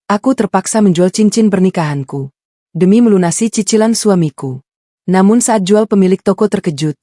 Aku terpaksa menjual cincin pernikahanku demi melunasi cicilan suamiku. Namun saat jual pemilik toko terkejut.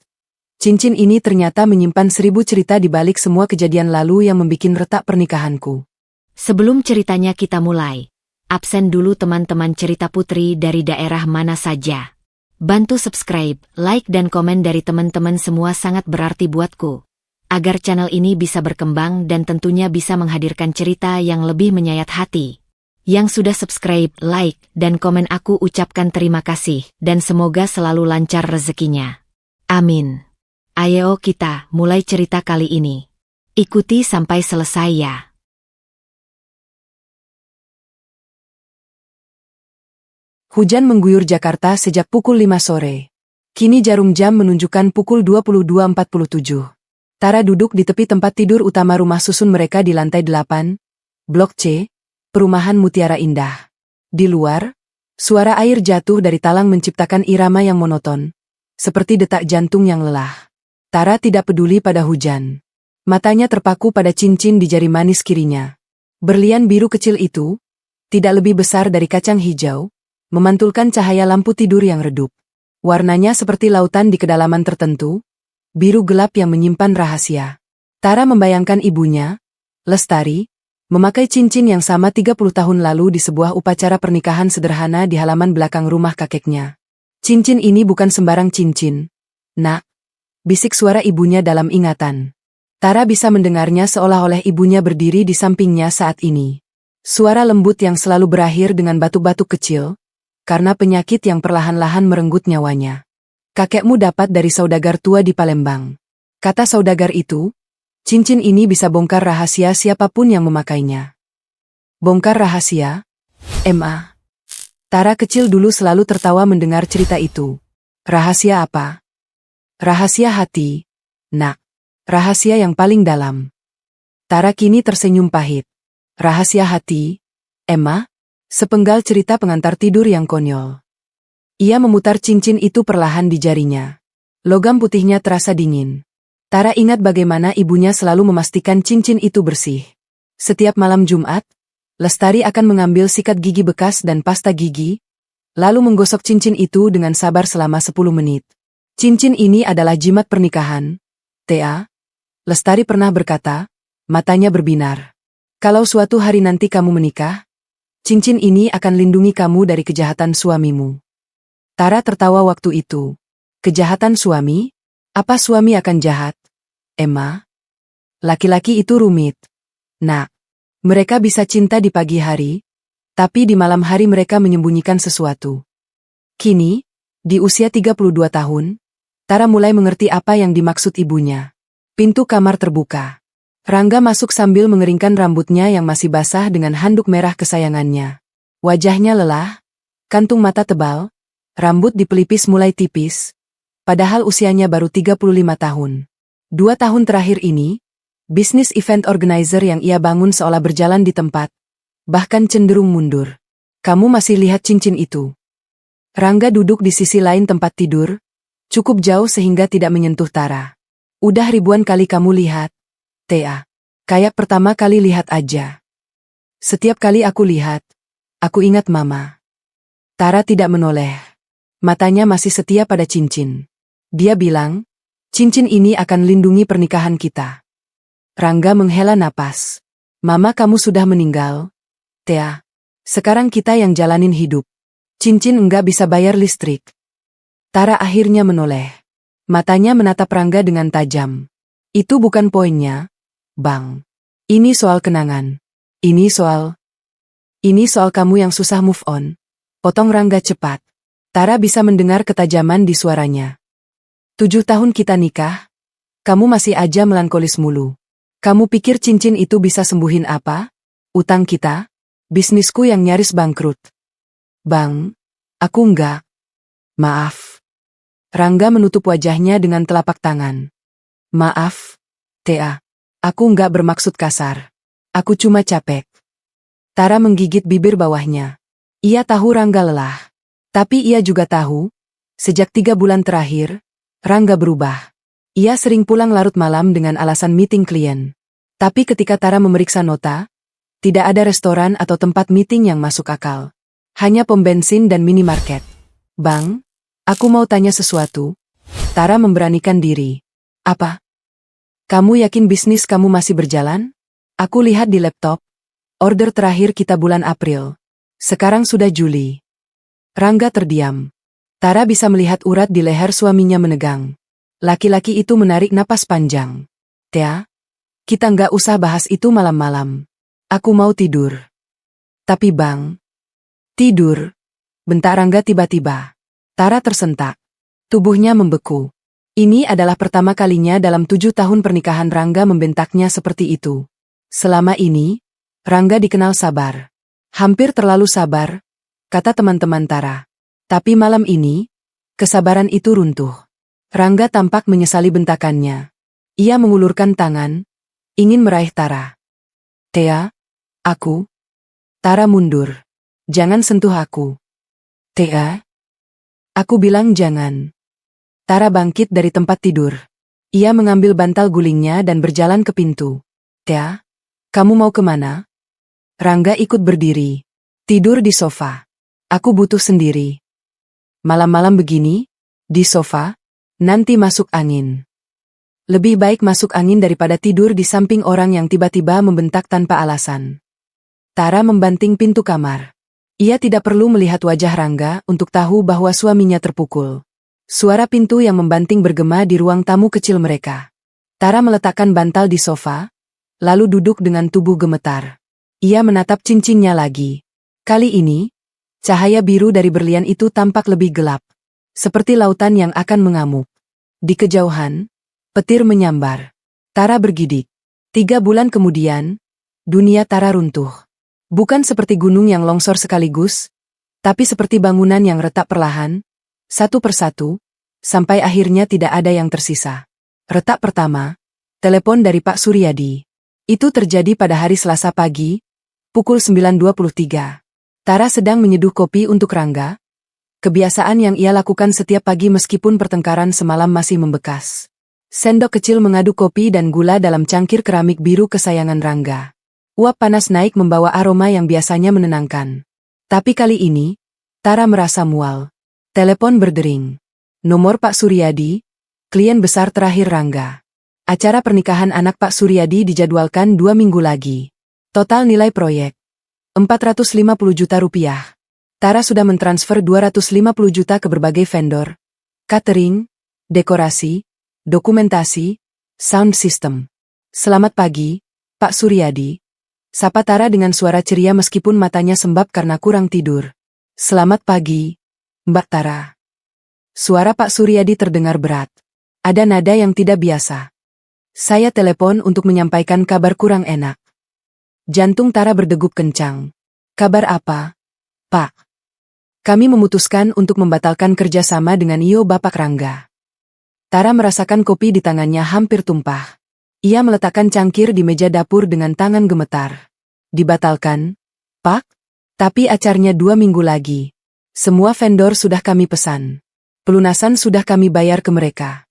Cincin ini ternyata menyimpan 1000 cerita di balik semua kejadian lalu yang membikin retak pernikahanku. Sebelum ceritanya kita mulai, absen dulu teman-teman cerita Putri dari daerah mana saja. Bantu subscribe, like dan komen dari teman-teman semua sangat berarti buatku. Agar channel ini bisa berkembang dan tentunya bisa menghadirkan cerita yang lebih menyayat hati. Yang sudah subscribe, like, dan komen aku ucapkan terima kasih dan semoga selalu lancar rezekinya. Amin. Ayo kita mulai cerita kali ini. Ikuti sampai selesai ya. Hujan mengguyur Jakarta sejak pukul 5 sore. Kini jarum jam menunjukkan pukul 22.47. Tara duduk di tepi tempat tidur utama rumah susun mereka di lantai 8, Blok C, Perumahan Mutiara Indah. Di luar, suara air jatuh dari talang menciptakan irama yang monoton, seperti detak jantung yang lelah. Tara tidak peduli pada hujan. Matanya terpaku pada cincin di jari manis kirinya. Berlian biru kecil itu, tidak lebih besar dari kacang hijau, memantulkan cahaya lampu tidur yang redup. Warnanya seperti lautan di kedalaman tertentu, biru gelap yang menyimpan rahasia. Tara membayangkan ibunya, Lestari, memakai cincin yang sama 30 tahun lalu di sebuah upacara pernikahan sederhana di halaman belakang rumah kakeknya. Cincin ini bukan sembarang cincin, Nak, bisik suara ibunya dalam ingatan. Tara bisa mendengarnya seolah-olah ibunya berdiri di sampingnya saat ini. Suara lembut yang selalu berakhir dengan batuk-batuk kecil, karena penyakit yang perlahan-lahan merenggut nyawanya. Kakekmu dapat dari saudagar tua di Palembang. Kata saudagar itu, cincin ini bisa bongkar rahasia siapapun yang memakainya. Bongkar rahasia? Ma. Tara kecil dulu selalu tertawa mendengar cerita itu. Rahasia apa? Rahasia hati, Nak. Rahasia yang paling dalam. Tara kini tersenyum pahit. Rahasia hati, Ma? Sepenggal cerita pengantar tidur yang konyol. Ia memutar cincin itu perlahan di jarinya. Logam putihnya terasa dingin. Tara ingat bagaimana ibunya selalu memastikan cincin itu bersih. Setiap malam Jumat, Lestari akan mengambil sikat gigi bekas dan pasta gigi, lalu menggosok cincin itu dengan sabar selama 10 menit. Cincin ini adalah jimat pernikahan, Ta. Lestari pernah berkata, matanya berbinar. Kalau suatu hari nanti kamu menikah, cincin ini akan lindungi kamu dari kejahatan suamimu. Tara tertawa waktu itu. Kejahatan suami? Apa suami akan jahat? Ma? Laki-laki itu rumit. Nak, mereka bisa cinta di pagi hari, tapi di malam hari mereka menyembunyikan sesuatu. Kini, di usia 32 tahun, Tara mulai mengerti apa yang dimaksud ibunya. Pintu kamar terbuka. Rangga masuk sambil mengeringkan rambutnya yang masih basah dengan handuk merah kesayangannya. Wajahnya lelah, kantung mata tebal, rambut di pelipis mulai tipis, padahal usianya baru 35 tahun. 2 tahun terakhir ini, bisnis event organizer yang ia bangun seolah berjalan di tempat, bahkan cenderung mundur. Kamu masih lihat cincin itu? Rangga duduk di sisi lain tempat tidur, cukup jauh sehingga tidak menyentuh Tara. Udah ribuan kali kamu lihat, Ta. Kayak pertama kali lihat aja. Setiap kali aku lihat, aku ingat Mama. Tara tidak menoleh. Matanya masih setia pada cincin. Dia bilang, cincin ini akan lindungi pernikahan kita. Rangga menghela napas. Mama kamu sudah meninggal, Ta. Sekarang kita yang jalanin hidup. Cincin enggak bisa bayar listrik. Tara akhirnya menoleh. Matanya menatap Rangga dengan tajam. Itu bukan poinnya, Bang. Ini soal kenangan. Ini soal kamu yang susah move on. Potong Rangga cepat. Tara bisa mendengar ketajaman di suaranya. 7 tahun kita nikah, kamu masih aja melankolis mulu. Kamu pikir cincin itu bisa sembuhin apa? Utang kita? Bisnisku yang nyaris bangkrut. Bang, aku enggak. Maaf. Rangga menutup wajahnya dengan telapak tangan. Maaf, Ta. Aku enggak bermaksud kasar. Aku cuma capek. Tara menggigit bibir bawahnya. Ia tahu Rangga lelah. Tapi ia juga tahu, sejak 3 bulan terakhir, Rangga berubah. Ia sering pulang larut malam dengan alasan meeting klien. Tapi ketika Tara memeriksa nota, Tidak ada restoran atau tempat meeting yang masuk akal. Hanya pom bensin dan minimarket. Bang, aku mau tanya sesuatu. Tara memberanikan diri. Apa? Kamu yakin bisnis kamu masih berjalan? Aku lihat di laptop. Order terakhir kita bulan April. Sekarang sudah Juli. Rangga terdiam. Tara bisa melihat urat di leher suaminya menegang. Laki-laki itu menarik napas panjang. Tia, kita nggak usah bahas itu malam-malam. Aku mau tidur. Tapi bang. Tidur. Bentak Rangga tiba-tiba. Tara tersentak. Tubuhnya membeku. Ini adalah pertama kalinya dalam 7 tahun pernikahan Rangga membentaknya seperti itu. Selama ini, Rangga dikenal sabar. Hampir terlalu sabar, kata teman-teman Tara. Tapi malam ini, kesabaran itu runtuh. Rangga tampak menyesali bentakannya. Ia mengulurkan tangan, ingin meraih Tara. Tia, aku. Tara mundur. Jangan sentuh aku. Tia. Aku bilang jangan. Tara bangkit dari tempat tidur. Ia mengambil bantal gulingnya dan berjalan ke pintu. Tia, kamu mau kemana? Rangga ikut berdiri. Tidur di sofa. Aku butuh sendiri. Malam-malam begini, di sofa, nanti masuk angin. Lebih baik masuk angin daripada tidur di samping orang yang tiba-tiba membentak tanpa alasan. Tara membanting pintu kamar. Ia tidak perlu melihat wajah Rangga untuk tahu bahwa suaminya terpukul. Suara pintu yang membanting bergema di ruang tamu kecil mereka. Tara meletakkan bantal di sofa, lalu duduk dengan tubuh gemetar. Ia menatap cincinnya lagi. Kali ini, cahaya biru dari berlian itu tampak lebih gelap. Seperti lautan yang akan mengamuk. Di kejauhan, petir menyambar. Tara bergidik. 3 bulan kemudian, dunia Tara runtuh. Bukan seperti gunung yang longsor sekaligus, tapi seperti bangunan yang retak perlahan, satu persatu, sampai akhirnya tidak ada yang tersisa. Retak pertama, telepon dari Pak Suryadi. Itu terjadi pada hari Selasa pagi, pukul 9.23. Tara sedang menyeduh kopi untuk Rangga, kebiasaan yang ia lakukan setiap pagi meskipun pertengkaran semalam masih membekas. Sendok kecil mengaduk kopi dan gula dalam cangkir keramik biru kesayangan Rangga. Uap panas naik membawa aroma yang biasanya menenangkan. Tapi kali ini, Tara merasa mual. Telepon berdering. Nomor Pak Suryadi, klien besar terakhir Rangga. Acara pernikahan anak Pak Suryadi dijadwalkan 2 minggu lagi. Total nilai proyek 450 juta rupiah. Tara sudah mentransfer 250 juta ke berbagai vendor. Catering, dekorasi, dokumentasi, sound system. Selamat pagi, Pak Suryadi. Sapa Tara dengan suara ceria meskipun matanya sembab karena kurang tidur. Selamat pagi, Mbak Tara. Suara Pak Suryadi terdengar berat. Ada nada yang tidak biasa. Saya telepon untuk menyampaikan kabar kurang enak. Jantung Tara berdegup kencang. Kabar apa, Pak? Kami memutuskan untuk membatalkan kerjasama dengan Io Bapak Rangga. Tara merasakan kopi di tangannya hampir tumpah. Ia meletakkan cangkir di meja dapur dengan tangan gemetar. Dibatalkan, Pak? Tapi acaranya 2 minggu lagi. Semua vendor sudah kami pesan. Pelunasan sudah kami bayar ke mereka.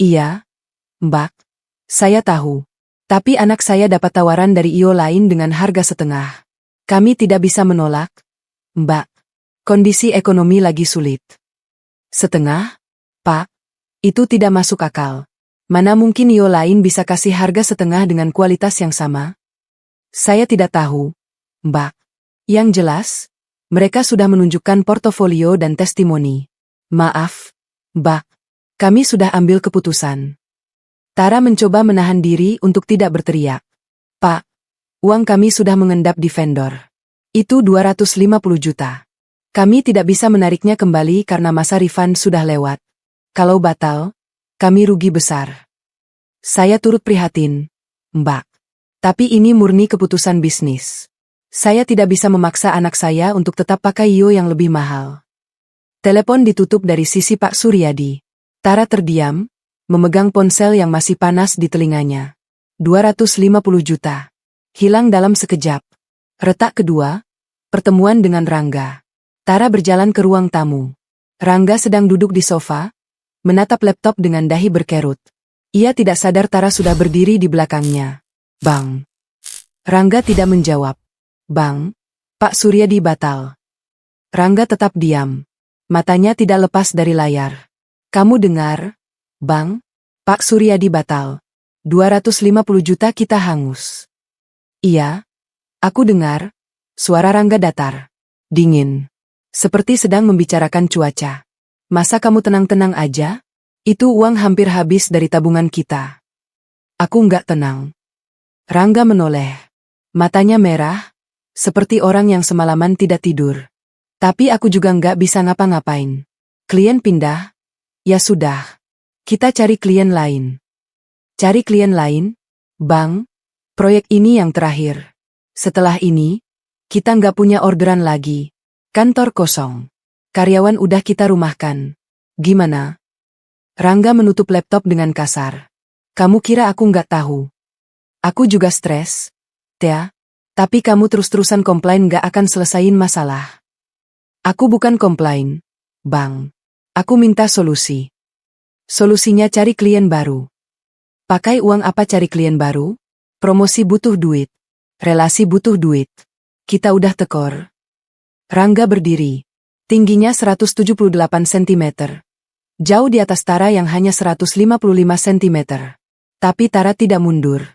Iya, Mbak. Saya tahu. Tapi anak saya dapat tawaran dari Io lain dengan harga setengah. Kami tidak bisa menolak, Mbak. Kondisi ekonomi lagi sulit. Setengah? Pak, itu tidak masuk akal. Mana mungkin Io lain bisa kasih harga setengah dengan kualitas yang sama? Saya tidak tahu, Mbak. Yang jelas, mereka sudah menunjukkan portofolio dan testimoni. Maaf, Mbak. Kami sudah ambil keputusan. Tara mencoba menahan diri untuk tidak berteriak. Pak, uang kami sudah mengendap di vendor. Itu 250 juta. Kami tidak bisa menariknya kembali karena masa refund sudah lewat. Kalau batal, kami rugi besar. Saya turut prihatin, Mbak. Tapi ini murni keputusan bisnis. Saya tidak bisa memaksa anak saya untuk tetap pakai Io yang lebih mahal. Telepon ditutup dari sisi Pak Suryadi. Tara terdiam, memegang ponsel yang masih panas di telinganya. 250 juta. Hilang dalam sekejap. Retak kedua, pertemuan dengan Rangga. Tara berjalan ke ruang tamu. Rangga sedang duduk di sofa, menatap laptop dengan dahi berkerut. Ia tidak sadar Tara sudah berdiri di belakangnya. Bang. Rangga tidak menjawab. Bang, Pak Suryadi batal. Rangga tetap diam. Matanya tidak lepas dari layar. Kamu dengar? Bang, Pak Suryadi batal. 250 juta kita hangus. Iya, aku dengar. Suara Rangga datar. Dingin. Seperti sedang membicarakan cuaca. Masa kamu tenang-tenang aja? Itu uang hampir habis dari tabungan kita. Aku nggak tenang. Rangga menoleh. Matanya merah, seperti orang yang semalaman tidak tidur. Tapi aku juga nggak bisa ngapa-ngapain. Klien pindah? Ya sudah. Kita cari klien lain. Cari klien lain? Bang, proyek ini yang terakhir. Setelah ini, kita nggak punya orderan lagi. Kantor kosong. Karyawan udah kita rumahkan. Gimana? Rangga menutup laptop dengan kasar. Kamu kira aku nggak tahu? Aku juga stres, Tia. Tapi kamu terus-terusan komplain nggak akan selesain masalah. Aku bukan komplain, Bang. Aku minta solusi. Solusinya cari klien baru. Pakai uang apa cari klien baru? Promosi butuh duit. Relasi butuh duit. Kita udah tekor. Rangga berdiri. Tingginya 178 cm. Jauh di atas Tara yang hanya 155 cm. Tapi Tara tidak mundur.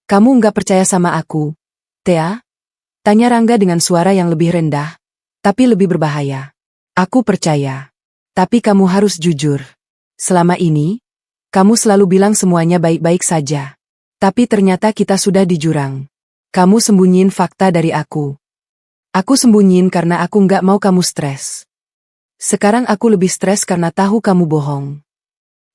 Kamu nggak percaya sama aku, Tia? Tanya Rangga dengan suara yang lebih rendah, tapi lebih berbahaya. Aku percaya. Tapi kamu harus jujur. Selama ini, kamu selalu bilang semuanya baik-baik saja. Tapi ternyata kita sudah di jurang. Kamu sembunyiin fakta dari aku. Aku sembunyiin karena aku nggak mau kamu stres. Sekarang aku lebih stres karena tahu kamu bohong.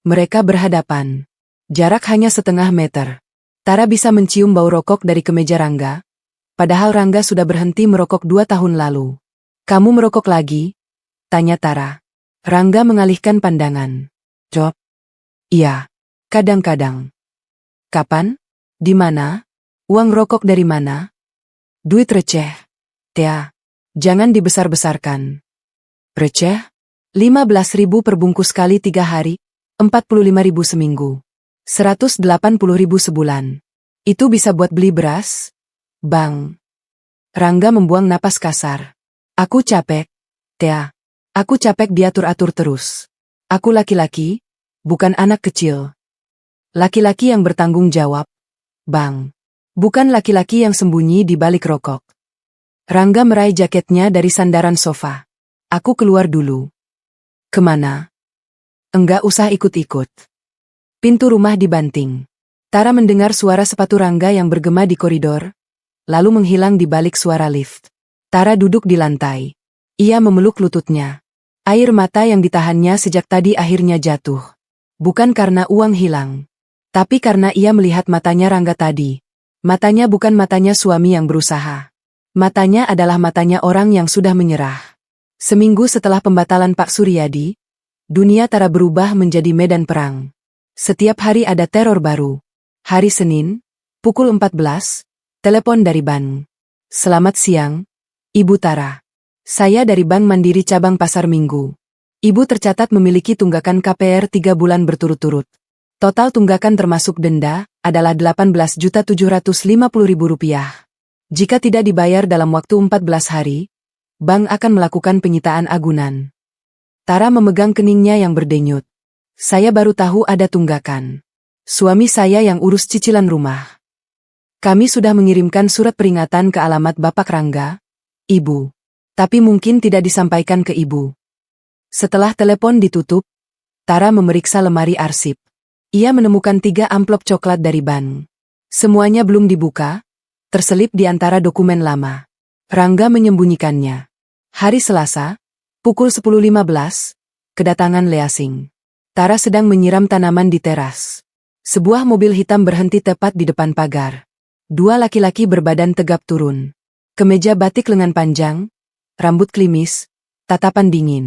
Mereka berhadapan. Jarak hanya setengah meter. Tara bisa mencium bau rokok dari kemeja Rangga. Padahal Rangga sudah berhenti merokok 2 tahun lalu. Kamu merokok lagi? Tanya Tara. Rangga mengalihkan pandangan. Job? Iya. Kadang-kadang. Kapan? Di mana? Uang rokok dari mana? Duit receh. Tia. Jangan dibesar-besarkan. Receh? 15.000 per bungkus kali 3 hari, 45.000 seminggu. 180.000 sebulan. Itu bisa buat beli beras? Bang. Rangga membuang napas kasar. Aku capek, Tia. Aku capek diatur-atur terus. Aku laki-laki, bukan anak kecil. Laki-laki yang bertanggung jawab. Bang. Bukan laki-laki yang sembunyi di balik rokok. Rangga meraih jaketnya dari sandaran sofa. Aku keluar dulu. Kemana? Enggak usah ikut-ikut. Pintu rumah dibanting. Tara mendengar suara sepatu Rangga yang bergema di koridor, lalu menghilang di balik suara lift. Tara duduk di lantai. Ia memeluk lututnya. Air mata yang ditahannya sejak tadi akhirnya jatuh. Bukan karena uang hilang, tapi karena ia melihat matanya Rangga tadi. Matanya bukan matanya suami yang berusaha. Matanya adalah matanya orang yang sudah menyerah. Seminggu setelah pembatalan Pak Suryadi, dunia Tara berubah menjadi medan perang. Setiap hari ada teror baru. Hari Senin, pukul 14, telepon dari bank. Selamat siang, Ibu Tara. Saya dari Bank Mandiri Cabang Pasar Minggu. Ibu tercatat memiliki tunggakan KPR 3 bulan berturut-turut. Total tunggakan termasuk denda adalah Rp18.750.000. Jika tidak dibayar dalam waktu 14 hari, bank akan melakukan penyitaan agunan. Tara memegang keningnya yang berdenyut. Saya baru tahu ada tunggakan. Suami saya yang urus cicilan rumah. Kami sudah mengirimkan surat peringatan ke alamat Bapak Rangga, Ibu. Tapi mungkin tidak disampaikan ke Ibu. Setelah telepon ditutup, Tara memeriksa lemari arsip. Ia menemukan 3 amplop coklat dari bank. Semuanya belum dibuka, terselip di antara dokumen lama. Rangga menyembunyikannya. Hari Selasa, pukul 10.15, kedatangan Leasing. Tara sedang menyiram tanaman di teras. Sebuah mobil hitam berhenti tepat di depan pagar. 2 laki-laki berbadan tegap turun. Kemeja batik lengan panjang, rambut klimis, tatapan dingin.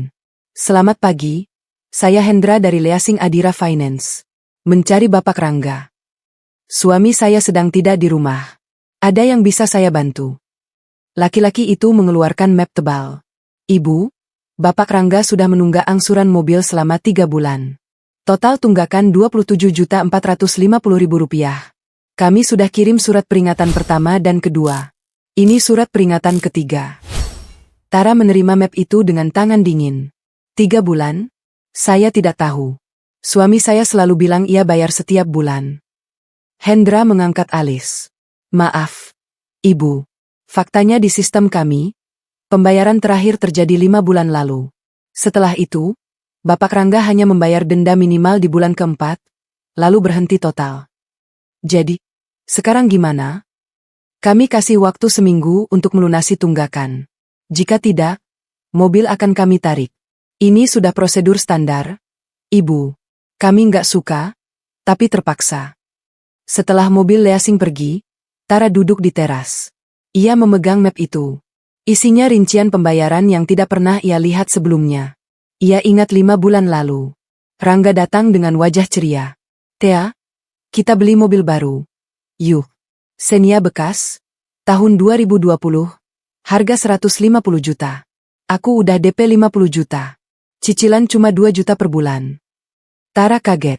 Selamat pagi, saya Hendra dari Leasing Adira Finance. Mencari Bapak Rangga. Suami saya sedang tidak di rumah. Ada yang bisa saya bantu? Laki-laki itu mengeluarkan map tebal. Ibu, Bapak Rangga sudah menunggak angsuran mobil selama 3 bulan. Total tunggakan Rp27.450.000. Kami sudah kirim surat peringatan pertama dan kedua. Ini surat peringatan ketiga. Tara menerima map itu dengan tangan dingin. 3 bulan? Saya tidak tahu. Suami saya selalu bilang ia bayar setiap bulan. Hendra mengangkat alis. Maaf, Ibu. Faktanya di sistem kami, pembayaran terakhir terjadi 5 bulan lalu. Setelah itu, Bapak Rangga hanya membayar denda minimal di bulan keempat, lalu berhenti total. Jadi, sekarang gimana? Kami kasih waktu seminggu untuk melunasi tunggakan. Jika tidak, mobil akan kami tarik. Ini sudah prosedur standar, Ibu. Kami nggak suka, tapi terpaksa. Setelah mobil leasing pergi, Tara duduk di teras. Ia memegang map itu. Isinya rincian pembayaran yang tidak pernah ia lihat sebelumnya. Ia ingat 5 bulan lalu. Rangga datang dengan wajah ceria. Tea, kita beli mobil baru. Yuk. Xenia bekas, tahun 2020, harga 150 juta. Aku udah DP 50 juta. Cicilan cuma 2 juta per bulan. Tara kaget.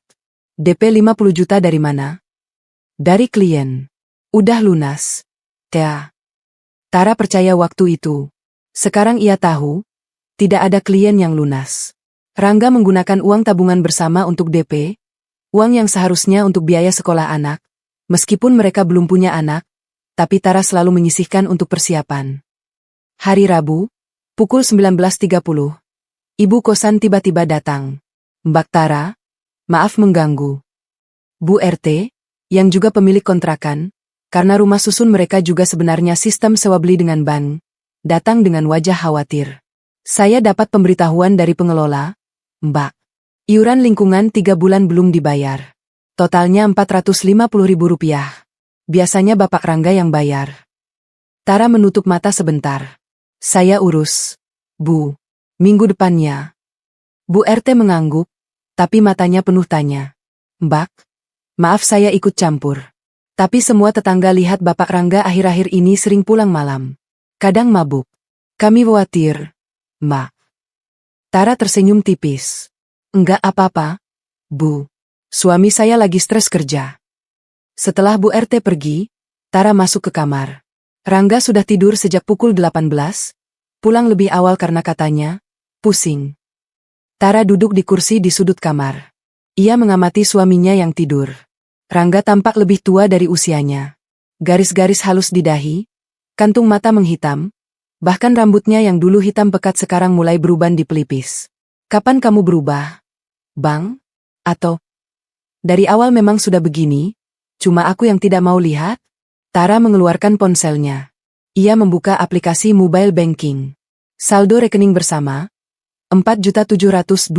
DP 50 juta dari mana? Dari klien. Udah lunas. Tea. Tara percaya waktu itu. Sekarang ia tahu, tidak ada klien yang lunas. Rangga menggunakan uang tabungan bersama untuk DP, uang yang seharusnya untuk biaya sekolah anak. Meskipun mereka belum punya anak, tapi Tara selalu menyisihkan untuk persiapan. Hari Rabu, pukul 19.30. Ibu kosan tiba-tiba datang. Mbak Tara, maaf mengganggu. Bu RT, yang juga pemilik kontrakan, karena rumah susun mereka juga sebenarnya sistem sewa beli dengan bank, datang dengan wajah khawatir. Saya dapat pemberitahuan dari pengelola, Mbak. Iuran lingkungan 3 bulan belum dibayar. Totalnya Rp450.000. Biasanya Bapak Rangga yang bayar. Tara menutup mata sebentar. Saya urus, Bu. Minggu depannya. Bu RT mengangguk, tapi matanya penuh tanya. Mbak, maaf saya ikut campur. Tapi semua tetangga lihat Bapak Rangga akhir-akhir ini sering pulang malam. Kadang mabuk. Kami khawatir, Mbak. Tara tersenyum tipis. Enggak apa-apa, Bu. Suami saya lagi stres kerja. Setelah Bu RT pergi, Tara masuk ke kamar. Rangga sudah tidur sejak pukul 18, pulang lebih awal karena katanya, pusing. Tara duduk di kursi di sudut kamar. Ia mengamati suaminya yang tidur. Rangga tampak lebih tua dari usianya. Garis-garis halus di dahi, kantung mata menghitam, bahkan rambutnya yang dulu hitam pekat sekarang mulai berubah di pelipis. Kapan kamu berubah, Bang? Atau dari awal memang sudah begini, cuma aku yang tidak mau lihat? Tara mengeluarkan ponselnya. Ia membuka aplikasi mobile banking. Saldo rekening bersama, Rp4.720.000.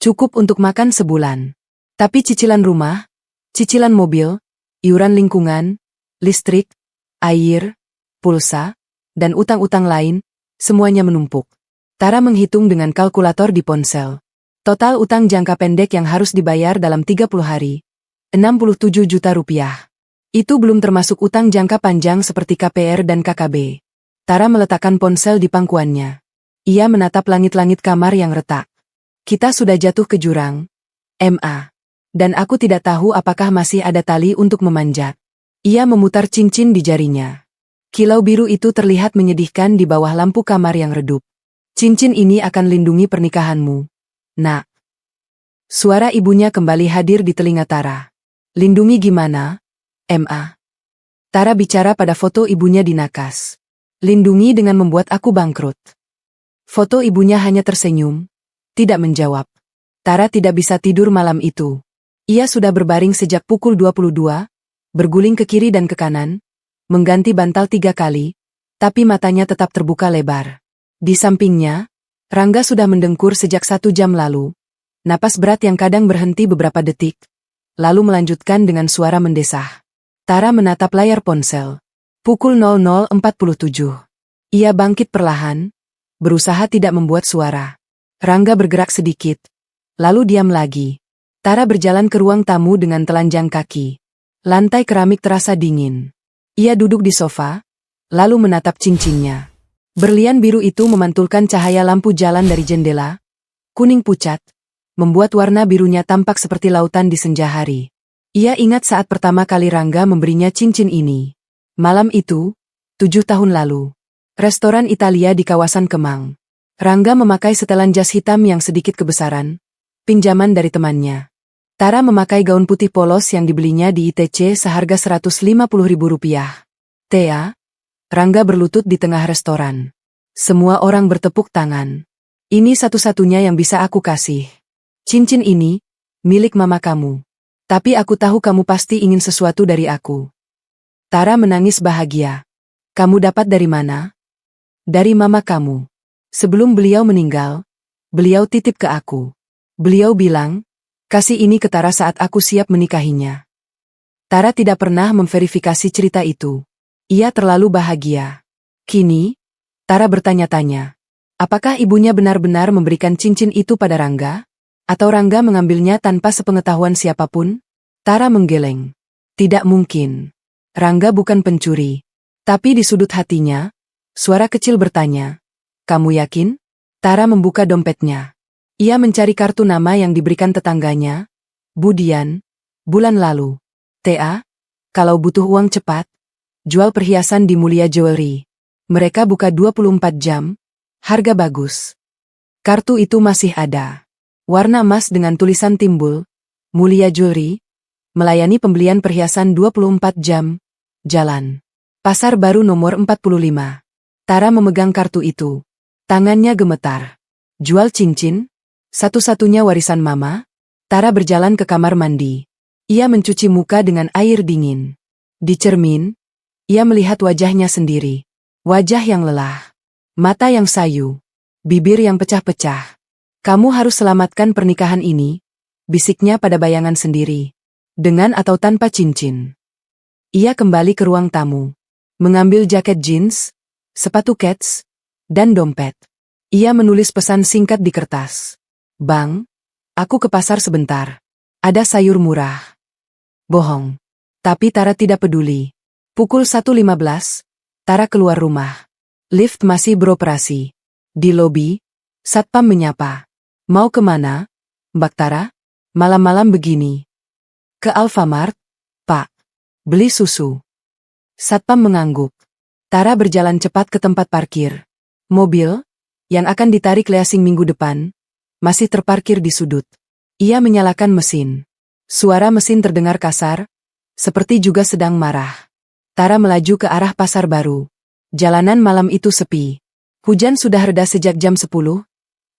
Cukup untuk makan sebulan. Tapi cicilan rumah, cicilan mobil, iuran lingkungan, listrik, air, pulsa, dan utang-utang lain, semuanya menumpuk. Tara menghitung dengan kalkulator di ponsel. Total utang jangka pendek yang harus dibayar dalam 30 hari, Rp67 juta. Itu belum termasuk utang jangka panjang seperti KPR dan KKB. Tara meletakkan ponsel di pangkuannya. Ia menatap langit-langit kamar yang retak. Kita sudah jatuh ke jurang, MA. Dan aku tidak tahu apakah masih ada tali untuk memanjat. Ia memutar cincin di jarinya. Kilau biru itu terlihat menyedihkan di bawah lampu kamar yang redup. Cincin ini akan lindungi pernikahanmu, Nak. Suara ibunya kembali hadir di telinga Tara. Lindungi gimana, MA? Tara bicara pada foto ibunya di nakas. Lindungi dengan membuat aku bangkrut. Foto ibunya hanya tersenyum, tidak menjawab. Tara tidak bisa tidur malam itu. Ia sudah berbaring sejak pukul 22, berguling ke kiri dan ke kanan, mengganti bantal 3 kali, tapi matanya tetap terbuka lebar. Di sampingnya, Rangga sudah mendengkur sejak 1 jam lalu. Napas berat yang kadang berhenti beberapa detik, lalu melanjutkan dengan suara mendesah. Tara menatap layar ponsel. Pukul 00.47. Ia bangkit perlahan, berusaha tidak membuat suara. Rangga bergerak sedikit, lalu diam lagi. Tara berjalan ke ruang tamu dengan telanjang kaki. Lantai keramik terasa dingin. Ia duduk di sofa, lalu menatap cincinnya. Berlian biru itu memantulkan cahaya lampu jalan dari jendela, kuning pucat, membuat warna birunya tampak seperti lautan di senja hari. Ia ingat saat pertama kali Rangga memberinya cincin ini. Malam itu, 7 tahun lalu. Restoran Italia di kawasan Kemang. Rangga memakai setelan jas hitam yang sedikit kebesaran, pinjaman dari temannya. Tara memakai gaun putih polos yang dibelinya di ITC seharga Rp150.000. Thea, Rangga berlutut di tengah restoran. Semua orang bertepuk tangan. Ini satu-satunya yang bisa aku kasih. Cincin ini, milik mama kamu. Tapi aku tahu kamu pasti ingin sesuatu dari aku. Tara menangis bahagia. Kamu dapat dari mana? Dari mama kamu. Sebelum beliau meninggal, beliau titip ke aku. Beliau bilang, kasih ini ke Tara saat aku siap menikahinya. Tara tidak pernah memverifikasi cerita itu. Ia terlalu bahagia. Kini, Tara bertanya-tanya. Apakah ibunya benar-benar memberikan cincin itu pada Rangga? Atau Rangga mengambilnya tanpa sepengetahuan siapapun? Tara menggeleng. Tidak mungkin. Rangga bukan pencuri. Tapi di sudut hatinya, suara kecil bertanya. Kamu yakin? Tara membuka dompetnya. Ia mencari kartu nama yang diberikan tetangganya. Budian, bulan lalu. Thea, kalau butuh uang cepat, jual perhiasan di Mulia Jewelry. Mereka buka 24 jam, harga bagus. Kartu itu masih ada. Warna emas dengan tulisan timbul, Mulia Jewelry, melayani pembelian perhiasan 24 jam, jalan. Pasar Baru nomor 45. Tara memegang kartu itu. Tangannya gemetar. Jual cincin? Satu-satunya warisan mama? Tara berjalan ke kamar mandi. Ia mencuci muka dengan air dingin. Di cermin, ia melihat wajahnya sendiri. Wajah yang lelah. Mata yang sayu. Bibir yang pecah-pecah. Kamu harus selamatkan pernikahan ini, bisiknya pada bayangan sendiri. Dengan atau tanpa cincin. Ia kembali ke ruang tamu. Mengambil jaket jeans, sepatu kets, dan dompet. Ia menulis pesan singkat di kertas. Bang, aku ke pasar sebentar. Ada sayur murah. Bohong. Tapi Tara tidak peduli. Pukul 1.15, Tara keluar rumah. Lift masih beroperasi. Di lobi, satpam menyapa. Mau kemana, Mbak Tara? Malam-malam begini. Ke Alfamart, Pak. Beli susu. Satpam mengangguk. Tara berjalan cepat ke tempat parkir. Mobil, yang akan ditarik leasing minggu depan, masih terparkir di sudut. Ia menyalakan mesin. Suara mesin terdengar kasar, seperti juga sedang marah. Tara melaju ke arah Pasar Baru. Jalanan malam itu sepi. Hujan sudah reda sejak jam 10,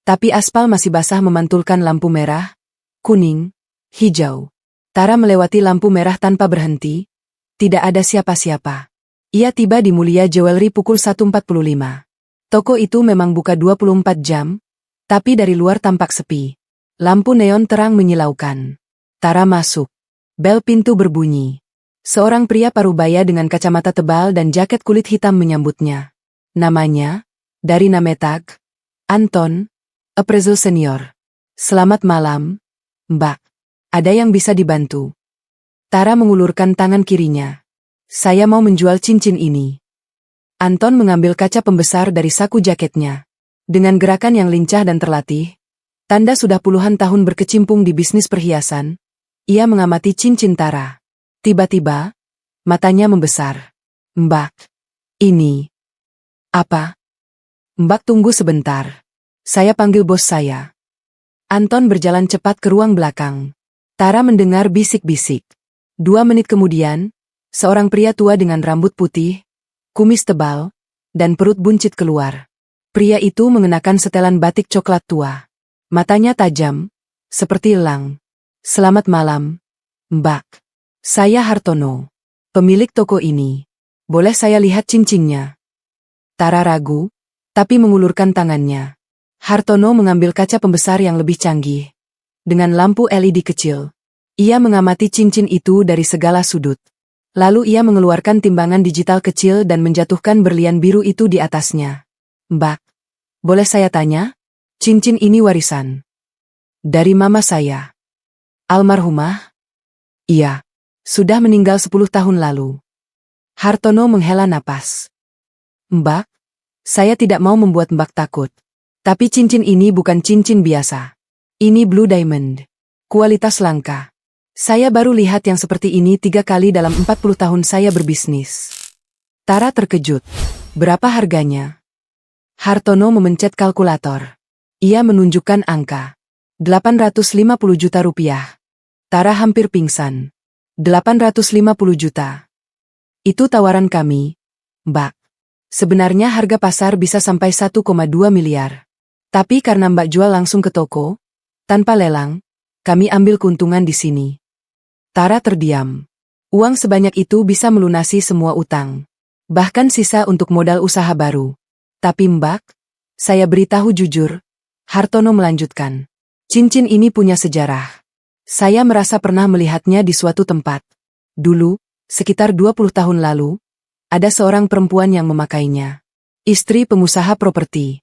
tapi aspal masih basah memantulkan lampu merah, kuning, hijau. Tara melewati lampu merah tanpa berhenti. Tidak ada siapa-siapa. Ia tiba di Mulia Jewelry pukul 1.45. Toko itu memang buka 24 jam, tapi dari luar tampak sepi. Lampu neon terang menyilaukan. Tara masuk. Bel pintu berbunyi. Seorang pria parubaya dengan kacamata tebal dan jaket kulit hitam menyambutnya. Namanya, dari Nametag, Anton, appraisal senior. Selamat malam, Mbak. Ada yang bisa dibantu? Tara mengulurkan tangan kirinya. Saya mau menjual cincin ini. Anton mengambil kaca pembesar dari saku jaketnya. Dengan gerakan yang lincah dan terlatih, tanda sudah puluhan tahun berkecimpung di bisnis perhiasan, ia mengamati cincin Tara. Tiba-tiba, matanya membesar. Mbak, ini apa? Mbak tunggu sebentar. Saya panggil bos saya. Anton berjalan cepat ke ruang belakang. Tara mendengar bisik-bisik. 2 menit kemudian, seorang pria tua dengan rambut putih, kumis tebal, dan perut buncit keluar. Pria itu mengenakan setelan batik coklat tua. Matanya tajam, seperti elang. Selamat malam, Mbak. Saya Hartono, pemilik toko ini. Boleh saya lihat cincinnya? Tara ragu, tapi mengulurkan tangannya. Hartono mengambil kaca pembesar yang lebih canggih. Dengan lampu LED kecil. Ia mengamati cincin itu dari segala sudut. Lalu ia mengeluarkan timbangan digital kecil dan menjatuhkan berlian biru itu di atasnya. Mbak, boleh saya tanya? Cincin ini warisan dari mama saya. Almarhumah? Iya, sudah meninggal 10 tahun lalu. Hartono menghela napas. Mbak, saya tidak mau membuat Mbak takut. Tapi cincin ini bukan cincin biasa. Ini Blue Diamond. Kualitas langka. Saya baru lihat yang seperti ini 3 kali dalam 40 tahun saya berbisnis. Tara terkejut. Berapa harganya? Hartono memencet kalkulator. Ia menunjukkan angka. 850 juta rupiah. Tara hampir pingsan. 850 juta. Itu tawaran kami, Mbak. Sebenarnya harga pasar bisa sampai 1,2 miliar. Tapi karena Mbak jual langsung ke toko, tanpa lelang, kami ambil keuntungan di sini. Tara terdiam. Uang sebanyak itu bisa melunasi semua utang. Bahkan sisa untuk modal usaha baru. Tapi Mbak, saya beritahu jujur, Hartono melanjutkan. Cincin ini punya sejarah. Saya merasa pernah melihatnya di suatu tempat. Dulu, sekitar 20 tahun lalu, ada seorang perempuan yang memakainya. Istri pengusaha properti.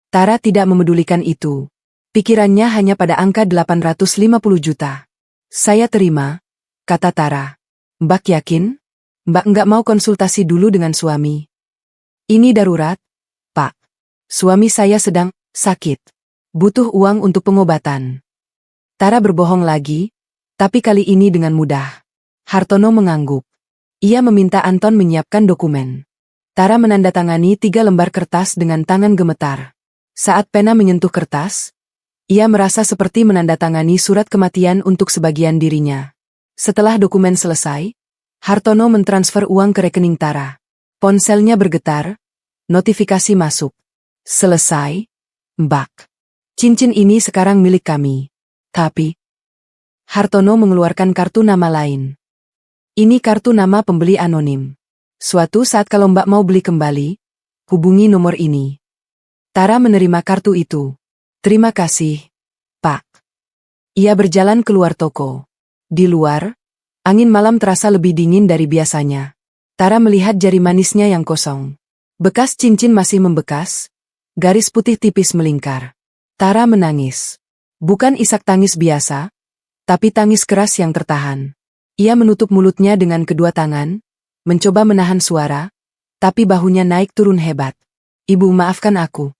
Tara tidak memedulikan itu. Pikirannya hanya pada angka 850 juta. Saya terima, kata Tara. Mbak yakin? Mbak nggak mau konsultasi dulu dengan suami? Ini darurat, Pak. Suami saya sedang sakit. Butuh uang untuk pengobatan. Tara berbohong lagi, tapi kali ini dengan mudah. Hartono mengangguk. Ia meminta Anton menyiapkan dokumen. Tara menandatangani 3 lembar kertas dengan tangan gemetar. Saat pena menyentuh kertas, ia merasa seperti menandatangani surat kematian untuk sebagian dirinya. Setelah dokumen selesai, Hartono mentransfer uang ke rekening Tara. Ponselnya bergetar, notifikasi masuk. Selesai, Mbak. Cincin ini sekarang milik kami. Tapi, Hartono mengeluarkan kartu nama lain. Ini kartu nama pembeli anonim. Suatu saat kalau Mbak mau beli kembali, hubungi nomor ini. Tara menerima kartu itu. Terima kasih, Pak. Ia berjalan keluar toko. Di luar, angin malam terasa lebih dingin dari biasanya. Tara melihat jari manisnya yang kosong. Bekas cincin masih membekas, garis putih tipis melingkar. Tara menangis. Bukan isak tangis biasa, tapi tangis keras yang tertahan. Ia menutup mulutnya dengan kedua tangan, mencoba menahan suara, tapi bahunya naik turun hebat. Ibu, maafkan aku.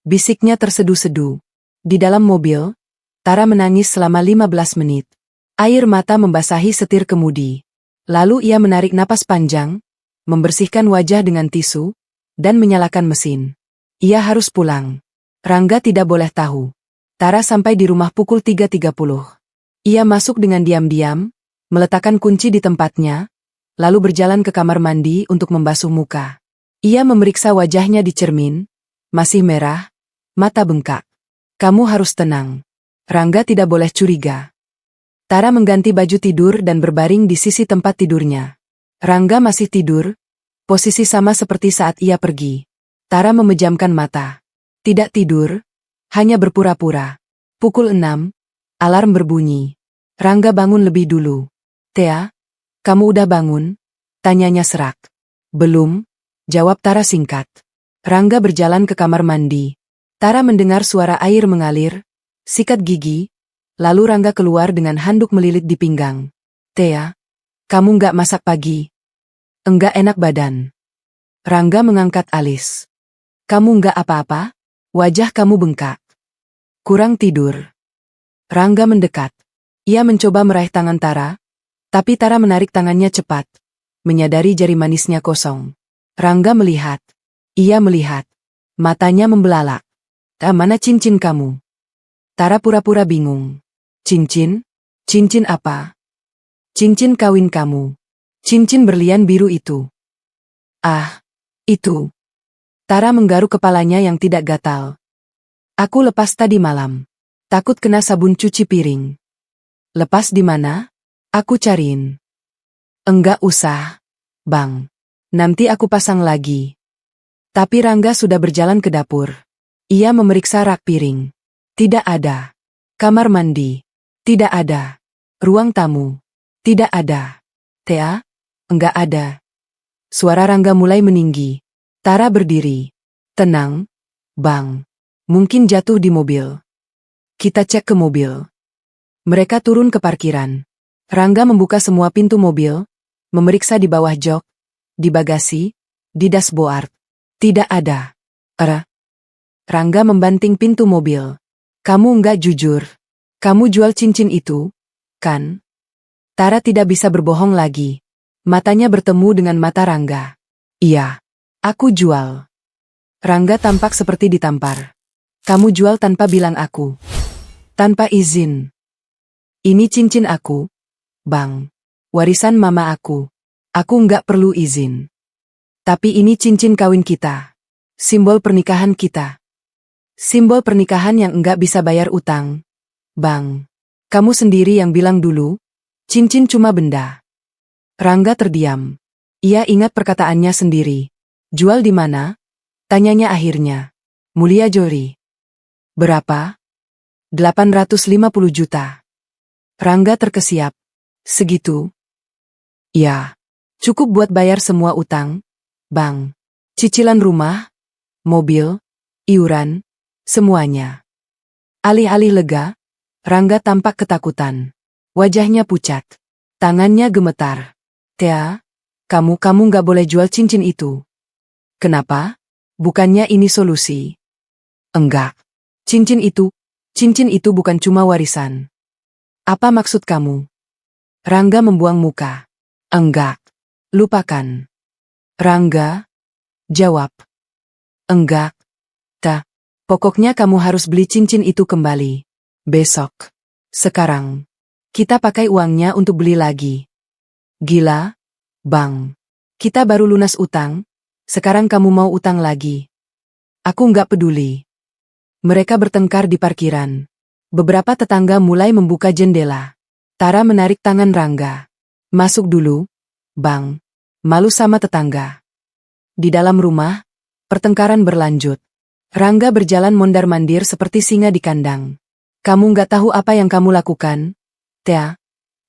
Bisiknya tersedu-sedu. Di dalam mobil, Tara menangis selama 15 menit. Air mata membasahi setir kemudi. Lalu ia menarik napas panjang, membersihkan wajah dengan tisu, dan menyalakan mesin. Ia harus pulang. Rangga tidak boleh tahu. Tara sampai di rumah pukul 3.30. Ia masuk dengan diam-diam, meletakkan kunci di tempatnya, lalu berjalan ke kamar mandi untuk membasuh muka. Ia memeriksa wajahnya di cermin, masih merah, mata bengkak. Kamu harus tenang. Rangga tidak boleh curiga. Tara mengganti baju tidur dan berbaring di sisi tempat tidurnya. Rangga masih tidur, posisi sama seperti saat ia pergi. Tara memejamkan mata. Tidak tidur, hanya berpura-pura. Pukul 6, alarm berbunyi. Rangga bangun lebih dulu. Tea, kamu udah bangun? Tanyanya serak. Belum, jawab Tara singkat. Rangga berjalan ke kamar mandi. Tara mendengar suara air mengalir, sikat gigi, lalu Rangga keluar dengan handuk melilit di pinggang. Tea, kamu nggak masak pagi? Enggak enak badan. Rangga mengangkat alis. Kamu nggak apa-apa? Wajah kamu bengkak. Kurang tidur. Rangga mendekat. Ia mencoba meraih tangan Tara, tapi Tara menarik tangannya cepat, menyadari jari manisnya kosong. Rangga melihat. Ia melihat. Matanya membelalak. Mana cincin kamu? Tara pura-pura bingung. Cincin? Cincin apa? Cincin kawin kamu. Cincin berlian biru itu. Ah, itu. Tara menggaruk kepalanya yang tidak gatal. Aku lepas tadi malam. Takut kena sabun cuci piring. Lepas di mana? Aku cariin. Enggak usah, Bang. Nanti aku pasang lagi. Tapi Rangga sudah berjalan ke dapur. Ia memeriksa rak piring. Tidak ada. Kamar mandi. Tidak ada. Ruang tamu. Tidak ada. Tea? Enggak ada. Suara Rangga mulai meninggi. Tara berdiri. Tenang, Bang. Mungkin jatuh di mobil. Kita cek ke mobil. Mereka turun ke parkiran. Rangga membuka semua pintu mobil, memeriksa di bawah jok, di bagasi, di dashboard. Tidak ada. Rangga membanting pintu mobil. Kamu nggak jujur. Kamu jual cincin itu, kan? Tara tidak bisa berbohong lagi. Matanya bertemu dengan mata Rangga. Iya, aku jual. Rangga tampak seperti ditampar. Kamu jual tanpa bilang aku. Tanpa izin. Ini cincin aku, Bang. Warisan mama aku. Aku nggak perlu izin. Tapi ini cincin kawin kita. Simbol pernikahan kita. Simbol pernikahan yang enggak bisa bayar utang. Bang, kamu sendiri yang bilang dulu, cincin cuma benda. Rangga terdiam. Ia ingat perkataannya sendiri. Jual di mana? Tanyanya akhirnya. Mulia Jori. Berapa? 850 juta. Rangga terkesiap. Segitu? Ya. Cukup buat bayar semua utang, Bang. Cicilan rumah, mobil, iuran, semuanya. Alih-alih lega, Rangga tampak ketakutan. Wajahnya pucat. Tangannya gemetar. Tea, kamu nggak boleh jual cincin itu. Kenapa? Bukannya ini solusi? Enggak. Cincin itu bukan cuma warisan. Apa maksud kamu? Rangga membuang muka. Enggak. Lupakan. Rangga, jawab. Enggak. Pokoknya kamu harus beli cincin itu kembali. Besok. Sekarang. Kita pakai uangnya untuk beli lagi. Gila, Bang. Kita baru lunas utang, sekarang kamu mau utang lagi. Aku nggak peduli. Mereka bertengkar di parkiran. Beberapa tetangga mulai membuka jendela. Tara menarik tangan Rangga. Masuk dulu, Bang. Malu sama tetangga. Di dalam rumah, pertengkaran berlanjut. Rangga berjalan mondar-mandir seperti singa di kandang. Kamu nggak tahu apa yang kamu lakukan? Tea,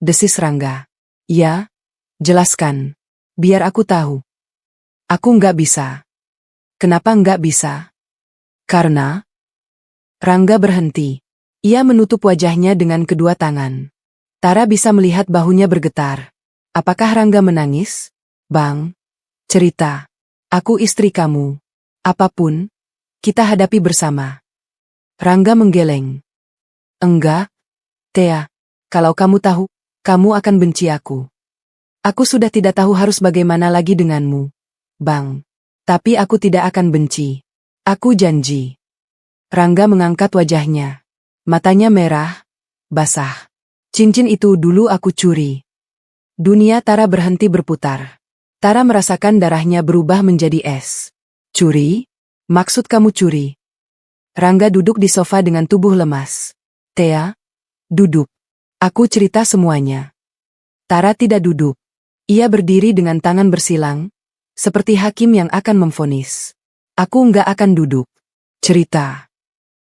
desis Rangga. Ya, jelaskan. Biar aku tahu. Aku nggak bisa. Kenapa nggak bisa? Karena... Rangga berhenti. Ia menutup wajahnya dengan kedua tangan. Tara bisa melihat bahunya bergetar. Apakah Rangga menangis? Bang, cerita. Aku istri kamu. Apapun, kita hadapi bersama. Rangga menggeleng. Enggak, Tea. Kalau kamu tahu, kamu akan benci aku. Aku sudah tidak tahu harus bagaimana lagi denganmu, Bang. Tapi aku tidak akan benci. Aku janji. Rangga mengangkat wajahnya. Matanya merah, basah. Cincin itu dulu aku curi. Dunia Tara berhenti berputar. Tara merasakan darahnya berubah menjadi es. Curi? Maksud kamu curi? Rangga duduk di sofa dengan tubuh lemas. Tea, duduk. Aku cerita semuanya. Tara tidak duduk. Ia berdiri dengan tangan bersilang, seperti hakim yang akan memvonis. Aku nggak akan duduk. Cerita.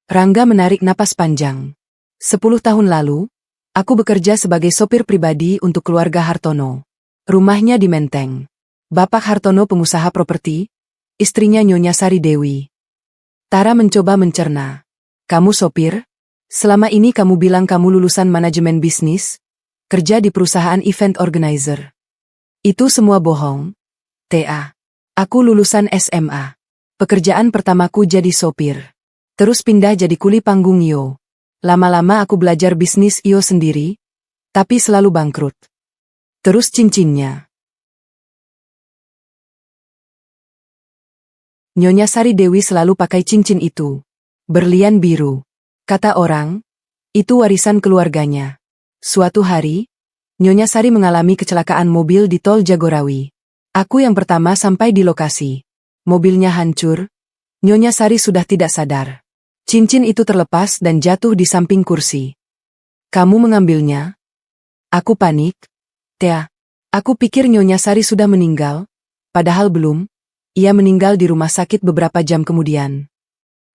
Rangga menarik napas panjang. 10 tahun lalu, aku bekerja sebagai sopir pribadi untuk keluarga Hartono. Rumahnya di Menteng. Bapak Hartono pengusaha properti, istrinya Nyonya Sari Dewi. Tara mencoba mencerna. Kamu sopir? Selama ini kamu bilang kamu lulusan manajemen bisnis, kerja di perusahaan event organizer. Itu semua bohong. Tea. Aku lulusan SMA. Pekerjaan pertamaku jadi sopir. Terus pindah jadi kuli panggung Yo. Lama-lama aku belajar bisnis Yo sendiri, tapi selalu bangkrut. Terus cincinnya. Nyonya Sari Dewi selalu pakai cincin itu. Berlian biru. Kata orang, itu warisan keluarganya. Suatu hari, Nyonya Sari mengalami kecelakaan mobil di tol Jagorawi. Aku yang pertama sampai di lokasi. Mobilnya hancur. Nyonya Sari sudah tidak sadar. Cincin itu terlepas dan jatuh di samping kursi. Kamu mengambilnya? Aku panik. Tea, aku pikir Nyonya Sari sudah meninggal, padahal belum. Ia meninggal di rumah sakit beberapa jam kemudian.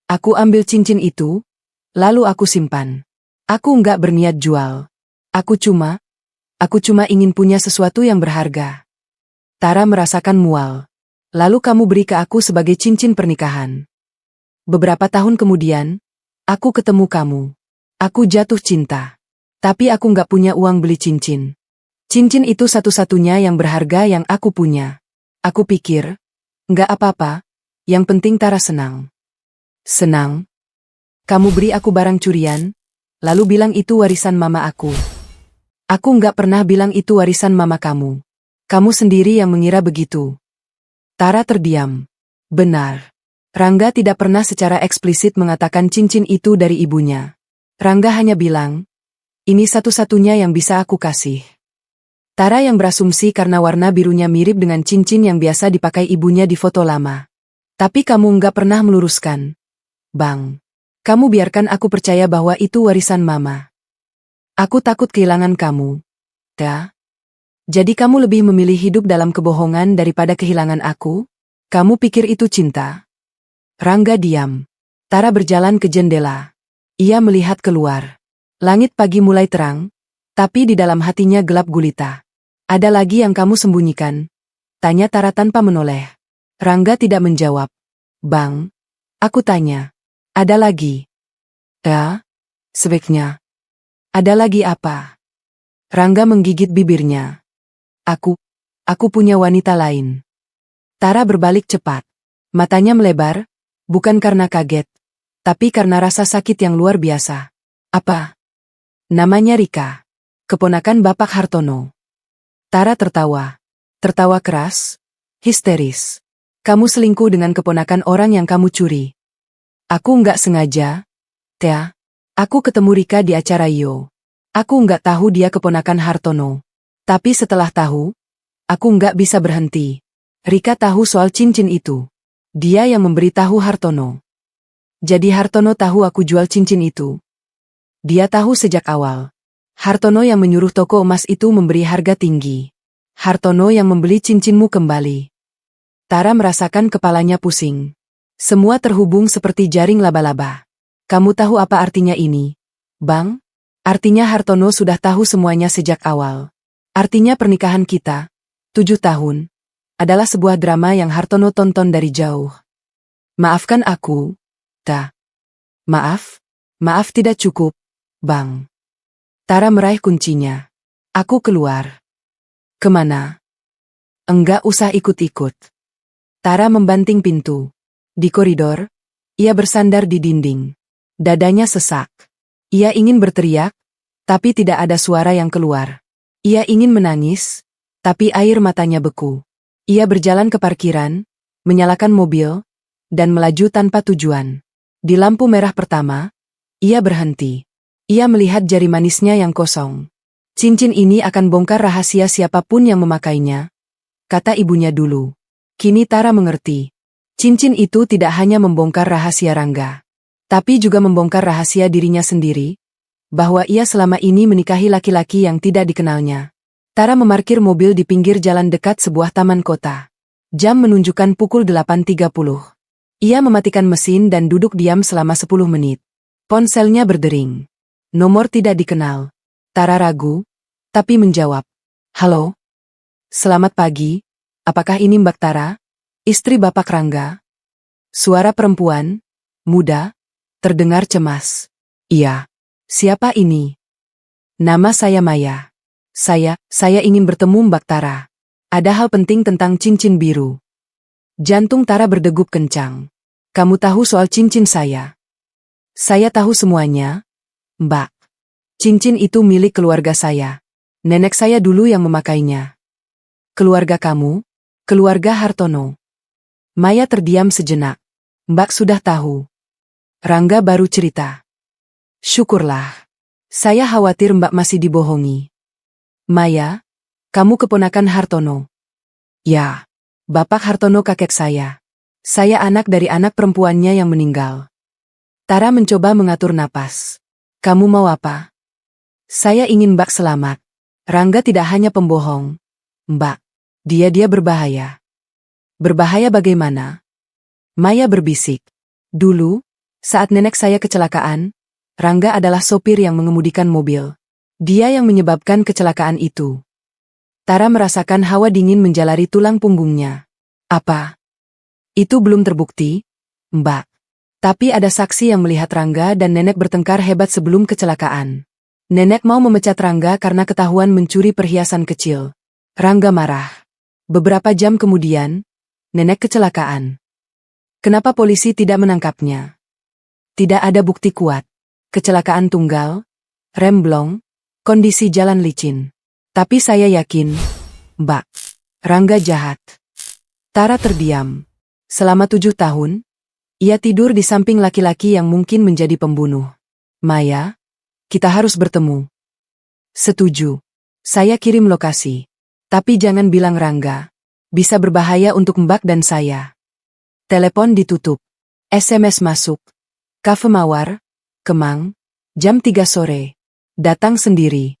Aku ambil cincin itu, lalu aku simpan. Aku nggak berniat jual. Aku cuma ingin punya sesuatu yang berharga. Tara merasakan mual. Lalu kamu beri ke aku sebagai cincin pernikahan. Beberapa tahun kemudian, aku ketemu kamu. Aku jatuh cinta. Tapi aku nggak punya uang beli cincin. Cincin itu satu-satunya yang berharga yang aku punya. Aku pikir, nggak apa-apa, yang penting Tara senang. Senang? Kamu beri aku barang curian, lalu bilang itu warisan mama aku. Aku nggak pernah bilang itu warisan mama kamu. Kamu sendiri yang mengira begitu. Tara terdiam. Benar. Rangga tidak pernah secara eksplisit mengatakan cincin itu dari ibunya. Rangga hanya bilang, ini satu-satunya yang bisa aku kasih. Tara yang berasumsi karena warna birunya mirip dengan cincin yang biasa dipakai ibunya di foto lama. Tapi kamu nggak pernah meluruskan. Bang. Kamu biarkan aku percaya bahwa itu warisan mama. Aku takut kehilangan kamu. Ta? Jadi kamu lebih memilih hidup dalam kebohongan daripada kehilangan aku? Kamu pikir itu cinta? Rangga diam. Tara berjalan ke jendela. Ia melihat keluar. Langit pagi mulai terang, tapi di dalam hatinya gelap gulita. Ada lagi yang kamu sembunyikan? Tanya Tara tanpa menoleh. Rangga tidak menjawab. Bang, aku tanya. Ada lagi? Ya, sebaiknya. Ada lagi apa? Rangga menggigit bibirnya. Aku punya wanita lain. Tara berbalik cepat. Matanya melebar, bukan karena kaget, tapi karena rasa sakit yang luar biasa. Apa? Namanya Rika. Keponakan Bapak Hartono. Tara tertawa. Tertawa keras, histeris. Kamu selingkuh dengan keponakan orang yang kamu curi. Aku nggak sengaja. Tia, aku ketemu Rika di acara Yo. Aku nggak tahu dia keponakan Hartono. Tapi setelah tahu, aku nggak bisa berhenti. Rika tahu soal cincin itu. Dia yang memberitahu Hartono. Jadi Hartono tahu aku jual cincin itu. Dia tahu sejak awal. Hartono yang menyuruh toko emas itu memberi harga tinggi. Hartono yang membeli cincinmu kembali. Tara merasakan kepalanya pusing. Semua terhubung seperti jaring laba-laba. Kamu tahu apa artinya ini, Bang? Artinya Hartono sudah tahu semuanya sejak awal. Artinya pernikahan kita, 7 tahun, adalah sebuah drama yang Hartono tonton dari jauh. Maafkan aku, Ta. Maaf tidak cukup, Bang. Tara meraih kuncinya. Aku keluar. Kemana? Enggak usah ikut-ikut. Tara membanting pintu. Di koridor, ia bersandar di dinding. Dadanya sesak. Ia ingin berteriak, tapi tidak ada suara yang keluar. Ia ingin menangis, tapi air matanya beku. Ia berjalan ke parkiran, menyalakan mobil, dan melaju tanpa tujuan. Di lampu merah pertama, ia berhenti. Ia melihat jari manisnya yang kosong. Cincin ini akan bongkar rahasia siapapun yang memakainya, kata ibunya dulu. Kini Tara mengerti. Cincin itu tidak hanya membongkar rahasia Rangga, tapi juga membongkar rahasia dirinya sendiri, bahwa ia selama ini menikahi laki-laki yang tidak dikenalnya. Tara memarkir mobil di pinggir jalan dekat sebuah taman kota. Jam menunjukkan pukul 8.30. Ia mematikan mesin dan duduk diam selama 10 menit. Ponselnya berdering. Nomor tidak dikenal. Tara ragu, tapi menjawab. Halo? Selamat pagi, apakah ini Mbak Tara? Istri Bapak Rangga? Suara perempuan, muda, terdengar cemas. Iya. Siapa ini? Nama saya Maya. Saya ingin bertemu Mbak Tara. Ada hal penting tentang cincin biru. Jantung Tara berdegup kencang. Kamu tahu soal cincin saya? Saya tahu semuanya, Mbak. Cincin itu milik keluarga saya. Nenek saya dulu yang memakainya. Keluarga kamu? Keluarga Hartono. Maya terdiam sejenak. Mbak sudah tahu. Rangga baru cerita. Syukurlah. Saya khawatir Mbak masih dibohongi. Maya, kamu keponakan Hartono. Ya, Bapak Hartono kakek saya. Saya anak dari anak perempuannya yang meninggal. Tara mencoba mengatur napas. Kamu mau apa? Saya ingin Mbak selamat. Rangga tidak hanya pembohong. Mbak, dia berbahaya. Berbahaya bagaimana? Maya berbisik. Dulu, saat nenek saya kecelakaan, Rangga adalah sopir yang mengemudikan mobil. Dia yang menyebabkan kecelakaan itu. Tara merasakan hawa dingin menjalari tulang punggungnya. Apa? Itu belum terbukti, Mbak. Tapi ada saksi yang melihat Rangga dan nenek bertengkar hebat sebelum kecelakaan. Nenek mau memecat Rangga karena ketahuan mencuri perhiasan kecil. Rangga marah. Beberapa jam kemudian, nenek kecelakaan. Kenapa polisi tidak menangkapnya? Tidak ada bukti kuat. Kecelakaan tunggal, rem blong, kondisi jalan licin. Tapi saya yakin, Mbak, Rangga jahat. Tara terdiam. Selama 7 tahun, ia tidur di samping laki-laki yang mungkin menjadi pembunuh. Maya, kita harus bertemu. Setuju. Saya kirim lokasi. Tapi jangan bilang Rangga. Bisa berbahaya untuk Mbak dan saya. Telepon ditutup. SMS masuk. Cafe Mawar, Kemang, jam 3 sore. Datang sendiri.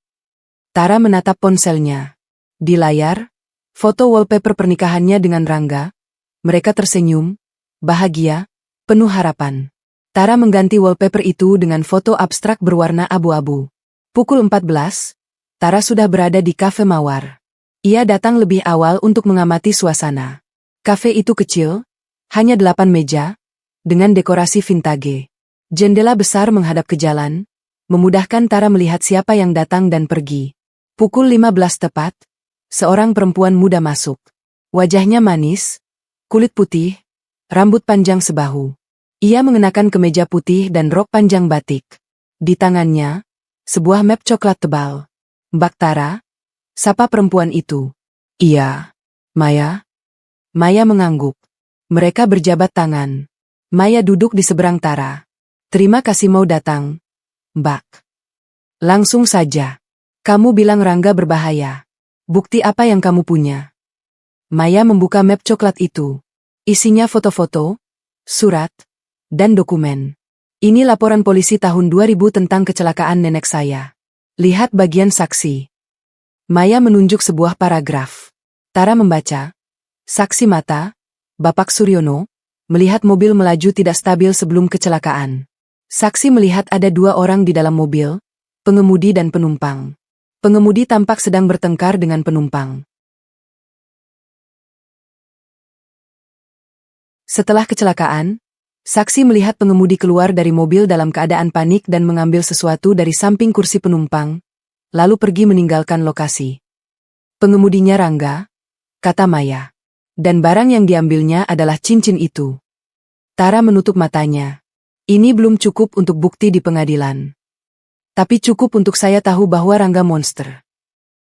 Tara menatap ponselnya. Di layar, foto wallpaper pernikahannya dengan Rangga. Mereka tersenyum, bahagia, penuh harapan. Tara mengganti wallpaper itu dengan foto abstrak berwarna abu-abu. Pukul 14, Tara sudah berada di Cafe Mawar. Ia datang lebih awal untuk mengamati suasana. Kafe itu kecil, hanya 8 meja, dengan dekorasi vintage. Jendela besar menghadap ke jalan, memudahkan Tara melihat siapa yang datang dan pergi. Pukul 15 tepat, seorang perempuan muda masuk. Wajahnya manis, kulit putih, rambut panjang sebahu. Ia mengenakan kemeja putih dan rok panjang batik. Di tangannya, sebuah map coklat tebal. Mbak Tara? Sapa perempuan itu. Iya. Maya? Maya mengangguk. Mereka berjabat tangan. Maya duduk di seberang Tara. Terima kasih mau datang, Mbak. Langsung saja. Kamu bilang Rangga berbahaya. Bukti apa yang kamu punya? Maya membuka map coklat itu. Isinya foto-foto, surat, dan dokumen. Ini laporan polisi tahun 2000 tentang kecelakaan nenek saya. Lihat bagian saksi. Maya menunjuk sebuah paragraf. Tara membaca. Saksi mata, Bapak Suryono, melihat mobil melaju tidak stabil sebelum kecelakaan. Saksi melihat ada 2 orang di dalam mobil, pengemudi dan penumpang. Pengemudi tampak sedang bertengkar dengan penumpang. Setelah kecelakaan, saksi melihat pengemudi keluar dari mobil dalam keadaan panik dan mengambil sesuatu dari samping kursi penumpang, lalu pergi meninggalkan lokasi. Pengemudinya Rangga, kata Maya. Dan barang yang diambilnya adalah cincin itu. Tara menutup matanya. Ini belum cukup untuk bukti di pengadilan. Tapi cukup untuk saya tahu bahwa Rangga monster.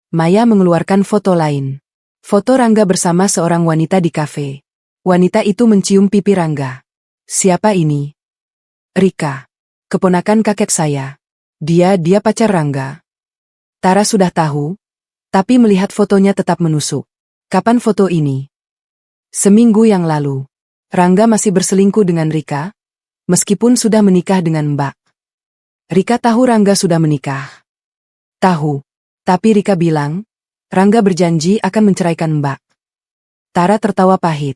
Maya mengeluarkan foto lain. Foto Rangga bersama seorang wanita di kafe. Wanita itu mencium pipi Rangga. Siapa ini? Rika. Keponakan kakek saya. Dia pacar Rangga. Tara sudah tahu, tapi melihat fotonya tetap menusuk. Kapan foto ini? Seminggu yang lalu. Rangga masih berselingkuh dengan Rika, meskipun sudah menikah dengan Mbak. Rika tahu Rangga sudah menikah. Tahu. Tapi Rika bilang, Rangga berjanji akan menceraikan Mbak. Tara tertawa pahit.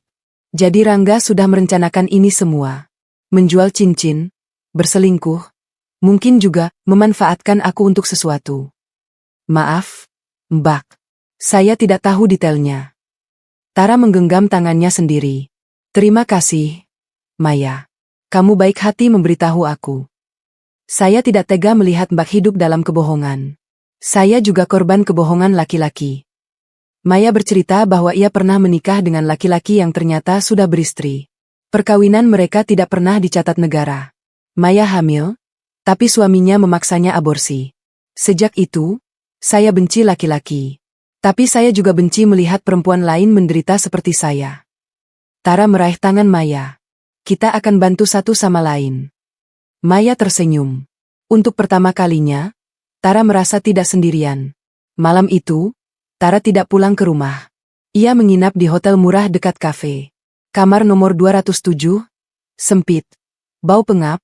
Jadi Rangga sudah merencanakan ini semua. Menjual cincin, berselingkuh, mungkin juga memanfaatkan aku untuk sesuatu. Maaf, Mbak. Saya tidak tahu detailnya. Tara menggenggam tangannya sendiri. Terima kasih, Maya. Kamu baik hati memberitahu aku. Saya tidak tega melihat Mbak hidup dalam kebohongan. Saya juga korban kebohongan laki-laki. Maya bercerita bahwa ia pernah menikah dengan laki-laki yang ternyata sudah beristri. Perkawinan mereka tidak pernah dicatat negara. Maya hamil, tapi suaminya memaksanya aborsi. Sejak itu, saya benci laki-laki. Tapi saya juga benci melihat perempuan lain menderita seperti saya. Tara meraih tangan Maya. Kita akan bantu satu sama lain. Maya tersenyum. Untuk pertama kalinya, Tara merasa tidak sendirian. Malam itu, Tara tidak pulang ke rumah. Ia menginap di hotel murah dekat kafe. Kamar nomor 207, sempit, bau pengap,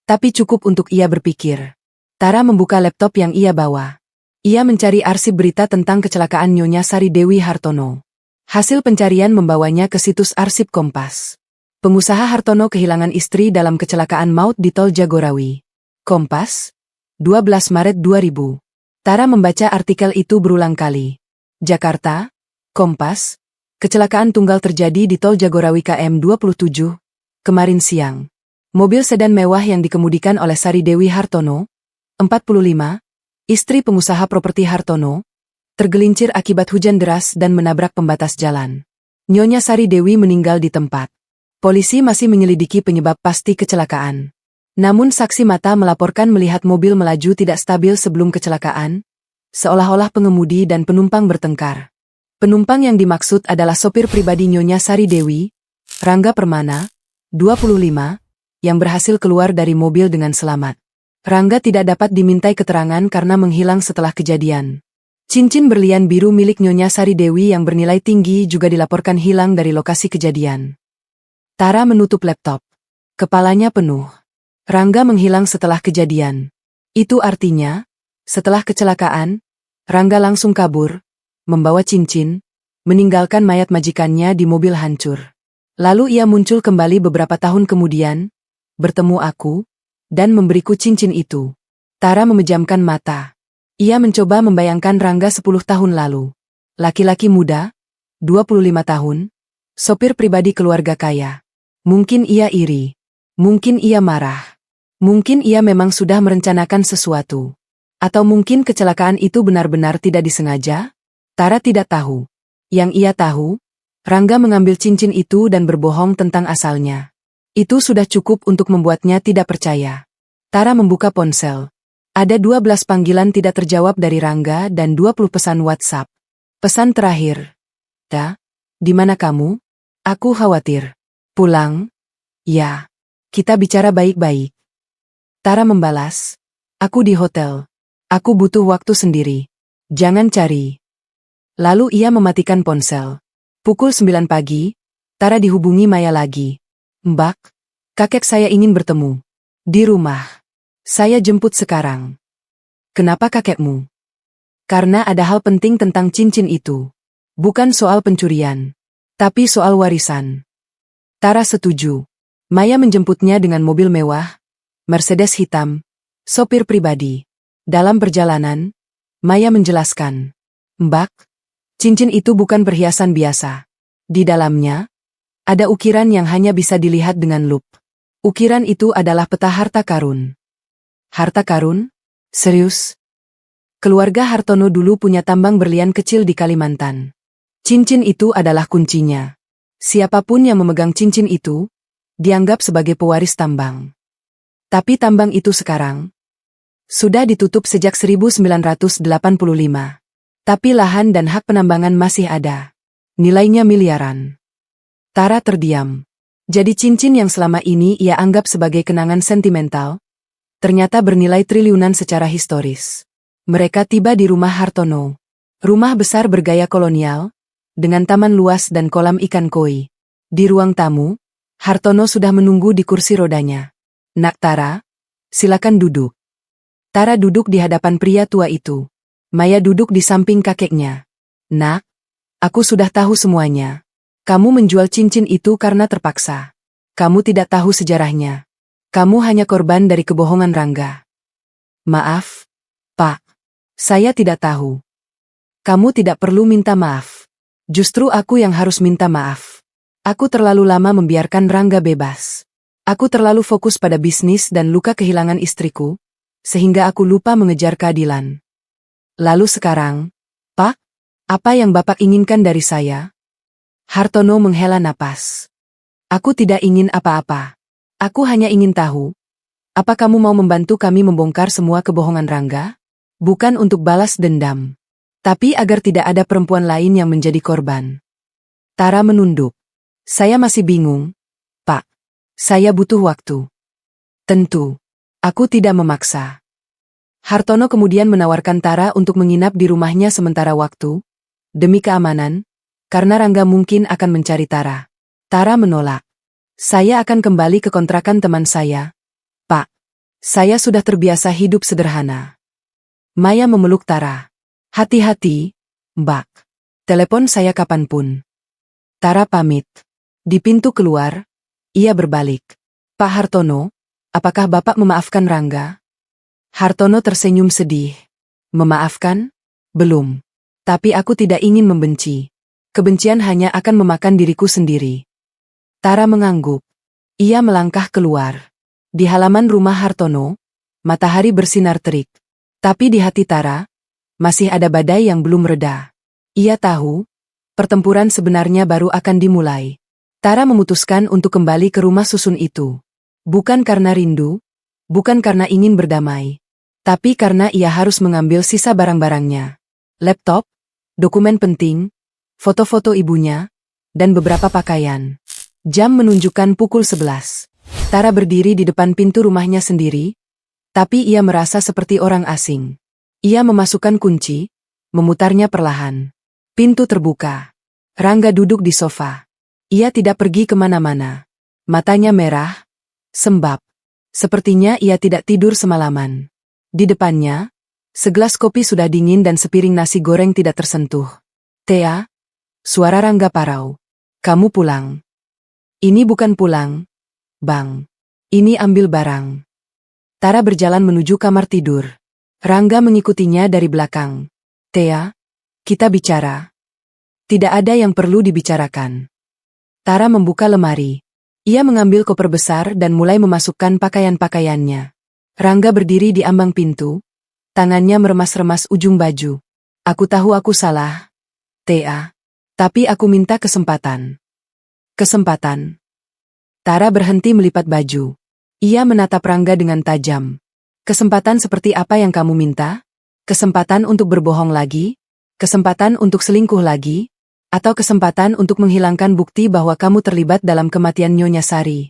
tapi cukup untuk ia berpikir. Tara membuka laptop yang ia bawa. Ia mencari arsip berita tentang kecelakaan Nyonya Sari Dewi Hartono. Hasil pencarian membawanya ke situs arsip Kompas. Pengusaha Hartono kehilangan istri dalam kecelakaan maut di Tol Jagorawi. Kompas, 12 Maret 2000. Tara membaca artikel itu berulang kali. Jakarta, Kompas, kecelakaan tunggal terjadi di Tol Jagorawi KM 27, kemarin siang. Mobil sedan mewah yang dikemudikan oleh Sari Dewi Hartono, 45, istri pengusaha properti Hartono, tergelincir akibat hujan deras dan menabrak pembatas jalan. Nyonya Sari Dewi meninggal di tempat. Polisi masih menyelidiki penyebab pasti kecelakaan. Namun saksi mata melaporkan melihat mobil melaju tidak stabil sebelum kecelakaan, seolah-olah pengemudi dan penumpang bertengkar. Penumpang yang dimaksud adalah sopir pribadi Nyonya Sari Dewi, Rangga Permana, 25, yang berhasil keluar dari mobil dengan selamat. Rangga tidak dapat dimintai keterangan karena menghilang setelah kejadian. Cincin berlian biru milik Nyonya Sari Dewi yang bernilai tinggi juga dilaporkan hilang dari lokasi kejadian. Tara menutup laptop. Kepalanya penuh. Rangga menghilang setelah kejadian. Itu artinya, setelah kecelakaan, Rangga langsung kabur, membawa cincin, meninggalkan mayat majikannya di mobil hancur. Lalu ia muncul kembali beberapa tahun kemudian, bertemu aku, dan memberiku cincin itu. Tara memejamkan mata. Ia mencoba membayangkan Rangga 10 tahun lalu. Laki-laki muda, 25 tahun, sopir pribadi keluarga kaya. Mungkin ia iri. Mungkin ia marah. Mungkin ia memang sudah merencanakan sesuatu. Atau mungkin kecelakaan itu benar-benar tidak disengaja? Tara tidak tahu. Yang ia tahu, Rangga mengambil cincin itu dan berbohong tentang asalnya. Itu sudah cukup untuk membuatnya tidak percaya. Tara membuka ponsel. Ada 12 panggilan tidak terjawab dari Rangga dan 20 pesan WhatsApp. Pesan terakhir. Di mana kamu? Aku khawatir. Pulang? Ya. Kita bicara baik-baik. Tara membalas. Aku di hotel. Aku butuh waktu sendiri. Jangan cari. Lalu ia mematikan ponsel. Pukul 9 pagi, Tara dihubungi Maya lagi. Mbak, kakek saya ingin bertemu. Di rumah. Saya jemput sekarang. Kenapa kakekmu? Karena ada hal penting tentang cincin itu. Bukan soal pencurian. Tapi soal warisan. Tara setuju. Maya menjemputnya dengan mobil mewah, Mercedes hitam, sopir pribadi. Dalam perjalanan, Maya menjelaskan. Mbak, cincin itu bukan perhiasan biasa. Di dalamnya, ada ukiran yang hanya bisa dilihat dengan lup. Ukiran itu adalah peta harta karun. Harta karun? Serius? Keluarga Hartono dulu punya tambang berlian kecil di Kalimantan. Cincin itu adalah kuncinya. Siapapun yang memegang cincin itu, dianggap sebagai pewaris tambang. Tapi tambang itu sekarang sudah ditutup sejak 1985. Tapi lahan dan hak penambangan masih ada. Nilainya miliaran. Tara terdiam. Jadi cincin yang selama ini ia anggap sebagai kenangan sentimental, ternyata bernilai triliunan secara historis. Mereka tiba di rumah Hartono. Rumah besar bergaya kolonial, dengan taman luas dan kolam ikan koi. Di ruang tamu, Hartono sudah menunggu di kursi rodanya. Nak Tara, silakan duduk. Tara duduk di hadapan pria tua itu. Maya duduk di samping kakeknya. Nak, aku sudah tahu semuanya. Kamu menjual cincin itu karena terpaksa. Kamu tidak tahu sejarahnya. Kamu hanya korban dari kebohongan Rangga. Maaf, Pak. Saya tidak tahu. Kamu tidak perlu minta maaf. Justru aku yang harus minta maaf. Aku terlalu lama membiarkan Rangga bebas. Aku terlalu fokus pada bisnis dan luka kehilangan istriku, sehingga aku lupa mengejar keadilan. Lalu sekarang, Pak, apa yang Bapak inginkan dari saya? Hartono menghela napas. Aku tidak ingin apa-apa. Aku hanya ingin tahu, apa kamu mau membantu kami membongkar semua kebohongan Rangga? Bukan untuk balas dendam, tapi agar tidak ada perempuan lain yang menjadi korban. Tara menunduk. Saya masih bingung, Pak. Saya butuh waktu. Tentu. Aku tidak memaksa. Hartono kemudian menawarkan Tara untuk menginap di rumahnya sementara waktu, demi keamanan, karena Rangga mungkin akan mencari Tara. Tara menolak. Saya akan kembali ke kontrakan teman saya, Pak. Saya sudah terbiasa hidup sederhana. Maya memeluk Tara. Hati-hati, Mbak. Telepon saya kapanpun. Tara pamit. Di pintu keluar, ia berbalik. Pak Hartono, apakah Bapak memaafkan Rangga? Hartono tersenyum sedih. Memaafkan? Belum. Tapi aku tidak ingin membenci. Kebencian hanya akan memakan diriku sendiri. Tara mengangguk. Ia melangkah keluar. Di halaman rumah Hartono, matahari bersinar terik. Tapi di hati Tara, masih ada badai yang belum reda. Ia tahu, pertempuran sebenarnya baru akan dimulai. Tara memutuskan untuk kembali ke rumah susun itu. Bukan karena rindu, Bukan karena ingin berdamai, tapi karena ia harus mengambil sisa barang-barangnya. Laptop, dokumen penting, foto-foto ibunya, dan beberapa pakaian. Jam menunjukkan pukul 11. Tara berdiri di depan pintu rumahnya sendiri, tapi ia merasa seperti orang asing. Ia memasukkan kunci, memutarnya perlahan. Pintu terbuka. Rangga duduk di sofa. Ia tidak pergi kemana-mana. Matanya merah, sembab. Sepertinya ia tidak tidur semalaman. Di depannya, segelas kopi sudah dingin dan sepiring nasi goreng tidak tersentuh. "Thea," suara Rangga parau. "Kamu pulang." "Ini bukan pulang, Bang. Ini ambil barang." Tara berjalan menuju kamar tidur. Rangga mengikutinya dari belakang. "Thea, kita bicara." "Tidak ada yang perlu dibicarakan." Tara membuka lemari. Ia mengambil koper besar dan mulai memasukkan pakaian-pakaiannya. Rangga berdiri di ambang pintu, tangannya meremas-remas ujung baju. "Aku tahu aku salah, Thea. Tapi aku minta kesempatan." "Kesempatan?" Tara berhenti melipat baju. Ia menatap Rangga dengan tajam. "Kesempatan seperti apa yang kamu minta? Kesempatan untuk berbohong lagi? Kesempatan untuk selingkuh lagi? Atau kesempatan untuk menghilangkan bukti bahwa kamu terlibat dalam kematian Nyonya Sari?"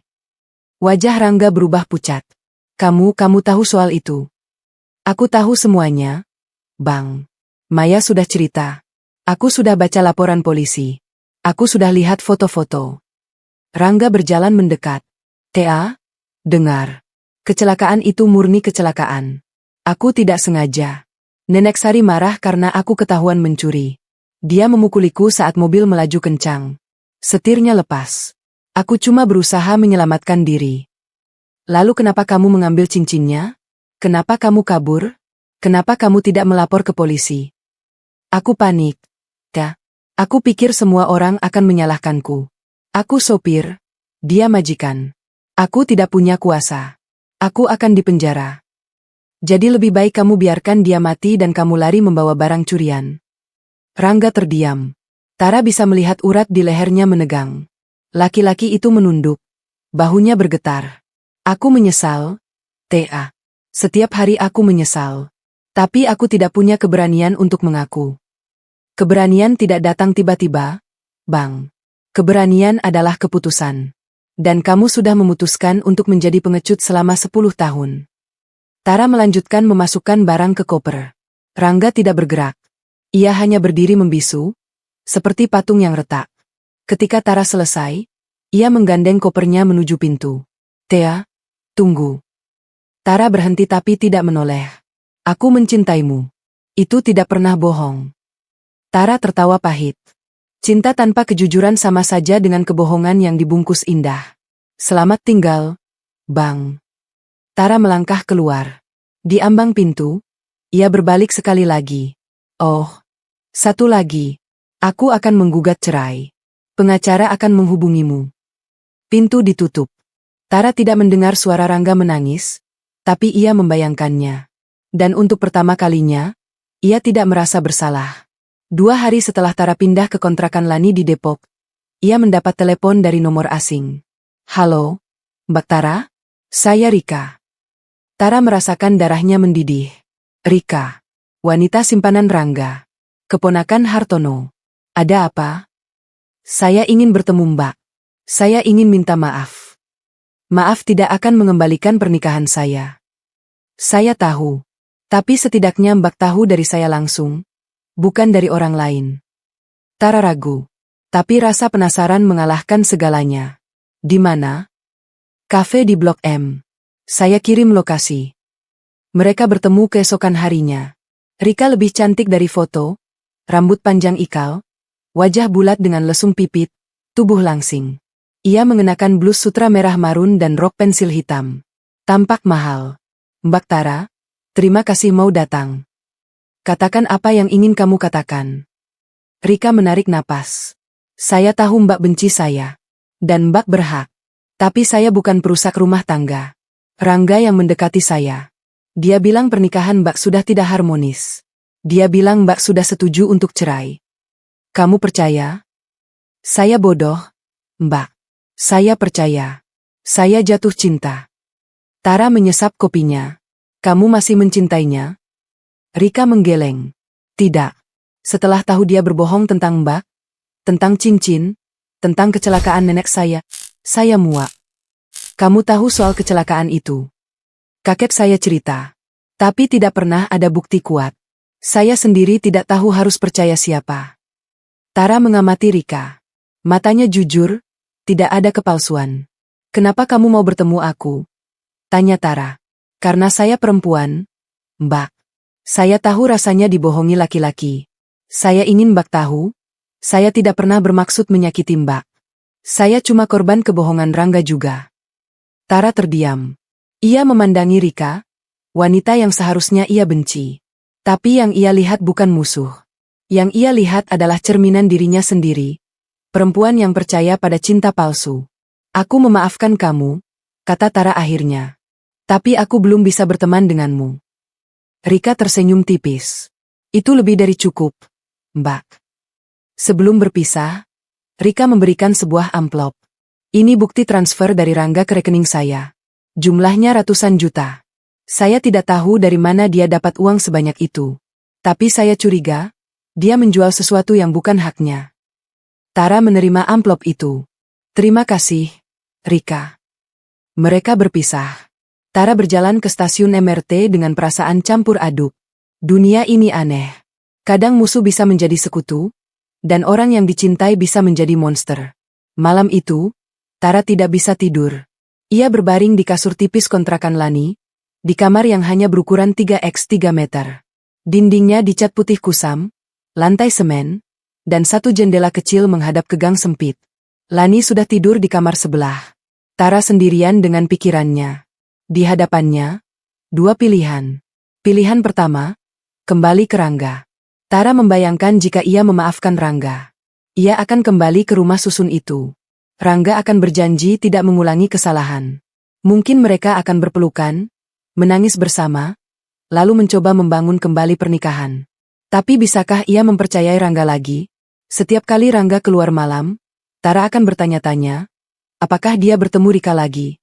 Wajah Rangga berubah pucat. Kamu tahu soal itu?" "Aku tahu semuanya, Bang. Maya sudah cerita. Aku sudah baca laporan polisi. Aku sudah lihat foto-foto." Rangga berjalan mendekat. "Thea, dengar. Kecelakaan itu murni kecelakaan. Aku tidak sengaja. Nenek Sari marah karena aku ketahuan mencuri. Dia memukuliku saat mobil melaju kencang. Setirnya lepas. Aku cuma berusaha menyelamatkan diri." "Lalu kenapa kamu mengambil cincinnya? Kenapa kamu kabur? Kenapa kamu tidak melapor ke polisi?" "Aku panik, Thea. Aku pikir semua orang akan menyalahkanku. Aku sopir, dia majikan. Aku tidak punya kuasa. Aku akan dipenjara. Jadi lebih baik kamu biarkan dia mati dan kamu lari membawa barang curian." Rangga terdiam. Tara bisa melihat urat di lehernya menegang. Laki-laki itu menunduk. Bahunya bergetar. "Aku menyesal, Thea. Setiap hari aku menyesal. Tapi aku tidak punya keberanian untuk mengaku." "Keberanian tidak datang tiba-tiba, Bang. Keberanian adalah keputusan. Dan kamu sudah memutuskan untuk menjadi pengecut selama 10 tahun." Tara melanjutkan memasukkan barang ke koper. Rangga tidak bergerak. Ia hanya berdiri membisu, seperti patung yang retak. Ketika Tara selesai, ia menggandeng kopernya menuju pintu. "Thea, tunggu." Tara berhenti tapi tidak menoleh. "Aku mencintaimu. Itu tidak pernah bohong." Tara tertawa pahit. Cinta tanpa kejujuran sama saja dengan kebohongan yang dibungkus indah. "Selamat tinggal, Bang." Tara melangkah keluar. Di ambang pintu, ia berbalik sekali lagi. "Oh, satu lagi. Aku akan menggugat cerai. Pengacara akan menghubungimu." Pintu ditutup. Tara tidak mendengar suara Rangga menangis, tapi ia membayangkannya. Dan untuk pertama kalinya, ia tidak merasa bersalah. 2 hari setelah Tara pindah ke kontrakan Lani di Depok, ia mendapat telepon dari nomor asing. "Halo, Mbak Tara? Saya Rika." Tara merasakan darahnya mendidih. "Rika, wanita simpanan Rangga. Keponakan Hartono. Ada apa?" "Saya ingin bertemu Mbak. Saya ingin minta maaf. Maaf tidak akan mengembalikan pernikahan saya. Saya tahu. Tapi setidaknya Mbak tahu dari saya langsung, bukan dari orang lain." Tara ragu. Tapi rasa penasaran mengalahkan segalanya. "Di mana?" "Kafe di Blok M. Saya kirim lokasi." Mereka bertemu keesokan harinya. Rika lebih cantik dari foto. Rambut panjang ikal, wajah bulat dengan lesung pipit, tubuh langsing. Ia mengenakan blus sutra merah marun dan rok pensil hitam. Tampak mahal. "Mbak Tara, terima kasih mau datang. Katakan apa yang ingin kamu katakan." Rika menarik napas. "Saya tahu Mbak benci saya. Dan Mbak berhak. Tapi saya bukan perusak rumah tangga. Rangga yang mendekati saya. Dia bilang pernikahan Mbak sudah tidak harmonis. Dia bilang Mbak sudah setuju untuk cerai. Kamu percaya?" "Saya bodoh, Mbak. Saya percaya. Saya jatuh cinta." Tara menyesap kopinya. Kamu masih mencintainya? Rika menggeleng. Tidak. Setelah tahu dia berbohong tentang Mbak, tentang cincin, tentang kecelakaan nenek saya muak. Kamu tahu soal kecelakaan itu? Kakek saya cerita. Tapi tidak pernah ada bukti kuat. Saya sendiri tidak tahu harus percaya siapa. Tara mengamati Rika. Matanya jujur, tidak ada kepalsuan. Kenapa kamu mau bertemu aku? Tanya Tara. Karena saya perempuan, Mbak. Saya tahu rasanya dibohongi laki-laki. Saya ingin Mbak tahu, saya tidak pernah bermaksud menyakiti Mbak. Saya cuma korban kebohongan Rangga juga. Tara terdiam. Ia memandangi Rika, wanita yang seharusnya ia benci. Tapi yang ia lihat bukan musuh. Yang ia lihat adalah cerminan dirinya sendiri. Perempuan yang percaya pada cinta palsu. Aku memaafkan kamu, kata Tara akhirnya. Tapi aku belum bisa berteman denganmu. Rika tersenyum tipis. Itu lebih dari cukup, Mbak. Sebelum berpisah, Rika memberikan sebuah amplop. Ini bukti transfer dari Rangga ke rekening saya. Jumlahnya ratusan juta. Saya tidak tahu dari mana dia dapat uang sebanyak itu. Tapi saya curiga, dia menjual sesuatu yang bukan haknya. Tara menerima amplop itu. Terima kasih, Rika. Mereka berpisah. Tara berjalan ke stasiun MRT dengan perasaan campur aduk. Dunia ini aneh. Kadang musuh bisa menjadi sekutu, dan orang yang dicintai bisa menjadi monster. Malam itu, Tara tidak bisa tidur. Ia berbaring di kasur tipis kontrakan Lani, di kamar yang hanya berukuran 3x3 meter. Dindingnya dicat putih kusam, lantai semen, dan satu jendela kecil menghadap ke gang sempit. Lani sudah tidur di kamar sebelah. Tara sendirian dengan pikirannya. Di hadapannya, dua pilihan. Pilihan pertama, kembali ke Rangga. Tara membayangkan jika ia memaafkan Rangga. Ia akan kembali ke rumah susun itu. Rangga akan berjanji tidak mengulangi kesalahan. Mungkin mereka akan berpelukan, menangis bersama, lalu mencoba membangun kembali pernikahan. Tapi bisakah ia mempercayai Rangga lagi? Setiap kali Rangga keluar malam, Tara akan bertanya-tanya, apakah dia bertemu Rika lagi?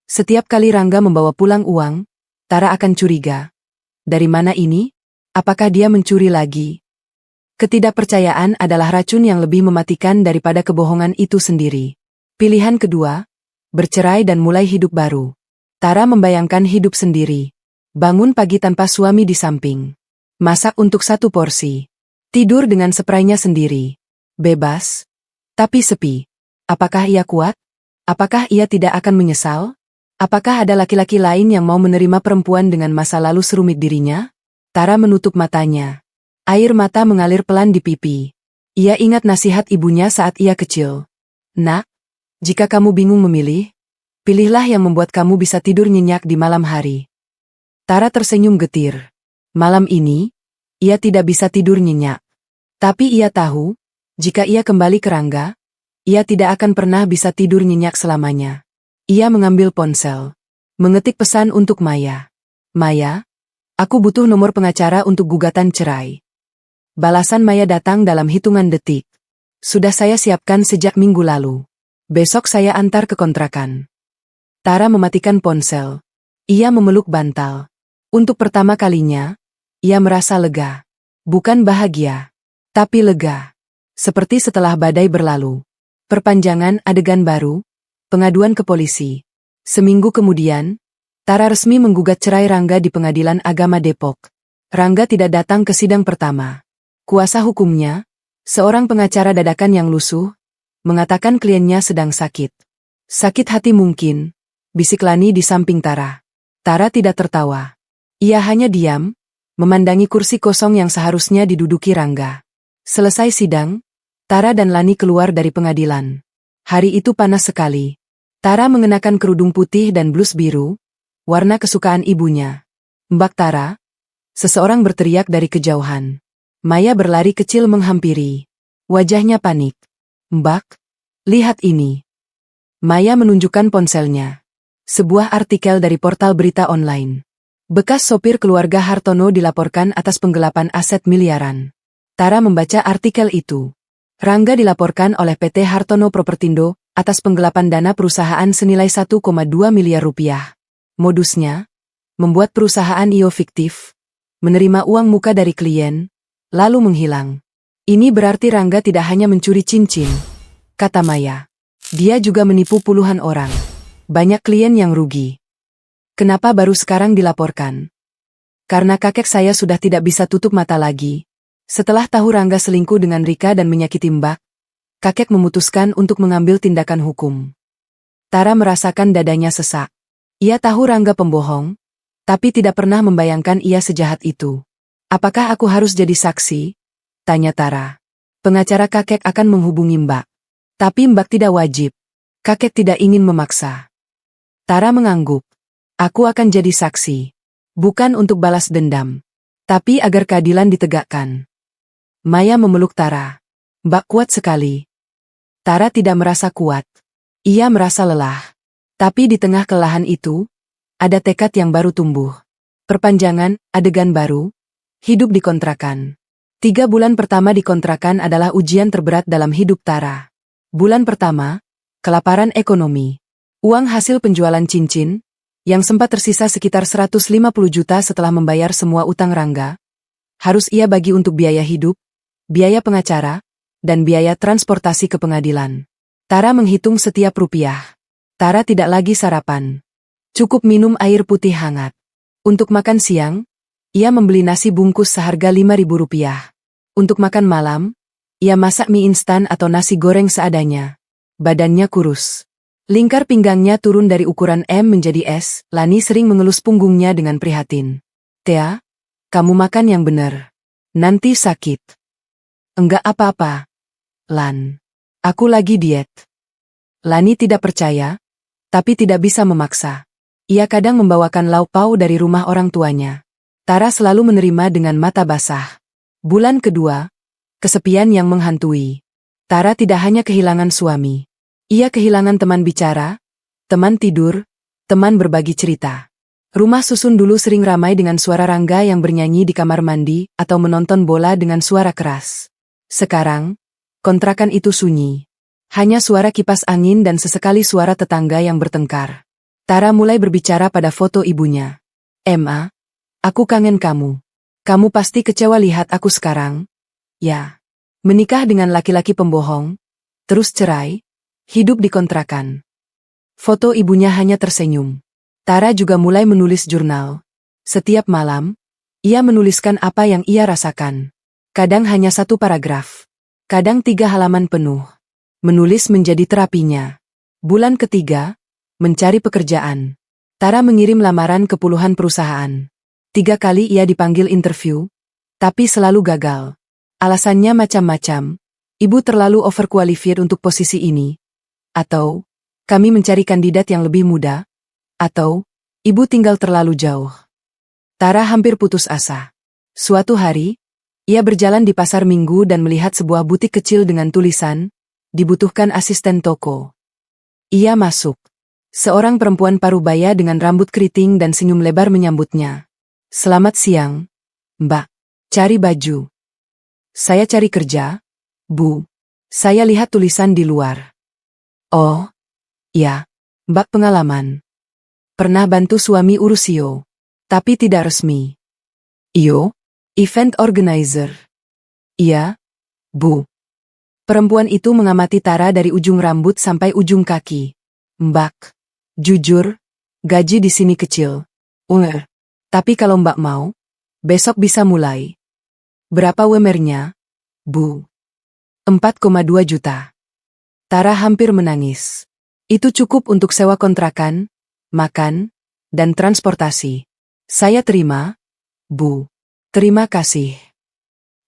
Setiap kali Rangga membawa pulang uang, Tara akan curiga. Dari mana ini? Apakah dia mencuri lagi? Ketidakpercayaan adalah racun yang lebih mematikan daripada kebohongan itu sendiri. Pilihan kedua, bercerai dan mulai hidup baru. Tara membayangkan hidup sendiri. Bangun pagi tanpa suami di samping. Masak untuk satu porsi. Tidur dengan seprainya sendiri. Bebas, tapi sepi. Apakah ia kuat? Apakah ia tidak akan menyesal? Apakah ada laki-laki lain yang mau menerima perempuan dengan masa lalu serumit dirinya? Tara menutup matanya. Air mata mengalir pelan di pipi. Ia ingat nasihat ibunya saat ia kecil. Nak, jika kamu bingung memilih, pilihlah yang membuat kamu bisa tidur nyenyak di malam hari. Tara tersenyum getir. Malam ini, ia tidak bisa tidur nyenyak. Tapi ia tahu, jika ia kembali ke Rangga, ia tidak akan pernah bisa tidur nyenyak selamanya. Ia mengambil ponsel. Mengetik pesan untuk Maya. Maya, aku butuh nomor pengacara untuk gugatan cerai. Balasan Maya datang dalam hitungan detik. Sudah saya siapkan sejak minggu lalu. Besok saya antar ke kontrakan. Tara mematikan ponsel. Ia memeluk bantal. Untuk pertama kalinya, ia merasa lega. Bukan bahagia, tapi lega. Seperti setelah badai berlalu. Perpanjangan adegan baru, pengaduan ke polisi. Seminggu kemudian, Tara resmi menggugat cerai Rangga di Pengadilan Agama Depok. Rangga tidak datang ke sidang pertama. Kuasa hukumnya, seorang pengacara dadakan yang lusuh, mengatakan kliennya sedang sakit. Sakit hati mungkin, bisik Lani di samping Tara. Tara tidak tertawa. Ia hanya diam, memandangi kursi kosong yang seharusnya diduduki Rangga. Selesai sidang, Tara dan Lani keluar dari pengadilan. Hari itu panas sekali. Tara mengenakan kerudung putih dan blus biru, warna kesukaan ibunya. Mbak Tara, seseorang berteriak dari kejauhan. Maya berlari kecil menghampiri. Wajahnya panik. Mbak, lihat ini. Maya menunjukkan ponselnya. Sebuah artikel dari portal berita online. Bekas sopir keluarga Hartono dilaporkan atas penggelapan aset miliaran. Tara membaca artikel itu. Rangga dilaporkan oleh PT Hartono Propertindo atas penggelapan dana perusahaan senilai 1,2 miliar rupiah. Modusnya, membuat perusahaan IO fiktif, menerima uang muka dari klien, lalu menghilang. Ini berarti Rangga tidak hanya mencuri cincin, kata Maya. Dia juga menipu puluhan orang. Banyak klien yang rugi. Kenapa baru sekarang dilaporkan? Karena kakek saya sudah tidak bisa tutup mata lagi. Setelah tahu Rangga selingkuh dengan Rika dan menyakiti Mbak, kakek memutuskan untuk mengambil tindakan hukum. Tara merasakan dadanya sesak. Ia tahu Rangga pembohong, tapi tidak pernah membayangkan ia sejahat itu. Apakah aku harus jadi saksi? Tanya Tara. Pengacara kakek akan menghubungi Mbak. Tapi Mbak tidak wajib. Kakek tidak ingin memaksa. Tara mengangguk. Aku akan jadi saksi. Bukan untuk balas dendam. Tapi agar keadilan ditegakkan. Maya memeluk Tara. Mbak kuat sekali. Tara tidak merasa kuat. Ia merasa lelah. Tapi di tengah kelelahan itu, ada tekad yang baru tumbuh. Perpanjangan, adegan baru, hidup di kontrakan. 3 bulan pertama di kontrakan adalah ujian terberat dalam hidup Tara. Bulan pertama, kelaparan ekonomi. Uang hasil penjualan cincin, yang sempat tersisa sekitar 150 juta setelah membayar semua utang Rangga, harus ia bagi untuk biaya hidup, biaya pengacara, dan biaya transportasi ke pengadilan. Tara menghitung setiap rupiah. Tara tidak lagi sarapan. Cukup minum air putih hangat. Untuk makan siang, ia membeli nasi bungkus seharga 5.000 rupiah. Untuk makan malam, ia masak mie instan atau nasi goreng seadanya. Badannya kurus. Lingkar pinggangnya turun dari ukuran M menjadi S. Lani sering mengelus punggungnya dengan prihatin. Tea, kamu makan yang benar. Nanti sakit. Enggak apa-apa. Lan. Aku lagi diet. Lani tidak percaya, tapi tidak bisa memaksa. Ia kadang membawakan lauk pau dari rumah orang tuanya. Tara selalu menerima dengan mata basah. Bulan kedua, kesepian yang menghantui. Tara tidak hanya kehilangan suami. Ia kehilangan teman bicara, teman tidur, teman berbagi cerita. Rumah susun dulu sering ramai dengan suara Rangga yang bernyanyi di kamar mandi atau menonton bola dengan suara keras. Sekarang, kontrakan itu sunyi. Hanya suara kipas angin dan sesekali suara tetangga yang bertengkar. Tara mulai berbicara pada foto ibunya. "Emma, aku kangen kamu. Kamu pasti kecewa lihat aku sekarang." Ya. Menikah dengan laki-laki pembohong, terus cerai, hidup di kontrakan. Foto ibunya hanya tersenyum. Tara juga mulai menulis jurnal. Setiap malam, ia menuliskan apa yang ia rasakan. Kadang hanya 1 paragraf. Kadang 3 halaman penuh. Menulis menjadi terapinya. Bulan ketiga, mencari pekerjaan. Tara mengirim lamaran ke puluhan perusahaan. 3 kali ia dipanggil interview, tapi selalu gagal. Alasannya macam-macam. Ibu terlalu overqualified untuk posisi ini. Atau, kami mencari kandidat yang lebih muda. Atau, ibu tinggal terlalu jauh. Tara hampir putus asa. Suatu hari, ia berjalan di pasar Minggu dan melihat sebuah butik kecil dengan tulisan, dibutuhkan asisten toko. Ia masuk. Seorang perempuan parubaya dengan rambut keriting dan senyum lebar menyambutnya. "Selamat siang, Mbak. Cari baju." "Saya cari kerja, Bu." "Saya lihat tulisan di luar." "Oh, ya, Mbak pengalaman. Pernah bantu suami urus IO, tapi tidak resmi." "IO? Event organizer?" "Iya, Bu." Perempuan itu mengamati Tara dari ujung rambut sampai ujung kaki. "Mbak, jujur, gaji di sini kecil. Tapi kalau Mbak mau, besok bisa mulai." "Berapa UMR-nya, Bu?" 4,2 juta. Tara hampir menangis. Itu cukup untuk sewa kontrakan, makan, dan transportasi. "Saya terima, Bu." "Terima kasih."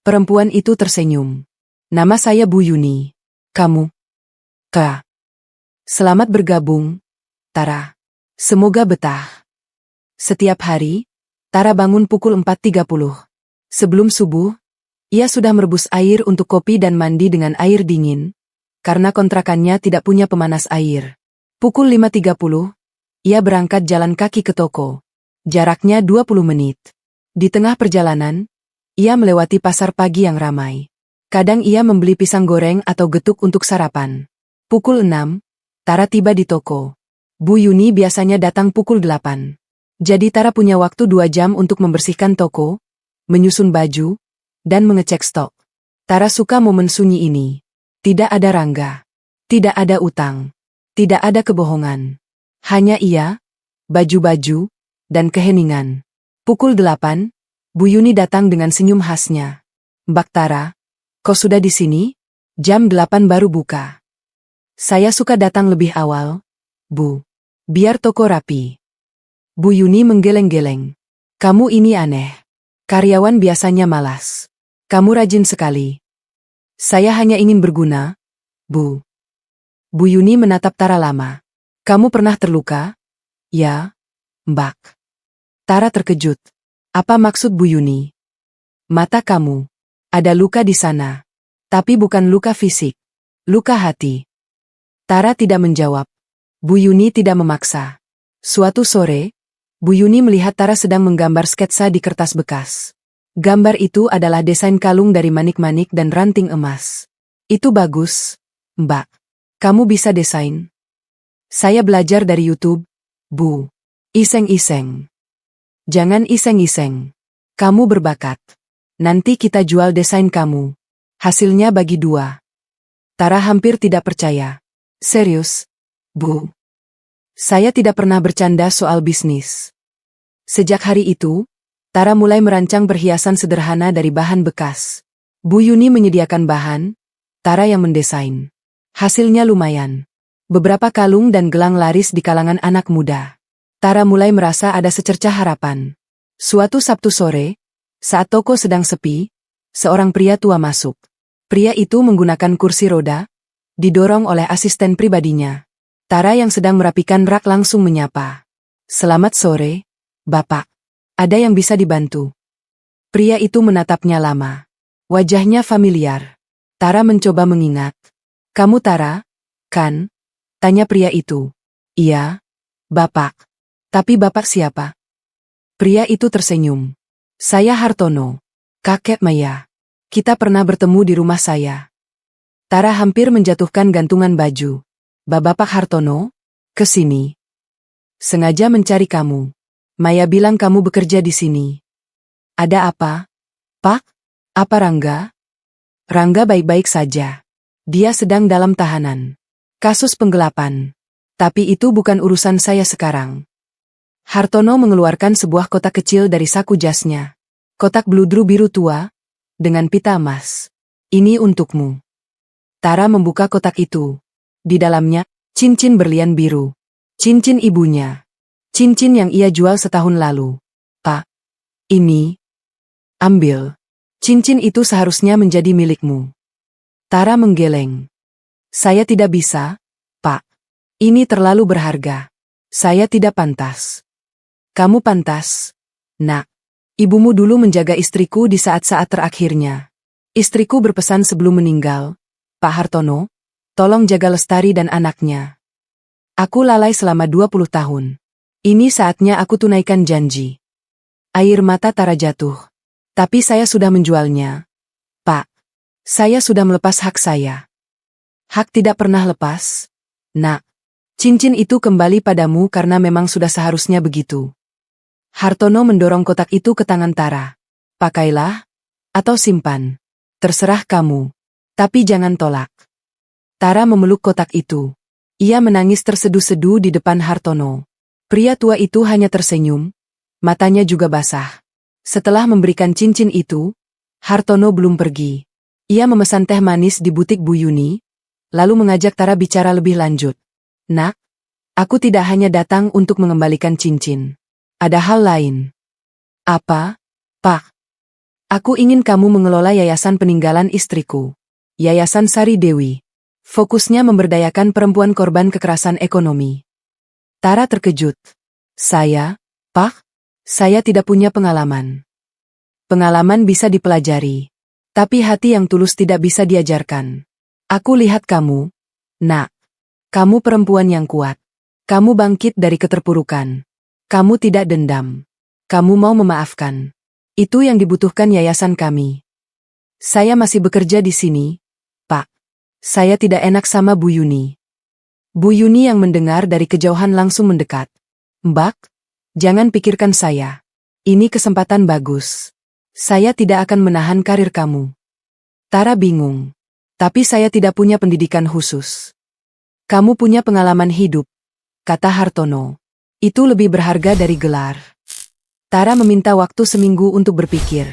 Perempuan itu tersenyum. "Nama saya Bu Yuni. Kamu?" "Kak." "Selamat bergabung, Tara. Semoga betah." Setiap hari, Tara bangun pukul 4.30. Sebelum subuh, ia sudah merebus air untuk kopi dan mandi dengan air dingin, karena kontrakannya tidak punya pemanas air. Pukul 5.30, ia berangkat jalan kaki ke toko. Jaraknya 20 menit. Di tengah perjalanan, ia melewati pasar pagi yang ramai. Kadang ia membeli pisang goreng atau getuk untuk sarapan. Pukul 6, Tara tiba di toko. Bu Yuni biasanya datang pukul 8. Jadi Tara punya waktu 2 jam untuk membersihkan toko, menyusun baju, dan mengecek stok. Tara suka momen sunyi ini. Tidak ada Rangga. Tidak ada utang. Tidak ada kebohongan. Hanya ia, baju-baju, dan keheningan. Pukul 8, Bu Yuni datang dengan senyum khasnya. Mbak Tara, kau sudah di sini? Jam 8 baru buka. Saya suka datang lebih awal, Bu. Biar toko rapi. Bu Yuni menggeleng-geleng. Kamu ini aneh. Karyawan biasanya malas. Kamu rajin sekali. Saya hanya ingin berguna, Bu. Bu Yuni menatap Tara lama. Kamu pernah terluka? Ya, Mbak. Tara terkejut. Apa maksud Bu Yuni? Mata kamu. Ada luka di sana. Tapi bukan luka fisik. Luka hati. Tara tidak menjawab. Bu Yuni tidak memaksa. Suatu sore, Bu Yuni melihat Tara sedang menggambar sketsa di kertas bekas. Gambar itu adalah desain kalung dari manik-manik dan ranting emas. Itu bagus, Mbak. Kamu bisa desain? Saya belajar dari YouTube, Bu. Iseng-iseng. Jangan iseng-iseng. Kamu berbakat. Nanti kita jual desain kamu. Hasilnya bagi 2. Tara hampir tidak percaya. Serius, Bu. Saya tidak pernah bercanda soal bisnis. Sejak hari itu, Tara mulai merancang perhiasan sederhana dari bahan bekas. Bu Yuni menyediakan bahan, Tara yang mendesain. Hasilnya lumayan. Beberapa kalung dan gelang laris di kalangan anak muda. Tara mulai merasa ada secercah harapan. Suatu Sabtu sore, saat toko sedang sepi, seorang pria tua masuk. Pria itu menggunakan kursi roda, didorong oleh asisten pribadinya. Tara yang sedang merapikan rak langsung menyapa. Selamat sore, Bapak. Ada yang bisa dibantu? Pria itu menatapnya lama. Wajahnya familiar. Tara mencoba mengingat. Kamu Tara, kan? Tanya pria itu. Iya, Bapak. Tapi Bapak siapa? Pria itu tersenyum. Saya Hartono. Kakek Maya. Kita pernah bertemu di rumah saya. Tara hampir menjatuhkan gantungan baju. Bapak Hartono, ke sini. Sengaja mencari kamu. Maya bilang kamu bekerja di sini. Ada apa, Pak? Apa Rangga? Rangga baik-baik saja. Dia sedang dalam tahanan. Kasus penggelapan. Tapi itu bukan urusan saya sekarang. Hartono mengeluarkan sebuah kotak kecil dari saku jasnya. Kotak bludru biru tua, dengan pita emas. Ini untukmu. Tara membuka kotak itu. Di dalamnya, cincin berlian biru. Cincin ibunya. Cincin yang ia jual setahun lalu. Pak, ini. Ambil. Cincin itu seharusnya menjadi milikmu. Tara menggeleng. Saya tidak bisa, Pak. Ini terlalu berharga. Saya tidak pantas. Kamu pantas, Nak. Ibumu dulu menjaga istriku di saat-saat terakhirnya. Istriku berpesan sebelum meninggal, Pak Hartono, tolong jaga Lestari dan anaknya. Aku lalai selama 20 tahun. Ini saatnya aku tunaikan janji. Air mata Tara jatuh. Tapi saya sudah menjualnya. Pak, saya sudah melepas hak saya. Hak tidak pernah lepas, Nak. Cincin itu kembali padamu karena memang sudah seharusnya begitu. Hartono mendorong kotak itu ke tangan Tara. Pakailah, atau simpan. Terserah kamu. Tapi jangan tolak. Tara memeluk kotak itu. Ia menangis terseduh-seduh di depan Hartono. Pria tua itu hanya tersenyum. Matanya juga basah. Setelah memberikan cincin itu, Hartono belum pergi. Ia memesan teh manis di butik Bu Yuni, lalu mengajak Tara bicara lebih lanjut. Nak, aku tidak hanya datang untuk mengembalikan cincin. Ada hal lain. Apa, Pak? Aku ingin kamu mengelola yayasan peninggalan istriku. Yayasan Sari Dewi. Fokusnya memberdayakan perempuan korban kekerasan ekonomi. Tara terkejut. Saya, Pak? Saya tidak punya pengalaman. Pengalaman bisa dipelajari. Tapi hati yang tulus tidak bisa diajarkan. Aku lihat kamu, Nak. Kamu perempuan yang kuat. Kamu bangkit dari keterpurukan. Kamu tidak dendam. Kamu mau memaafkan. Itu yang dibutuhkan yayasan kami. Saya masih bekerja di sini, Pak. Saya tidak enak sama Bu Yuni. Bu Yuni yang mendengar dari kejauhan langsung mendekat. Mbak, jangan pikirkan saya. Ini kesempatan bagus. Saya tidak akan menahan karir kamu. Tara bingung. Tapi saya tidak punya pendidikan khusus. Kamu punya pengalaman hidup, kata Hartono. Itu lebih berharga dari gelar. Tara meminta waktu seminggu untuk berpikir.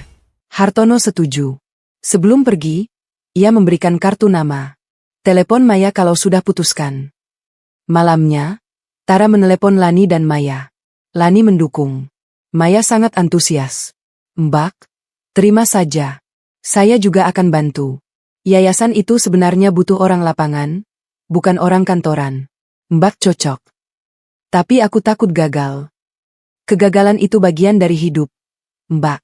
Hartono setuju. Sebelum pergi, ia memberikan kartu nama. Telepon Maya kalau sudah putuskan. Malamnya, Tara menelepon Lani dan Maya. Lani mendukung. Maya sangat antusias. Mbak, terima saja. Saya juga akan bantu. Yayasan itu sebenarnya butuh orang lapangan, bukan orang kantoran. Mbak cocok. Tapi aku takut gagal. Kegagalan itu bagian dari hidup. Mbak,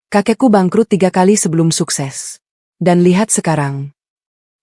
kakekku bangkrut 3 kali sebelum sukses. Dan lihat sekarang.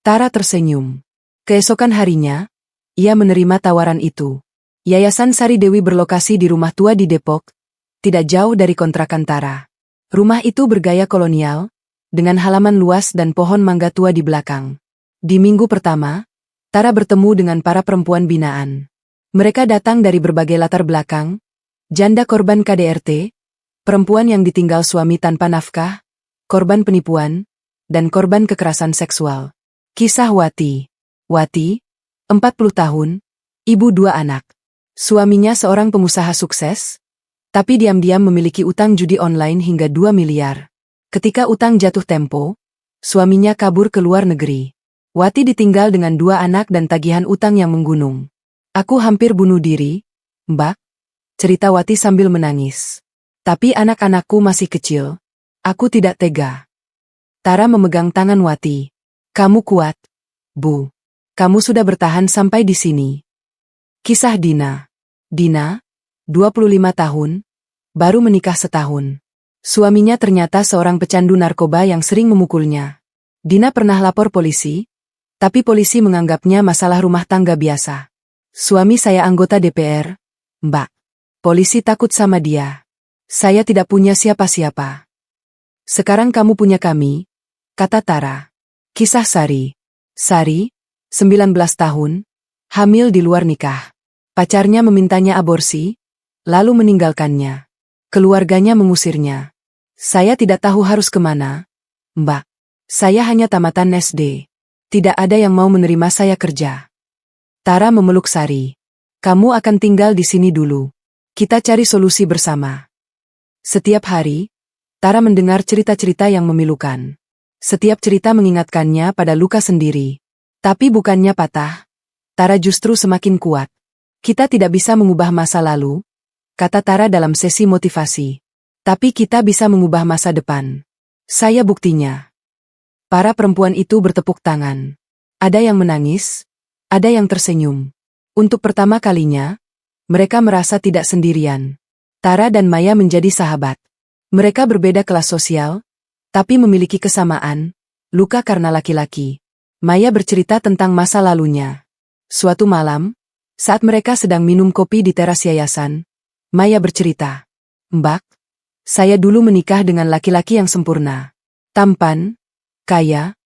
Tara tersenyum. Keesokan harinya, ia menerima tawaran itu. Yayasan Sari Dewi berlokasi di rumah tua di Depok, tidak jauh dari kontrakan Tara. Rumah itu bergaya kolonial, dengan halaman luas dan pohon mangga tua di belakang. Di minggu pertama, Tara bertemu dengan para perempuan binaan. Mereka datang dari berbagai latar belakang, janda korban KDRT, perempuan yang ditinggal suami tanpa nafkah, korban penipuan, dan korban kekerasan seksual. Kisah Wati. Wati, 40 tahun, ibu 2 anak. Suaminya seorang pengusaha sukses, tapi diam-diam memiliki utang judi online hingga 2 miliar. Ketika utang jatuh tempo, suaminya kabur ke luar negeri. Wati ditinggal dengan 2 anak dan tagihan utang yang menggunung. Aku hampir bunuh diri, Mbak, cerita Wati sambil menangis. Tapi anak-anakku masih kecil. Aku tidak tega. Tara memegang tangan Wati. Kamu kuat, Bu. Kamu sudah bertahan sampai di sini. Kisah Dina. Dina, 25 tahun, baru menikah setahun. Suaminya ternyata seorang pecandu narkoba yang sering memukulnya. Dina pernah lapor polisi, tapi polisi menganggapnya masalah rumah tangga biasa. Suami saya anggota DPR, Mbak. Polisi takut sama dia. Saya tidak punya siapa-siapa. Sekarang kamu punya kami, kata Tara. Kisah Sari. Sari, 19 tahun, hamil di luar nikah. Pacarnya memintanya aborsi, lalu meninggalkannya. Keluarganya mengusirnya. Saya tidak tahu harus kemana, Mbak. Saya hanya tamatan SD. Tidak ada yang mau menerima saya kerja. Tara memeluk Sari. Kamu akan tinggal di sini dulu. Kita cari solusi bersama. Setiap hari, Tara mendengar cerita-cerita yang memilukan. Setiap cerita mengingatkannya pada luka sendiri. Tapi bukannya patah, Tara justru semakin kuat. Kita tidak bisa mengubah masa lalu, kata Tara dalam sesi motivasi. Tapi kita bisa mengubah masa depan. Saya buktinya. Para perempuan itu bertepuk tangan. Ada yang menangis, ada yang tersenyum. Untuk pertama kalinya, mereka merasa tidak sendirian. Tara dan Maya menjadi sahabat. Mereka berbeda kelas sosial, tapi memiliki kesamaan, luka karena laki-laki. Maya bercerita tentang masa lalunya. Suatu malam, saat mereka sedang minum kopi di teras yayasan, Maya bercerita, Mbak, saya dulu menikah dengan laki-laki yang sempurna. Tampan, kaya,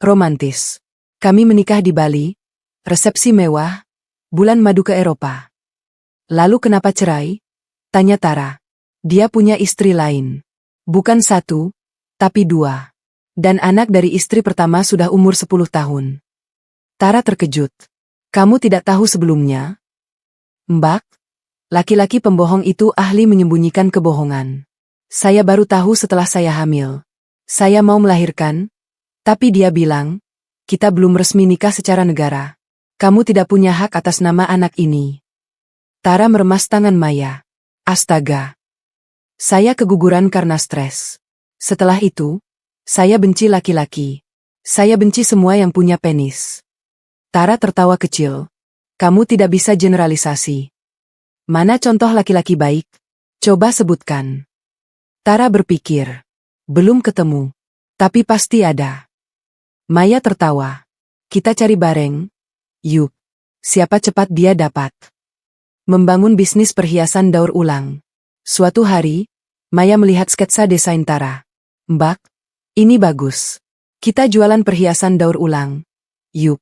romantis. Kami menikah di Bali, resepsi mewah, bulan madu ke Eropa. Lalu kenapa cerai? Tanya Tara. Dia punya istri lain. Bukan 1, tapi 2. Dan anak dari istri pertama sudah umur 10 tahun. Tara terkejut. Kamu tidak tahu sebelumnya? Mbak, laki-laki pembohong itu ahli menyembunyikan kebohongan. Saya baru tahu setelah saya hamil. Saya mau melahirkan, tapi dia bilang, kita belum resmi nikah secara negara. Kamu tidak punya hak atas nama anak ini. Tara meremas tangan Maya. Astaga. Saya keguguran karena stres. Setelah itu, saya benci laki-laki. Saya benci semua yang punya penis. Tara tertawa kecil. Kamu tidak bisa generalisasi. Mana contoh laki-laki baik? Coba sebutkan. Tara berpikir. Belum ketemu. Tapi pasti ada. Maya tertawa. Kita cari bareng. Yuk. Siapa cepat dia dapat. Membangun bisnis perhiasan daur ulang. Suatu hari, Maya melihat sketsa desain Tara. Mbak, ini bagus. Kita jualan perhiasan daur ulang. Yuk.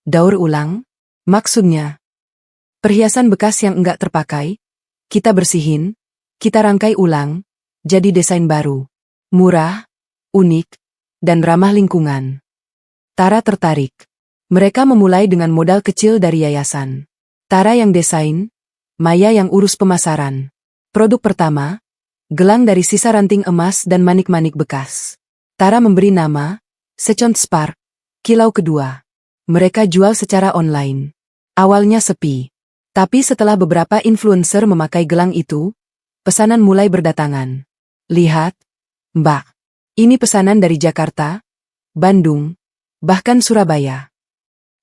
Daur ulang? Maksudnya, perhiasan bekas yang enggak terpakai, kita bersihin, kita rangkai ulang, jadi desain baru. Murah, unik, dan ramah lingkungan. Tara tertarik. Mereka memulai dengan modal kecil dari yayasan. Tara yang desain, Maya yang urus pemasaran. Produk pertama, gelang dari sisa ranting emas dan manik-manik bekas. Tara memberi nama, Second Spark, kilau kedua. Mereka jual secara online. Awalnya sepi. Tapi setelah beberapa influencer memakai gelang itu, pesanan mulai berdatangan. Lihat, Mbak. Ini pesanan dari Jakarta, Bandung, bahkan Surabaya.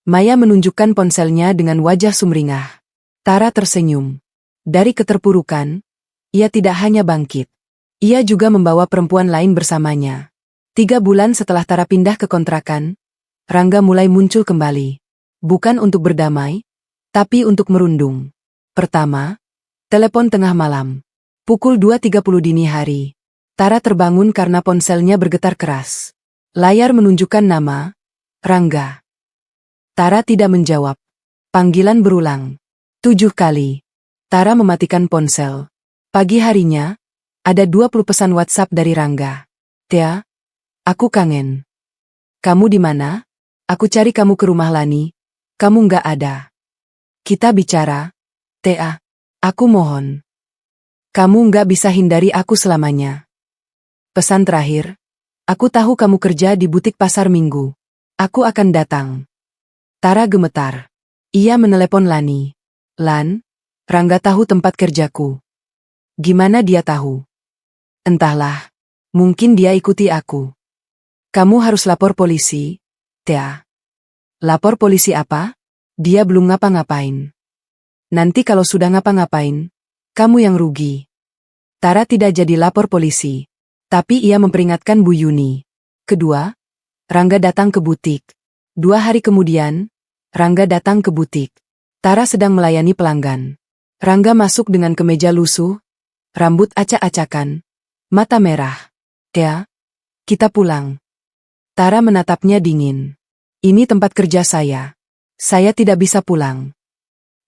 Maya menunjukkan ponselnya dengan wajah sumringah. Tara tersenyum. Dari keterpurukan, ia tidak hanya bangkit. Ia juga membawa perempuan lain bersamanya. 3 bulan setelah Tara pindah ke kontrakan, Rangga mulai muncul kembali. Bukan untuk berdamai, tapi untuk merundung. Pertama, telepon tengah malam. Pukul 2.30 dini hari. Tara terbangun karena ponselnya bergetar keras. Layar menunjukkan nama, Rangga. Tara tidak menjawab. Panggilan berulang. 7 kali. Tara mematikan ponsel. Pagi harinya, ada 20 pesan WhatsApp dari Rangga. Tia, aku kangen. Kamu di mana? Aku cari kamu ke rumah Lani. Kamu nggak ada. Kita bicara. Tia, aku mohon. Kamu nggak bisa hindari aku selamanya. Pesan terakhir. Aku tahu kamu kerja di butik pasar Minggu. Aku akan datang. Tara gemetar. Ia menelepon Lani. Lan, Rangga tahu tempat kerjaku. Gimana dia tahu? Entahlah. Mungkin dia ikuti aku. Kamu harus lapor polisi, Tia. Lapor polisi apa? Dia belum ngapa-ngapain. Nanti kalau sudah ngapa-ngapain, kamu yang rugi. Tara tidak jadi lapor polisi. Tapi ia memperingatkan Bu Yuni. Kedua, Rangga datang ke butik. 2 hari kemudian, Rangga datang ke butik. Tara sedang melayani pelanggan. Rangga masuk dengan kemeja lusuh, rambut acak-acakan, mata merah. Tia, kita pulang. Tara menatapnya dingin. Ini tempat kerja saya. Saya tidak bisa pulang.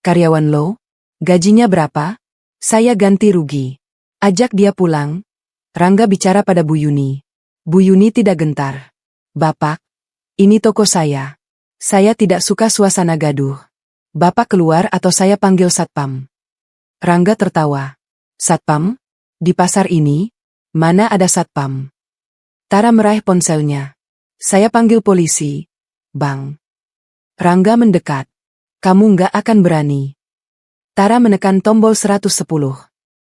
Karyawan lo? Gajinya berapa? Saya ganti rugi. Ajak dia pulang. Rangga bicara pada Bu Yuni. Bu Yuni tidak gentar. Bapak, ini toko saya. Saya tidak suka suasana gaduh. Bapak keluar atau saya panggil satpam. Rangga tertawa. Satpam? Di pasar ini? Mana ada satpam? Tara meraih ponselnya. Saya panggil polisi, Bang. Rangga mendekat. Kamu nggak akan berani. Tara menekan tombol 110.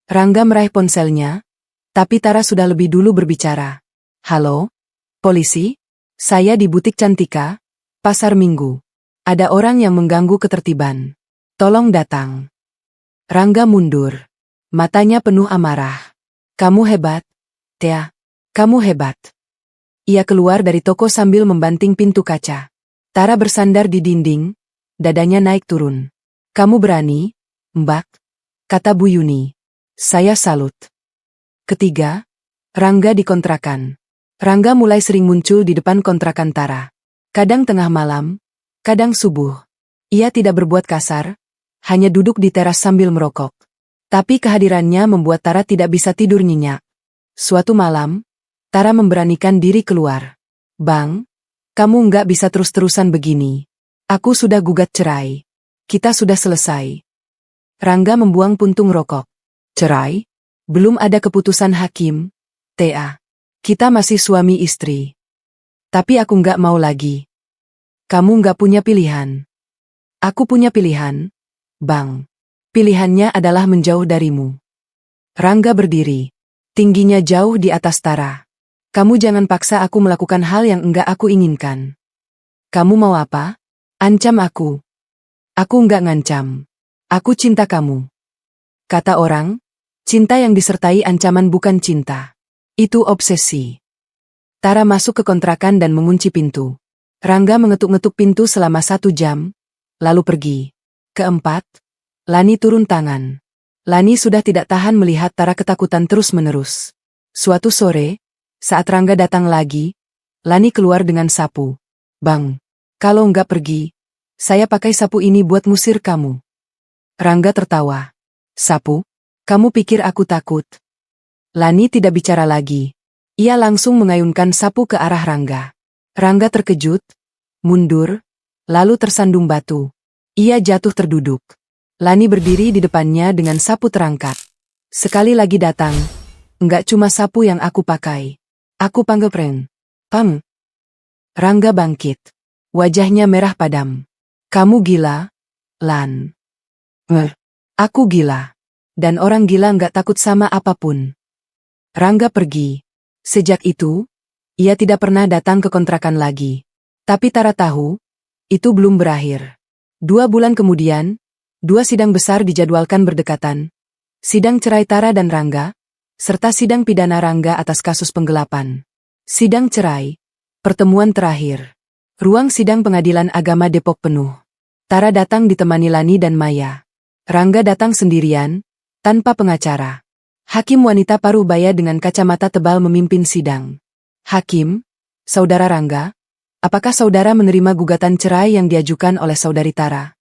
Rangga meraih ponselnya, tapi Tara sudah lebih dulu berbicara. Halo? Polisi? Saya di butik Cantika, Pasar Minggu. Ada orang yang mengganggu ketertiban. Tolong datang. Rangga mundur. Matanya penuh amarah. Kamu hebat, Tia. Kamu hebat. Ia keluar dari toko sambil membanting pintu kaca. Tara bersandar di dinding, dadanya naik turun. Kamu berani, Mbak? Kata Bu Yuni. Saya salut. Ketiga, Rangga di kontrakan. Rangga mulai sering muncul di depan kontrakan Tara. Kadang tengah malam, kadang subuh. Ia tidak berbuat kasar, hanya duduk di teras sambil merokok. Tapi kehadirannya membuat Tara tidak bisa tidur nyenyak. Suatu malam, Tara memberanikan diri keluar. Bang, kamu nggak bisa terus-terusan begini. Aku sudah gugat cerai. Kita sudah selesai. Rangga membuang puntung rokok. Cerai? Belum ada keputusan hakim, Tia. Kita masih suami istri. Tapi aku nggak mau lagi. Kamu nggak punya pilihan. Aku punya pilihan, Bang. Pilihannya adalah menjauh darimu. Rangga berdiri. Tingginya jauh di atas Tara. Kamu jangan paksa aku melakukan hal yang enggak aku inginkan. Kamu mau apa? Ancam aku. Aku enggak ngancam. Aku cinta kamu. Kata orang, cinta yang disertai ancaman bukan cinta. Itu obsesi. Tara masuk ke kontrakan dan mengunci pintu. Rangga mengetuk-ngetuk pintu selama 1 jam, lalu pergi. Keempat, Lani turun tangan. Lani sudah tidak tahan melihat Tara ketakutan terus-menerus. Suatu sore, saat Rangga datang lagi, Lani keluar dengan sapu. Bang, kalau enggak pergi, Saya pakai sapu ini buat ngusir kamu. Rangga tertawa. Sapu? Kamu pikir aku takut? Lani tidak bicara lagi. Ia langsung mengayunkan sapu ke arah Rangga. Rangga terkejut, mundur, lalu tersandung batu. Ia jatuh terduduk. Lani berdiri di depannya dengan sapu terangkat. Sekali lagi datang. Enggak cuma sapu yang aku pakai. Aku panggil Pren. Pam. Rangga bangkit. Wajahnya merah padam. Kamu gila, Lan. Aku gila. Dan orang gila enggak takut sama apapun. Rangga pergi. Sejak itu, ia tidak pernah datang ke kontrakan lagi. Tapi Tara tahu, itu belum berakhir. 2 bulan kemudian, 2 sidang besar dijadwalkan berdekatan. Sidang cerai Tara dan Rangga, serta sidang pidana Rangga atas kasus penggelapan. Sidang cerai, pertemuan terakhir. Ruang sidang Pengadilan Agama Depok penuh. Tara datang ditemani Lani dan Maya. Rangga datang sendirian, tanpa pengacara. Hakim wanita paruh baya dengan kacamata tebal memimpin sidang. Hakim, Saudara Rangga, apakah saudara menerima gugatan cerai yang diajukan oleh saudari Tara?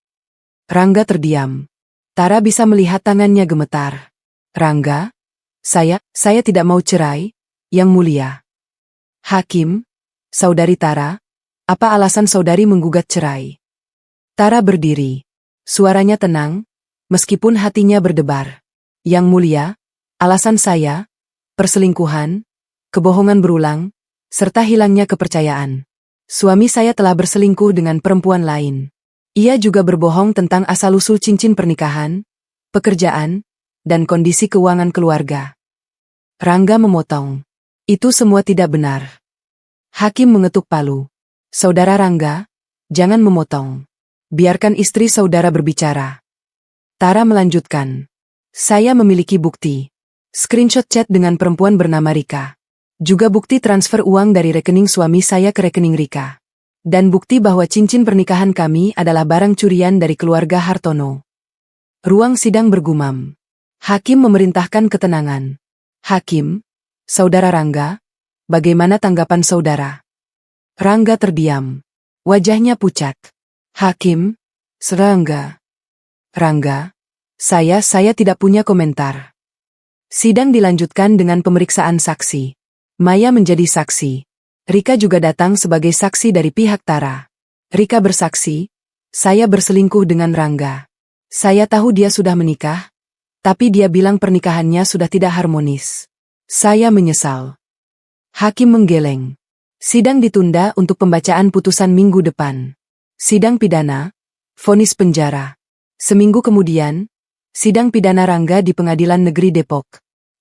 Rangga terdiam. Tara bisa melihat tangannya gemetar. Rangga, saya tidak mau cerai, Yang Mulia. Hakim, Saudari Tara, apa alasan saudari menggugat cerai? Tara berdiri. Suaranya tenang, meskipun hatinya berdebar. Yang Mulia, alasan saya, perselingkuhan, kebohongan berulang, serta hilangnya kepercayaan. Suami saya telah berselingkuh dengan perempuan lain. Ia juga berbohong tentang asal-usul cincin pernikahan, pekerjaan, dan kondisi keuangan keluarga. Rangga memotong. Itu semua tidak benar. Hakim mengetuk palu. Saudara Rangga, jangan memotong. Biarkan istri saudara berbicara. Tara melanjutkan. Saya memiliki bukti. Screenshot chat dengan perempuan bernama Rika. Juga bukti transfer uang dari rekening suami saya ke rekening Rika. Dan bukti bahwa cincin pernikahan kami adalah barang curian dari keluarga Hartono. Ruang sidang bergumam. Hakim memerintahkan ketenangan. Hakim, Saudara Rangga, bagaimana tanggapan saudara? Rangga terdiam. Wajahnya pucat. Hakim, Serangga. Rangga, saya tidak punya komentar. Sidang dilanjutkan dengan pemeriksaan saksi. Maya menjadi saksi. Rika juga datang sebagai saksi dari pihak Tara. Rika bersaksi, saya berselingkuh dengan Rangga. Saya tahu dia sudah menikah, tapi dia bilang pernikahannya sudah tidak harmonis. Saya menyesal. Hakim menggeleng. Sidang ditunda untuk pembacaan putusan minggu depan. Sidang pidana, vonis penjara. Seminggu kemudian, sidang pidana Rangga di Pengadilan Negeri Depok.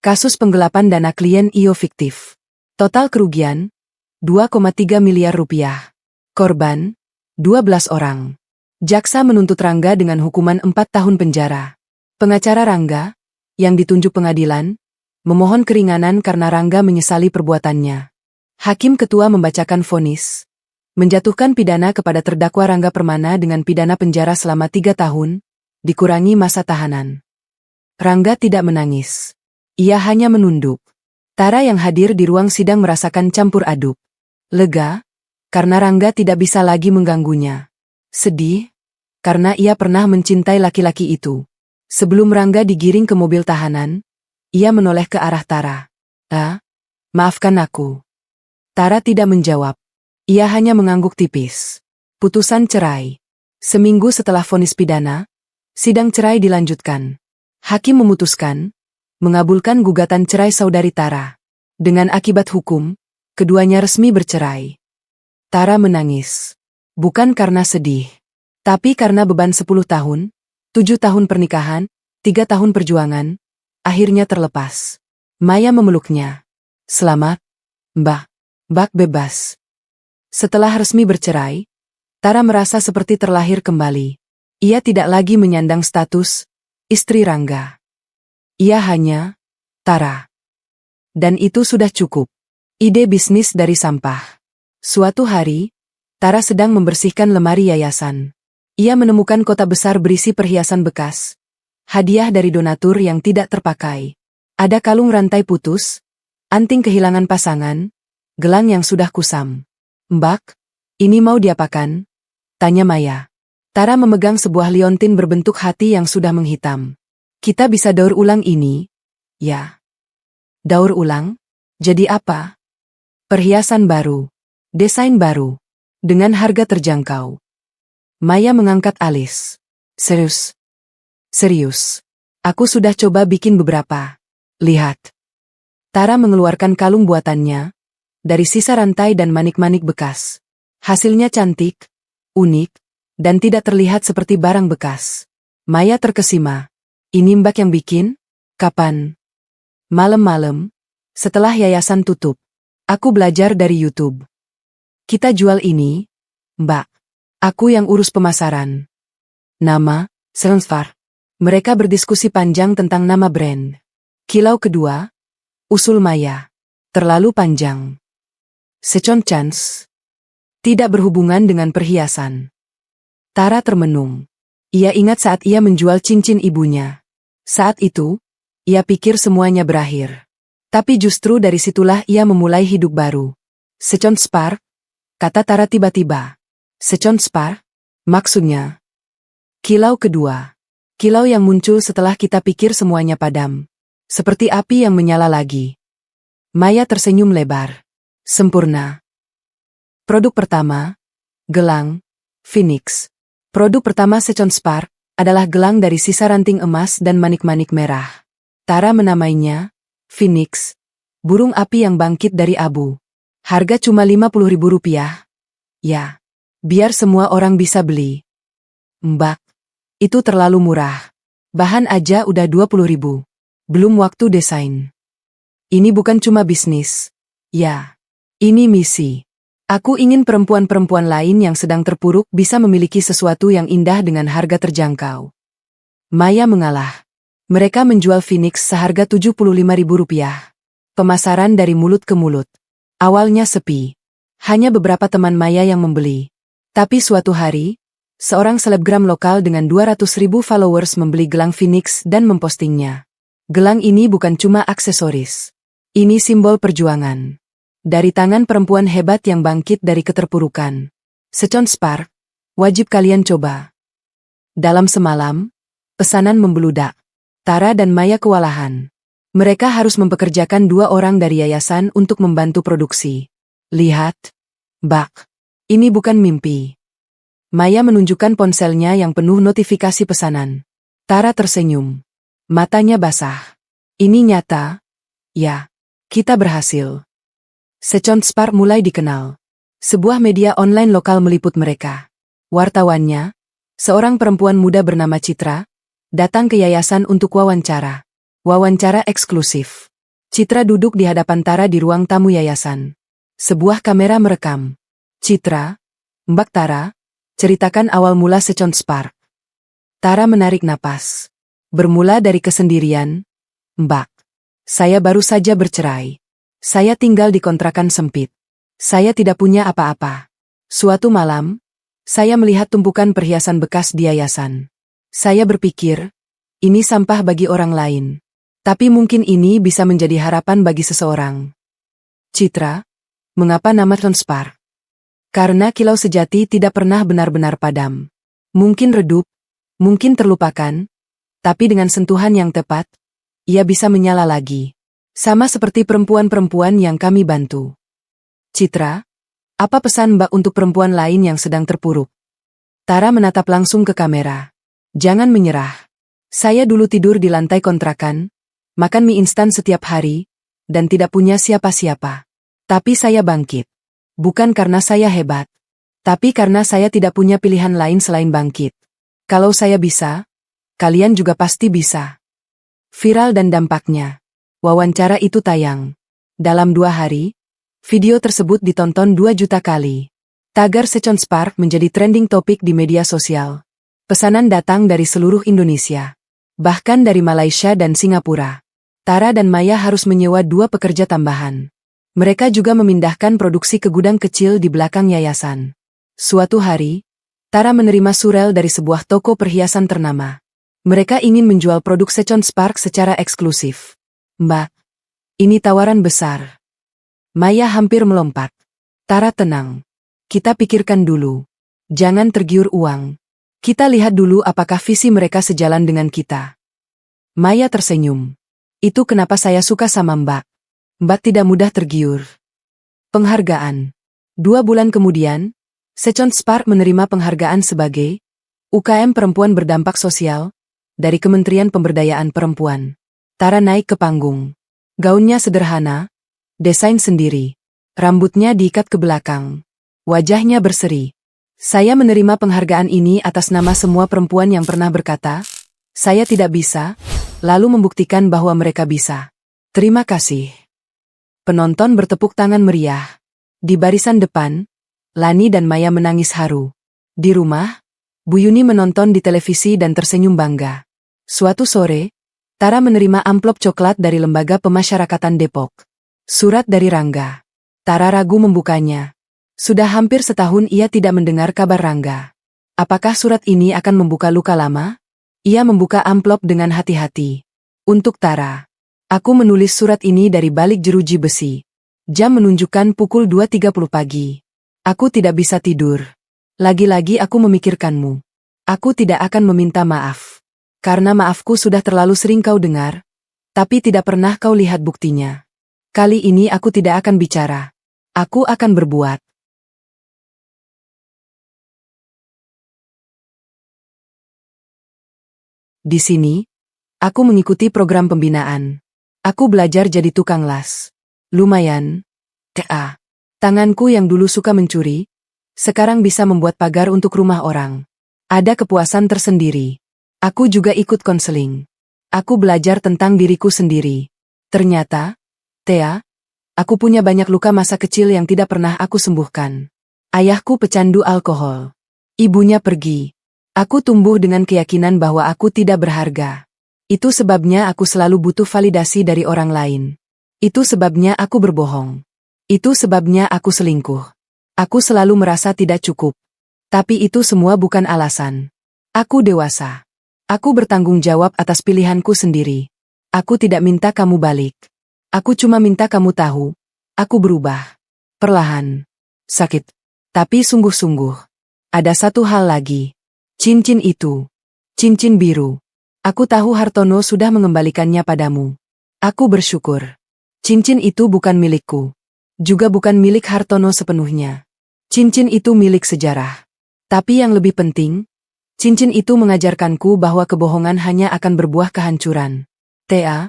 Kasus penggelapan dana klien IO fiktif. Total kerugian, 2,3 miliar rupiah. Korban, 12 orang. Jaksa menuntut Rangga dengan hukuman 4 tahun penjara. Pengacara Rangga, yang ditunjuk pengadilan, memohon keringanan karena Rangga menyesali perbuatannya. Hakim ketua membacakan vonis. Menjatuhkan pidana kepada terdakwa Rangga Permana dengan pidana penjara selama 3 tahun, dikurangi masa tahanan. Rangga tidak menangis. Ia hanya menunduk. Tara yang hadir di ruang sidang merasakan campur aduk. Lega, karena Rangga tidak bisa lagi mengganggunya. Sedih, karena ia pernah mencintai laki-laki itu. Sebelum Rangga digiring ke mobil tahanan, ia menoleh ke arah Tara. Maafkan aku. Tara tidak menjawab. Ia hanya mengangguk tipis. Putusan cerai. Seminggu setelah vonis pidana, sidang cerai dilanjutkan. Hakim memutuskan, mengabulkan gugatan cerai saudari Tara. Dengan akibat hukum, keduanya resmi bercerai. Tara menangis. Bukan karena sedih. Tapi karena beban 10 tahun, 7 tahun pernikahan, 3 tahun perjuangan, akhirnya terlepas. Maya memeluknya. Selamat, Mbak. Mbak bebas. Setelah resmi bercerai, Tara merasa seperti terlahir kembali. Ia tidak lagi menyandang status istri Rangga. Ia hanya Tara. Dan itu sudah cukup. Ide bisnis dari sampah. Suatu hari, Tara sedang membersihkan lemari yayasan. Ia menemukan kotak besar berisi perhiasan bekas. Hadiah dari donatur yang tidak terpakai. Ada kalung rantai putus, anting kehilangan pasangan, gelang yang sudah kusam. Mbak, ini mau diapakan? Tanya Maya. Tara memegang sebuah liontin berbentuk hati yang sudah menghitam. Kita bisa daur ulang ini? Ya. Daur ulang? Jadi apa? Perhiasan baru. Desain baru. Dengan harga terjangkau. Maya mengangkat alis. Serius. Serius. Aku sudah coba bikin beberapa. Lihat. Tara mengeluarkan kalung buatannya. Dari sisa rantai dan manik-manik bekas. Hasilnya cantik, unik, dan tidak terlihat seperti barang bekas. Maya terkesima. Ini Mbak yang bikin? Kapan? Malam-malam, setelah yayasan tutup. Aku belajar dari YouTube. Kita jual ini, Mbak. Aku yang urus pemasaran. Nama, Sensvar. Mereka berdiskusi panjang tentang nama brand. Kilau kedua, usul Maya. Terlalu panjang. Second chance. Tidak berhubungan dengan perhiasan. Tara termenung. Ia ingat saat ia menjual cincin ibunya. Saat itu, ia pikir semuanya berakhir. Tapi justru dari situlah ia memulai hidup baru. Second spark, kata Tara tiba-tiba. Second spark? Maksudnya? Kilau kedua. Kilau yang muncul setelah kita pikir semuanya padam. Seperti api yang menyala lagi. Maya tersenyum lebar. Sempurna. Produk pertama, gelang, Phoenix. Produk pertama Second Spark adalah gelang dari sisa ranting emas dan manik-manik merah. Tara menamainya Phoenix, burung api yang bangkit dari abu. Harga cuma Rp50.000. Ya, biar semua orang bisa beli. Mbak, itu terlalu murah. Bahan aja udah Rp20.000. Belum waktu desain. Ini bukan cuma bisnis. Ya, ini misi. Aku ingin perempuan-perempuan lain yang sedang terpuruk bisa memiliki sesuatu yang indah dengan harga terjangkau. Maya mengalah. Mereka menjual Phoenix seharga Rp75.000. Pemasaran dari mulut ke mulut. Awalnya sepi. Hanya beberapa teman Maya yang membeli. Tapi suatu hari, seorang selebgram lokal dengan 200.000 followers membeli gelang Phoenix dan mempostingnya. Gelang ini bukan cuma aksesoris. Ini simbol perjuangan. Dari tangan perempuan hebat yang bangkit dari keterpurukan. Second Spark, wajib kalian coba. Dalam semalam, pesanan membeludak. Tara dan Maya kewalahan. Mereka harus mempekerjakan 2 orang dari yayasan untuk membantu produksi. Lihat, Mbak. Ini bukan mimpi. Maya menunjukkan ponselnya yang penuh notifikasi pesanan. Tara tersenyum. Matanya basah. Ini nyata. Ya, kita berhasil. Second Spark mulai dikenal. Sebuah media online lokal meliput mereka. Wartawannya, seorang perempuan muda bernama Citra, datang ke yayasan untuk wawancara. Wawancara eksklusif. Citra duduk di hadapan Tara di ruang tamu yayasan. Sebuah kamera merekam. Citra, Mbak Tara, ceritakan awal mula Second Spark. Tara menarik napas. Bermula dari kesendirian. Mbak, saya baru saja bercerai. Saya tinggal di kontrakan sempit. Saya tidak punya apa-apa. Suatu malam, saya melihat tumpukan perhiasan bekas di yayasan. Saya berpikir, ini sampah bagi orang lain. Tapi mungkin ini bisa menjadi harapan bagi seseorang. Citra, mengapa nama Second Spark? Karena kilau sejati tidak pernah benar-benar padam. Mungkin redup, mungkin terlupakan, tapi dengan sentuhan yang tepat, ia bisa menyala lagi. Sama seperti perempuan-perempuan yang kami bantu. Citra, apa pesan Mbak untuk perempuan lain yang sedang terpuruk? Tara menatap langsung ke kamera. Jangan menyerah. Saya dulu tidur di lantai kontrakan, makan mie instan setiap hari, dan tidak punya siapa-siapa. Tapi saya bangkit. Bukan karena saya hebat, tapi karena saya tidak punya pilihan lain selain bangkit. Kalau saya bisa, kalian juga pasti bisa. Viral dan dampaknya. Wawancara itu tayang. Dalam 2 hari, video tersebut ditonton 2 juta kali. Tagar Second Spark menjadi trending topik di media sosial. Pesanan datang dari seluruh Indonesia. Bahkan dari Malaysia dan Singapura. Tara dan Maya harus menyewa 2 pekerja tambahan. Mereka juga memindahkan produksi ke gudang kecil di belakang yayasan. Suatu hari, Tara menerima surel dari sebuah toko perhiasan ternama. Mereka ingin menjual produk Second Spark secara eksklusif. Mbak, ini tawaran besar. Maya hampir melompat. Tara tenang. Kita pikirkan dulu. Jangan tergiur uang. Kita lihat dulu apakah visi mereka sejalan dengan kita. Maya tersenyum. Itu kenapa saya suka sama Mbak. Mbak tidak mudah tergiur. Penghargaan. 2 bulan kemudian, Sechon Spark menerima penghargaan sebagai UKM Perempuan Berdampak Sosial dari Kementerian Pemberdayaan Perempuan. Tara naik ke panggung. Gaunnya sederhana, desain sendiri. Rambutnya diikat ke belakang. Wajahnya berseri. Saya menerima penghargaan ini atas nama semua perempuan yang pernah berkata, saya tidak bisa, lalu membuktikan bahwa mereka bisa. Terima kasih. Penonton bertepuk tangan meriah. Di barisan depan, Lani dan Maya menangis haru. Di rumah, Bu Yuni menonton di televisi dan tersenyum bangga. Suatu sore, Tara menerima amplop coklat dari Lembaga Pemasyarakatan Depok. Surat dari Rangga. Tara ragu membukanya. Sudah hampir setahun ia tidak mendengar kabar Rangga. Apakah surat ini akan membuka luka lama? Ia membuka amplop dengan hati-hati. Untuk Tara. Aku menulis surat ini dari balik jeruji besi. Jam menunjukkan pukul 2.30 pagi. Aku tidak bisa tidur. Lagi-lagi aku memikirkanmu. Aku tidak akan meminta maaf. Karena maafku sudah terlalu sering kau dengar, tapi tidak pernah kau lihat buktinya. Kali ini aku tidak akan bicara. Aku akan berbuat. Di sini, aku mengikuti program pembinaan. Aku belajar jadi tukang las. Lumayan. Tanganku yang dulu suka mencuri, sekarang bisa membuat pagar untuk rumah orang. Ada kepuasan tersendiri. Aku juga ikut konseling. Aku belajar tentang diriku sendiri. Ternyata, Thea, aku punya banyak luka masa kecil yang tidak pernah aku sembuhkan. Ayahku pecandu alkohol. Ibunya pergi. Aku tumbuh dengan keyakinan bahwa aku tidak berharga. Itu sebabnya aku selalu butuh validasi dari orang lain. Itu sebabnya aku berbohong. Itu sebabnya aku selingkuh. Aku selalu merasa tidak cukup. Tapi itu semua bukan alasan. Aku dewasa. Aku bertanggung jawab atas pilihanku sendiri. Aku tidak minta kamu balik. Aku cuma minta kamu tahu. Aku berubah. Perlahan. Sakit. Tapi sungguh-sungguh. Ada satu hal lagi. Cincin itu. Cincin biru. Aku tahu Hartono sudah mengembalikannya padamu. Aku bersyukur. Cincin itu bukan milikku. Juga bukan milik Hartono sepenuhnya. Cincin itu milik sejarah. Tapi yang lebih penting, cincin itu mengajarkanku bahwa kebohongan hanya akan berbuah kehancuran. Thea,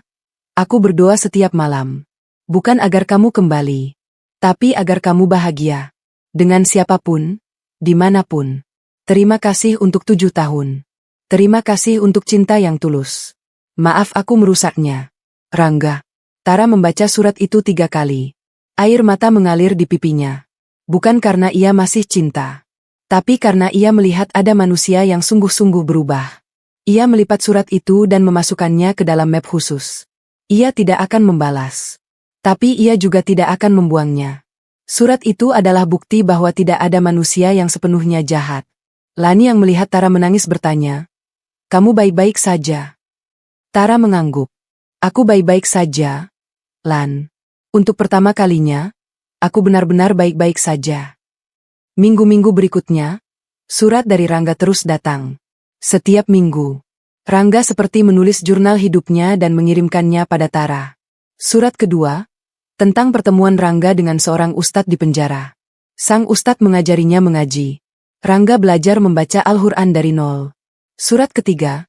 aku berdoa setiap malam. Bukan agar kamu kembali, tapi agar kamu bahagia. Dengan siapapun, dimanapun. Terima kasih untuk 7 tahun. Terima kasih untuk cinta yang tulus. Maaf aku merusaknya. Rangga. Tara membaca surat itu 3 kali. Air mata mengalir di pipinya. Bukan karena ia masih cinta. Tapi karena ia melihat ada manusia yang sungguh-sungguh berubah. Ia melipat surat itu dan memasukkannya ke dalam map khusus. Ia tidak akan membalas. Tapi ia juga tidak akan membuangnya. Surat itu adalah bukti bahwa tidak ada manusia yang sepenuhnya jahat. Lani yang melihat Tara menangis bertanya, "Kamu baik-baik saja?" Tara mengangguk. "Aku baik-baik saja, Lan. Untuk pertama kalinya, aku benar-benar baik-baik saja." Minggu-minggu berikutnya, surat dari Rangga terus datang. Setiap minggu, Rangga seperti menulis jurnal hidupnya dan mengirimkannya pada Tara. Surat kedua, tentang pertemuan Rangga dengan seorang ustadz di penjara. Sang ustadz mengajarinya mengaji. Rangga belajar membaca Al-Quran dari nol. Surat ketiga,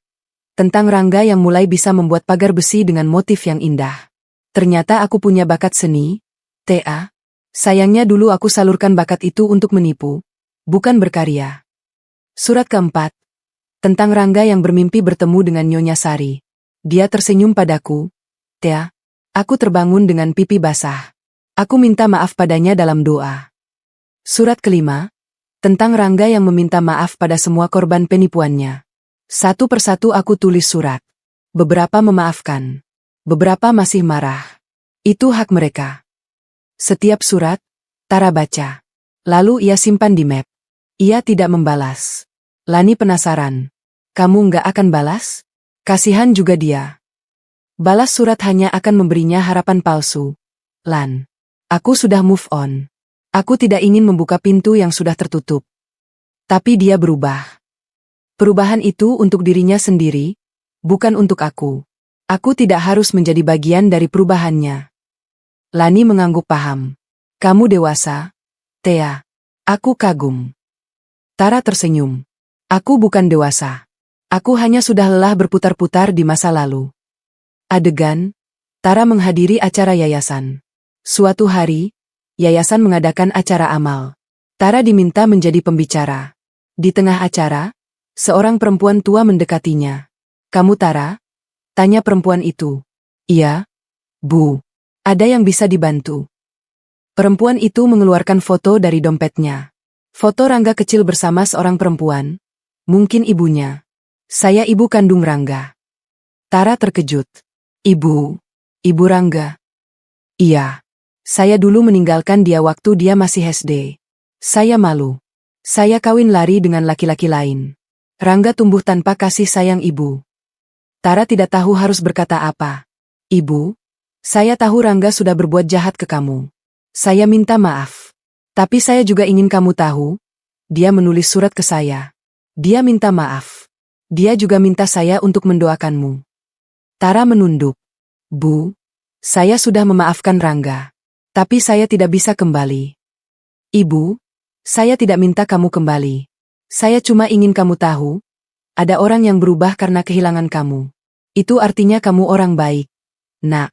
tentang Rangga yang mulai bisa membuat pagar besi dengan motif yang indah. Ternyata aku punya bakat seni, Thea. Sayangnya dulu aku salurkan bakat itu untuk menipu, bukan berkarya. Surat keempat, tentang Rangga yang bermimpi bertemu dengan Nyonya Sari. Dia tersenyum padaku, Thea. Aku terbangun dengan pipi basah. Aku minta maaf padanya dalam doa. Surat kelima, tentang Rangga yang meminta maaf pada semua korban penipuannya. Satu persatu aku tulis surat. Beberapa memaafkan. Beberapa masih marah. Itu hak mereka. Setiap surat, Tara baca. Lalu ia simpan di map. Ia tidak membalas. Lani penasaran. Kamu nggak akan balas? Kasihan juga dia. Balas surat hanya akan memberinya harapan palsu. Lan. Aku sudah move on. Aku tidak ingin membuka pintu yang sudah tertutup. Tapi dia berubah. Perubahan itu untuk dirinya sendiri, bukan untuk aku. Aku tidak harus menjadi bagian dari perubahannya. Lani mengangguk paham. Kamu dewasa, Thea. Aku kagum. Tara tersenyum. Aku bukan dewasa. Aku hanya sudah lelah berputar-putar di masa lalu. Adegan, Tara menghadiri acara yayasan. Suatu hari, yayasan mengadakan acara amal. Tara diminta menjadi pembicara. Di tengah acara, seorang perempuan tua mendekatinya. Kamu Tara? Tanya perempuan itu. Iya, Bu. Ada yang bisa dibantu? Perempuan itu mengeluarkan foto dari dompetnya. Foto Rangga kecil bersama seorang perempuan. Mungkin ibunya. Saya ibu kandung Rangga. Tara terkejut. Ibu Rangga. Iya. Saya dulu meninggalkan dia waktu dia masih SD. Saya malu. Saya kawin lari dengan laki-laki lain. Rangga tumbuh tanpa kasih sayang ibu. Tara tidak tahu harus berkata apa. Ibu, saya tahu Rangga sudah berbuat jahat ke kamu. Saya minta maaf. Tapi saya juga ingin kamu tahu, dia menulis surat ke saya. Dia minta maaf. Dia juga minta saya untuk mendoakanmu. Tara menunduk. Bu, saya sudah memaafkan Rangga. Tapi saya tidak bisa kembali. Ibu, saya tidak minta kamu kembali. Saya cuma ingin kamu tahu, ada orang yang berubah karena kehilangan kamu. Itu artinya kamu orang baik. Nak.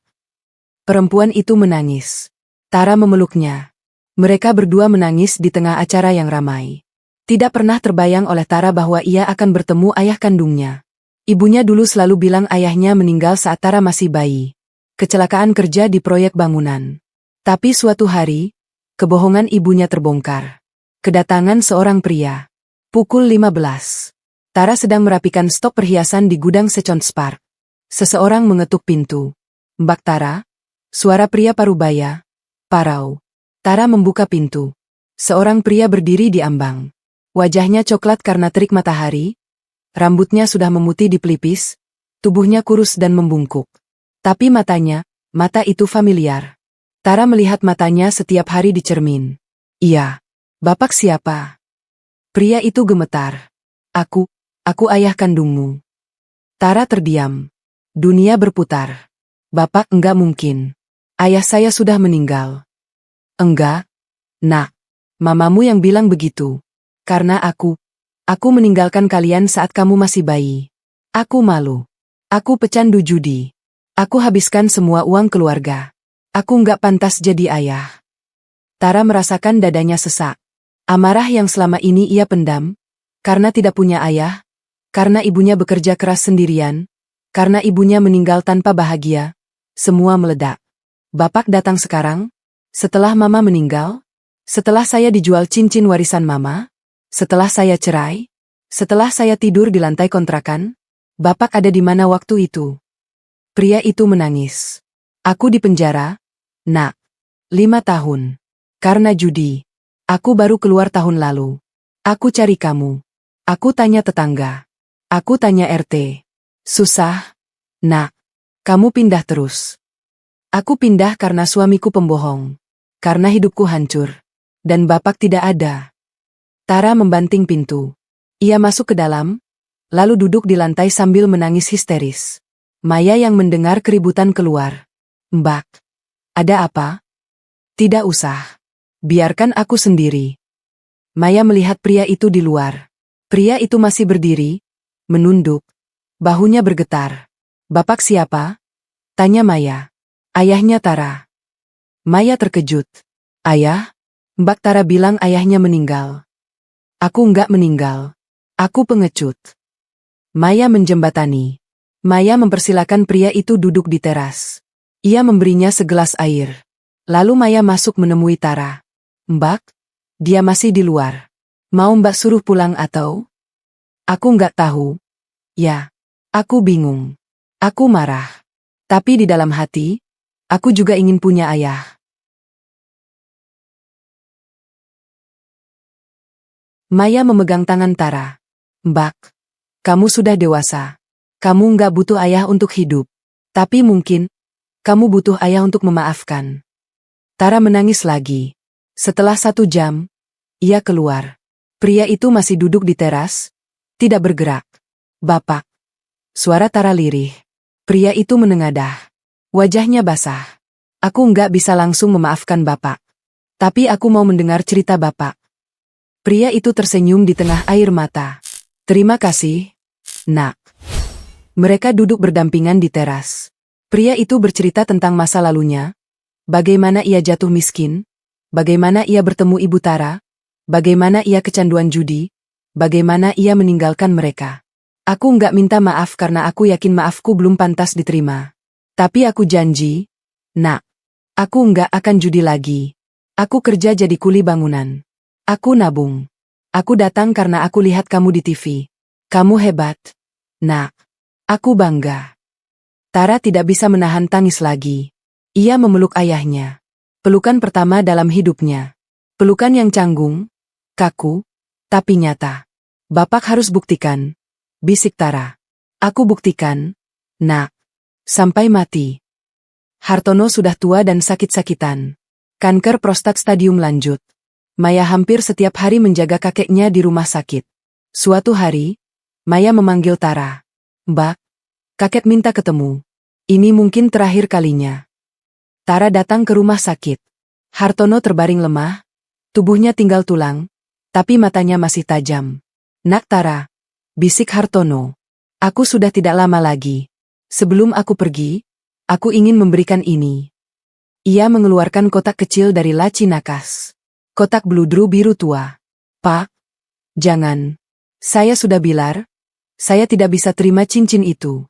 Perempuan itu menangis. Tara memeluknya. Mereka berdua menangis di tengah acara yang ramai. Tidak pernah terbayang oleh Tara bahwa ia akan bertemu ayah kandungnya. Ibunya dulu selalu bilang ayahnya meninggal saat Tara masih bayi. Kecelakaan kerja di proyek bangunan. Tapi suatu hari, kebohongan ibunya terbongkar. Kedatangan seorang pria. Pukul 15. Tara sedang merapikan stok perhiasan di gudang Second Spark. Seseorang mengetuk pintu. Mbak Tara? Suara pria parubaya. Parau. Tara membuka pintu. Seorang pria berdiri di ambang. Wajahnya coklat karena terik matahari. Rambutnya sudah memutih di pelipis. Tubuhnya kurus dan membungkuk. Tapi matanya, mata itu familiar. Tara melihat matanya setiap hari di cermin. Iya. Bapak siapa? Pria itu gemetar. Aku ayah kandungmu. Tara terdiam. Dunia berputar. Bapak enggak mungkin. Ayah saya sudah meninggal. Enggak, nak. Mamamu yang bilang begitu. Karena aku meninggalkan kalian saat kamu masih bayi. Aku malu. Aku pecandu judi. Aku habiskan semua uang keluarga. Aku enggak pantas jadi ayah. Tara merasakan dadanya sesak. Amarah yang selama ini ia pendam, karena tidak punya ayah, karena ibunya bekerja keras sendirian, karena ibunya meninggal tanpa bahagia, semua meledak. Bapak datang sekarang? Setelah mama meninggal? Setelah saya dijual cincin warisan mama? Setelah saya cerai? Setelah saya tidur di lantai kontrakan? Bapak ada di mana waktu itu? Pria itu menangis. Aku di penjara, nak. 5 tahun. Karena judi. Aku baru keluar tahun lalu. Aku cari kamu. Aku tanya tetangga. Aku tanya RT. Susah, nak. Kamu pindah terus. Aku pindah karena suamiku pembohong. Karena hidupku hancur. Dan bapak tidak ada. Tara membanting pintu. Ia masuk ke dalam, lalu duduk di lantai sambil menangis histeris. Maya yang mendengar keributan keluar. Mbak, ada apa? Tidak usah. Biarkan aku sendiri. Maya melihat pria itu di luar. Pria itu masih berdiri, menunduk. Bahunya bergetar. Bapak siapa? Tanya Maya. Ayahnya Tara. Maya terkejut. Ayah? Mbak Tara bilang ayahnya meninggal. Aku enggak meninggal. Aku pengecut. Maya menjembatani. Maya mempersilakan pria itu duduk di teras. Ia memberinya segelas air. Lalu Maya masuk menemui Tara. Mbak, dia masih di luar. Mau Mbak suruh pulang atau? Aku enggak tahu. Ya, aku bingung. Aku marah. Tapi di dalam hati, aku juga ingin punya ayah. Maya memegang tangan Tara. Mbak, kamu sudah dewasa. Kamu nggak butuh ayah untuk hidup. Tapi mungkin, kamu butuh ayah untuk memaafkan. Tara menangis lagi. Setelah 1 jam, ia keluar. Pria itu masih duduk di teras, Tidak bergerak. Bapak. Suara Tara lirih. Pria itu menengadah. Wajahnya basah. Aku nggak bisa langsung memaafkan Bapak. Tapi aku mau mendengar cerita Bapak. Pria itu tersenyum di tengah air mata. Terima kasih, Nak. Mereka duduk berdampingan di teras. Pria itu bercerita tentang masa lalunya. Bagaimana ia jatuh miskin. Bagaimana ia bertemu Ibu Tara. Bagaimana ia kecanduan judi. Bagaimana ia meninggalkan mereka. Aku nggak minta maaf karena aku yakin maafku belum pantas diterima. Tapi aku janji, Nak. Aku nggak akan judi lagi. Aku kerja jadi kuli bangunan. Aku nabung. Aku datang karena aku lihat kamu di TV. Kamu hebat, Nak. Aku bangga. Tara tidak bisa menahan tangis lagi. Ia memeluk ayahnya. Pelukan pertama dalam hidupnya. Pelukan yang canggung, kaku, tapi nyata. Bapak harus buktikan, bisik Tara. Aku buktikan, Nak. Sampai mati. Hartono sudah tua dan sakit-sakitan. Kanker prostat stadium lanjut. Maya hampir setiap hari menjaga kakeknya di rumah sakit. Suatu hari, Maya memanggil Tara. Mbak, kakek minta ketemu. Ini mungkin terakhir kalinya. Tara datang ke rumah sakit. Hartono terbaring lemah, tubuhnya tinggal tulang, tapi matanya masih tajam. Nak Tara, bisik Hartono. Aku sudah tidak lama lagi. Sebelum aku pergi, aku ingin memberikan ini. Ia mengeluarkan kotak kecil dari laci nakas. Kotak bludru biru tua. Pak, jangan. Saya sudah bilar. Saya tidak bisa terima cincin itu.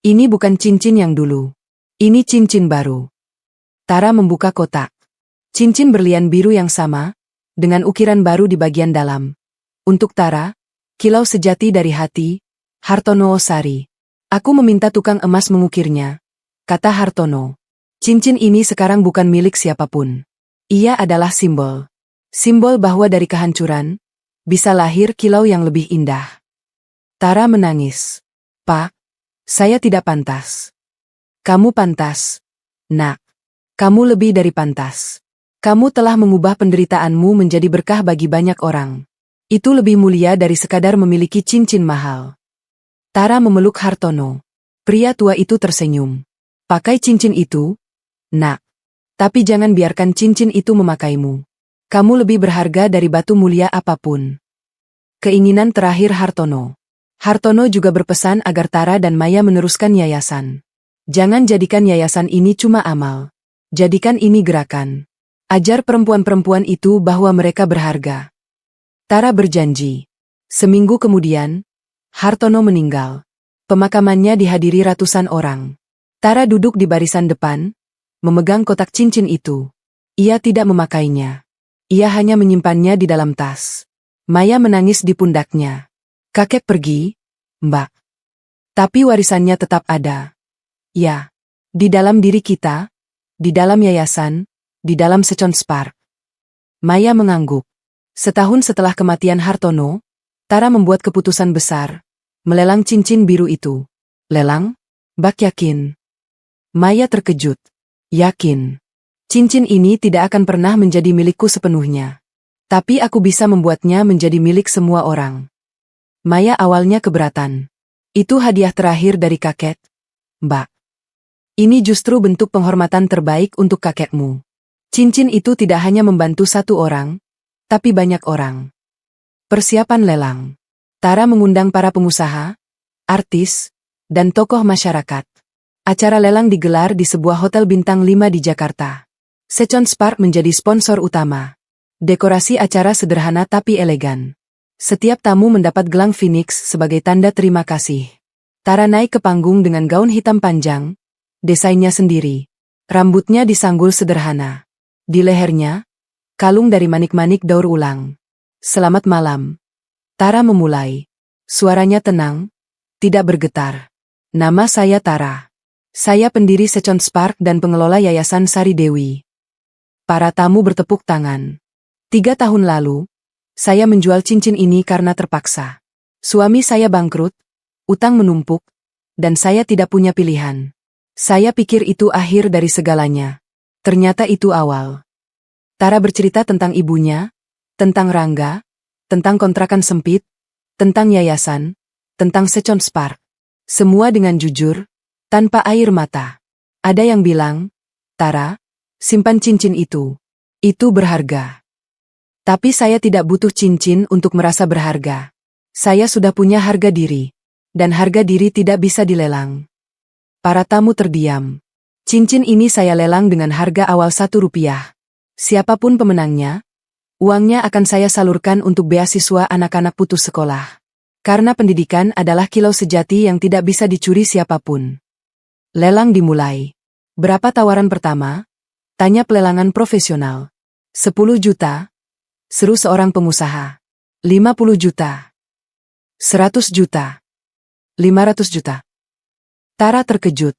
Ini bukan cincin yang dulu. Ini cincin baru. Tara membuka kotak. Cincin berlian biru yang sama, dengan ukiran baru di bagian dalam. Untuk Tara, kilau sejati dari hati, Hartono Osari. Aku meminta tukang emas mengukirnya, kata Hartono. Cincin ini sekarang bukan milik siapapun. Ia adalah simbol. Simbol bahwa dari kehancuran, bisa lahir kilau yang lebih indah. Tara menangis. Pak, saya tidak pantas. Kamu pantas, Nak. Kamu lebih dari pantas. Kamu telah mengubah penderitaanmu menjadi berkah bagi banyak orang. Itu lebih mulia dari sekadar memiliki cincin mahal. Tara memeluk Hartono. Pria tua itu tersenyum. Pakai cincin itu, Nak. Tapi jangan biarkan cincin itu memakaimu. Kamu lebih berharga dari batu mulia apapun. Keinginan terakhir Hartono. Hartono juga berpesan agar Tara dan Maya meneruskan yayasan. Jangan jadikan yayasan ini cuma amal. Jadikan ini gerakan. Ajar perempuan-perempuan itu bahwa mereka berharga. Tara berjanji. Seminggu kemudian, Hartono meninggal. Pemakamannya dihadiri ratusan orang. Tara duduk di barisan depan, memegang kotak cincin itu. Ia tidak memakainya. Ia hanya menyimpannya di dalam tas. Maya menangis di pundaknya. Kakek pergi, Mbak. Tapi warisannya tetap ada. Ya, di dalam diri kita, di dalam yayasan, di dalam Secon Spark. Maya mengangguk. Setahun setelah kematian Hartono, Tara membuat keputusan besar, melelang cincin biru itu. Lelang? Bak yakin? Maya terkejut. Yakin. Cincin ini tidak akan pernah menjadi milikku sepenuhnya. Tapi aku bisa membuatnya menjadi milik semua orang. Maya awalnya keberatan. Itu hadiah terakhir dari kakek, Mbak. Ini justru bentuk penghormatan terbaik untuk kakekmu. Cincin itu tidak hanya membantu satu orang, tapi banyak orang. Persiapan lelang. Tara mengundang para pengusaha, artis, dan tokoh masyarakat. Acara lelang digelar di sebuah hotel bintang 5 di Jakarta. Secon Spark menjadi sponsor utama. Dekorasi acara sederhana tapi elegan. Setiap tamu mendapat gelang phoenix sebagai tanda terima kasih. Tara naik ke panggung dengan gaun hitam panjang, desainnya sendiri. Rambutnya disanggul sederhana. Di lehernya, kalung dari manik-manik daur ulang. Selamat malam. Tara memulai. Suaranya tenang, tidak bergetar. Nama saya Tara. Saya pendiri Secon Spark dan pengelola Yayasan Sari Dewi. Para tamu bertepuk tangan. 3 tahun lalu, saya menjual cincin ini karena terpaksa. Suami saya bangkrut, utang menumpuk, dan saya tidak punya pilihan. Saya pikir itu akhir dari segalanya. Ternyata itu awal. Tara bercerita tentang ibunya, tentang Rangga, tentang kontrakan sempit, tentang yayasan, tentang Secon Spark. Semua dengan jujur, tanpa air mata. Ada yang bilang, Tara, simpan cincin itu. Itu berharga. Tapi saya tidak butuh cincin untuk merasa berharga. Saya sudah punya harga diri. Dan harga diri tidak bisa dilelang. Para tamu terdiam. Cincin ini saya lelang dengan harga awal 1 rupiah. Siapapun pemenangnya, uangnya akan saya salurkan untuk beasiswa anak-anak putus sekolah. Karena pendidikan adalah kilau sejati yang tidak bisa dicuri siapapun. Lelang dimulai. Berapa tawaran pertama? Tanya pelelangan profesional. 10 juta? Seru seorang pengusaha. 50 juta. 100 juta. 500 juta. Tara terkejut.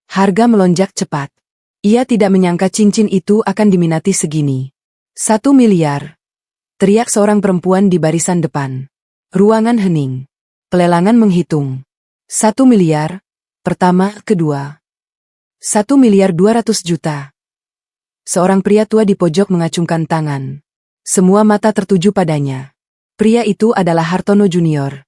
Harga melonjak cepat. Ia tidak menyangka cincin itu akan diminati segini. 1 miliar. Teriak seorang perempuan di barisan depan. Ruangan hening. Pelelangan menghitung. 1 miliar. Pertama, kedua. 1 miliar 200 juta. Seorang pria tua di pojok mengacungkan tangan. Semua mata tertuju padanya. Pria itu adalah Hartono Junior.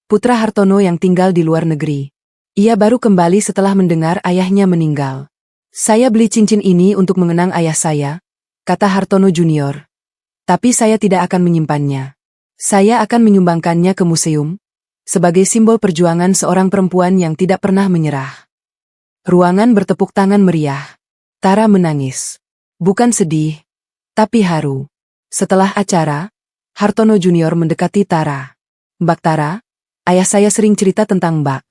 Putra Hartono yang tinggal di luar negeri. Ia baru kembali setelah mendengar ayahnya meninggal. Saya beli cincin ini untuk mengenang ayah saya, kata Hartono Junior. Tapi saya tidak akan menyimpannya. Saya akan menyumbangkannya ke museum, sebagai simbol perjuangan seorang perempuan yang tidak pernah menyerah. Ruangan bertepuk tangan meriah. Tara menangis. Bukan sedih, tapi haru. Setelah acara, Hartono Junior mendekati Tara. Mbak Tara, ayah saya sering cerita tentang Mbak.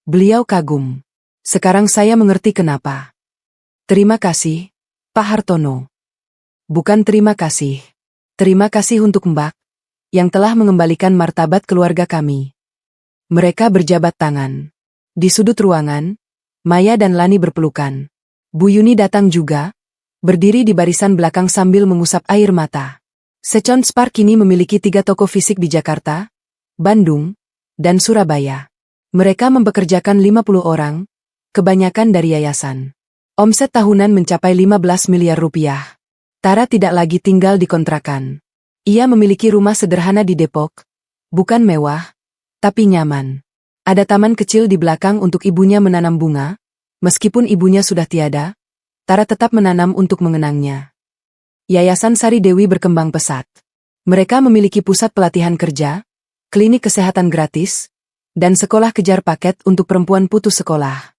Beliau kagum. Sekarang saya mengerti kenapa. Terima kasih, Pak Hartono. Bukan terima kasih. Terima kasih untuk Mbak, yang telah mengembalikan martabat keluarga kami. Mereka berjabat tangan. Di sudut ruangan, Maya dan Lani berpelukan. Bu Yuni datang juga, berdiri di barisan belakang sambil mengusap air mata. Secon Spark kini memiliki 3 toko fisik di Jakarta, Bandung, dan Surabaya. Mereka mempekerjakan 50 orang, kebanyakan dari yayasan. Omset tahunan mencapai 15 miliar rupiah. Tara tidak lagi tinggal di kontrakan. Ia memiliki rumah sederhana di Depok. Bukan mewah, tapi nyaman. Ada taman kecil di belakang untuk ibunya menanam bunga. Meskipun ibunya sudah tiada, Tara tetap menanam untuk mengenangnya. Yayasan Sari Dewi berkembang pesat. Mereka memiliki pusat pelatihan kerja, klinik kesehatan gratis, dan sekolah kejar paket untuk perempuan putus sekolah.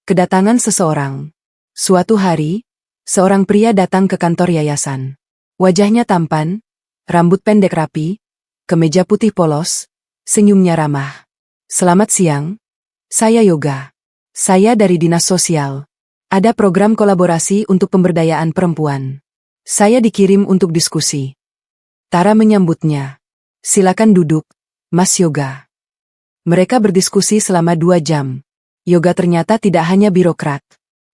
Kedatangan seseorang. Suatu hari, seorang pria datang ke kantor yayasan. Wajahnya tampan, rambut pendek rapi, kemeja putih polos, senyumnya ramah. Selamat siang, saya Yoga. Saya dari Dinas Sosial. Ada program kolaborasi untuk pemberdayaan perempuan. Saya dikirim untuk diskusi. Tara menyambutnya. Silakan duduk, Mas Yoga. Mereka berdiskusi selama 2 jam. Yoga ternyata tidak hanya birokrat.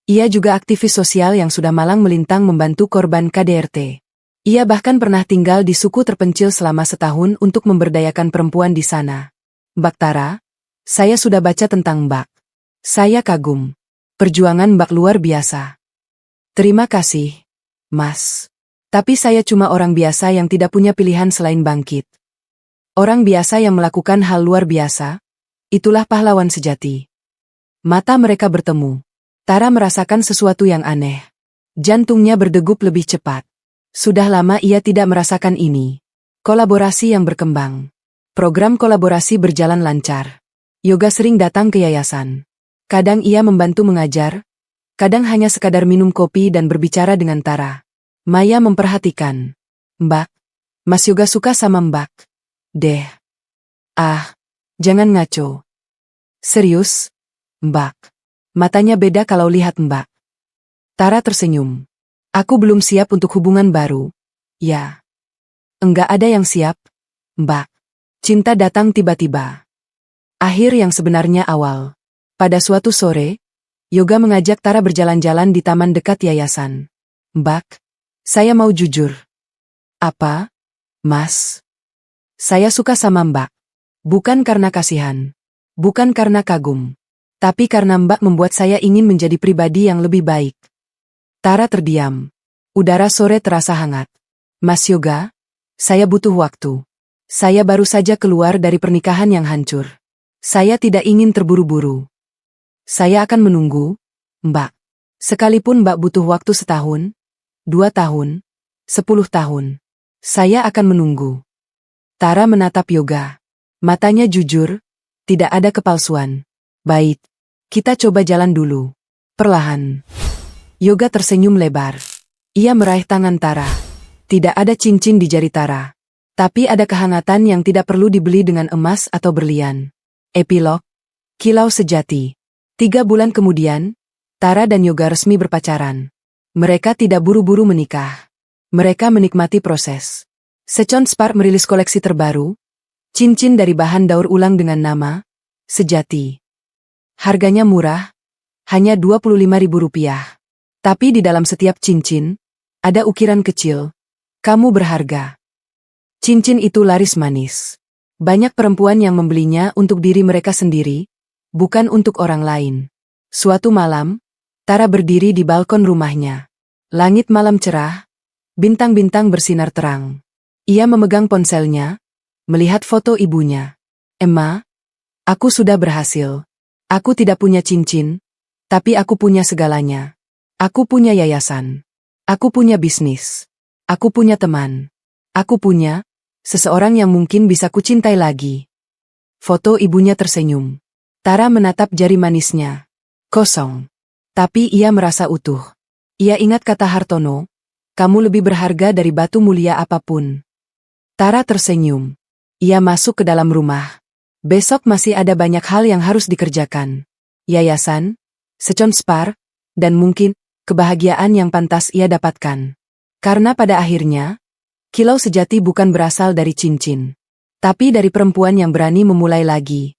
Ia juga aktivis sosial yang sudah malang melintang membantu korban KDRT. Ia bahkan pernah tinggal di suku terpencil selama setahun untuk memberdayakan perempuan di sana. Mbak Tara, saya sudah baca tentang Mbak. Saya kagum. Perjuangan Mbak luar biasa. Terima kasih, Mas. Tapi saya cuma orang biasa yang tidak punya pilihan selain bangkit. Orang biasa yang melakukan hal luar biasa, itulah pahlawan sejati. Mata mereka bertemu. Tara merasakan sesuatu yang aneh. Jantungnya berdegup lebih cepat. Sudah lama ia tidak merasakan ini. Kolaborasi yang berkembang. Program kolaborasi berjalan lancar. Yoga sering datang ke yayasan. Kadang ia membantu mengajar, kadang hanya sekadar minum kopi dan berbicara dengan Tara. Maya memperhatikan. Mbak, Mas Yoga suka sama Mbak. Deh. Ah, jangan ngaco. Serius, Mbak. Matanya beda kalau lihat Mbak. Tara tersenyum. Aku belum siap untuk hubungan baru. Ya. Enggak ada yang siap, Mbak. Cinta datang tiba-tiba. Akhir yang sebenarnya awal. Pada suatu sore, Yoga mengajak Tara berjalan-jalan di taman dekat yayasan. Mbak, saya mau jujur. Apa, Mas? Saya suka sama Mbak. Bukan karena kasihan. Bukan karena kagum. Tapi karena Mbak membuat saya ingin menjadi pribadi yang lebih baik. Tara terdiam. Udara sore terasa hangat. Mas Yoga, saya butuh waktu. Saya baru saja keluar dari pernikahan yang hancur. Saya tidak ingin terburu-buru. Saya akan menunggu, Mbak. Sekalipun Mbak butuh waktu setahun, 2 tahun, 10 tahun. Saya akan menunggu. Tara menatap Yoga. Matanya jujur, tidak ada kepalsuan. Baik, kita coba jalan dulu. Perlahan. Yoga tersenyum lebar. Ia meraih tangan Tara. Tidak ada cincin di jari Tara. Tapi ada kehangatan yang tidak perlu dibeli dengan emas atau berlian. Epilog, kilau sejati. 3 bulan kemudian, Tara dan Yoga resmi berpacaran. Mereka tidak buru-buru menikah. Mereka menikmati proses. Secon Spar merilis koleksi terbaru, cincin dari bahan daur ulang dengan nama Sejati. Harganya murah, hanya Rp25.000. Tapi di dalam setiap cincin, ada ukiran kecil. Kamu berharga. Cincin itu laris manis. Banyak perempuan yang membelinya untuk diri mereka sendiri, bukan untuk orang lain. Suatu malam, Tara berdiri di balkon rumahnya. Langit malam cerah, bintang-bintang bersinar terang. Ia memegang ponselnya, melihat foto ibunya. Emma, aku sudah berhasil. Aku tidak punya cincin, tapi aku punya segalanya. Aku punya yayasan. Aku punya bisnis. Aku punya teman. Aku punya seseorang yang mungkin bisa kucintai lagi. Foto ibunya tersenyum. Tara menatap jari manisnya. Kosong. Tapi ia merasa utuh. Ia ingat kata Hartono, kamu lebih berharga dari batu mulia apapun. Tara tersenyum. Ia masuk ke dalam rumah. Besok masih ada banyak hal yang harus dikerjakan. Yayasan, Secon Spar, dan mungkin kebahagiaan yang pantas ia dapatkan. Karena pada akhirnya, kilau sejati bukan berasal dari cincin, tapi dari perempuan yang berani memulai lagi.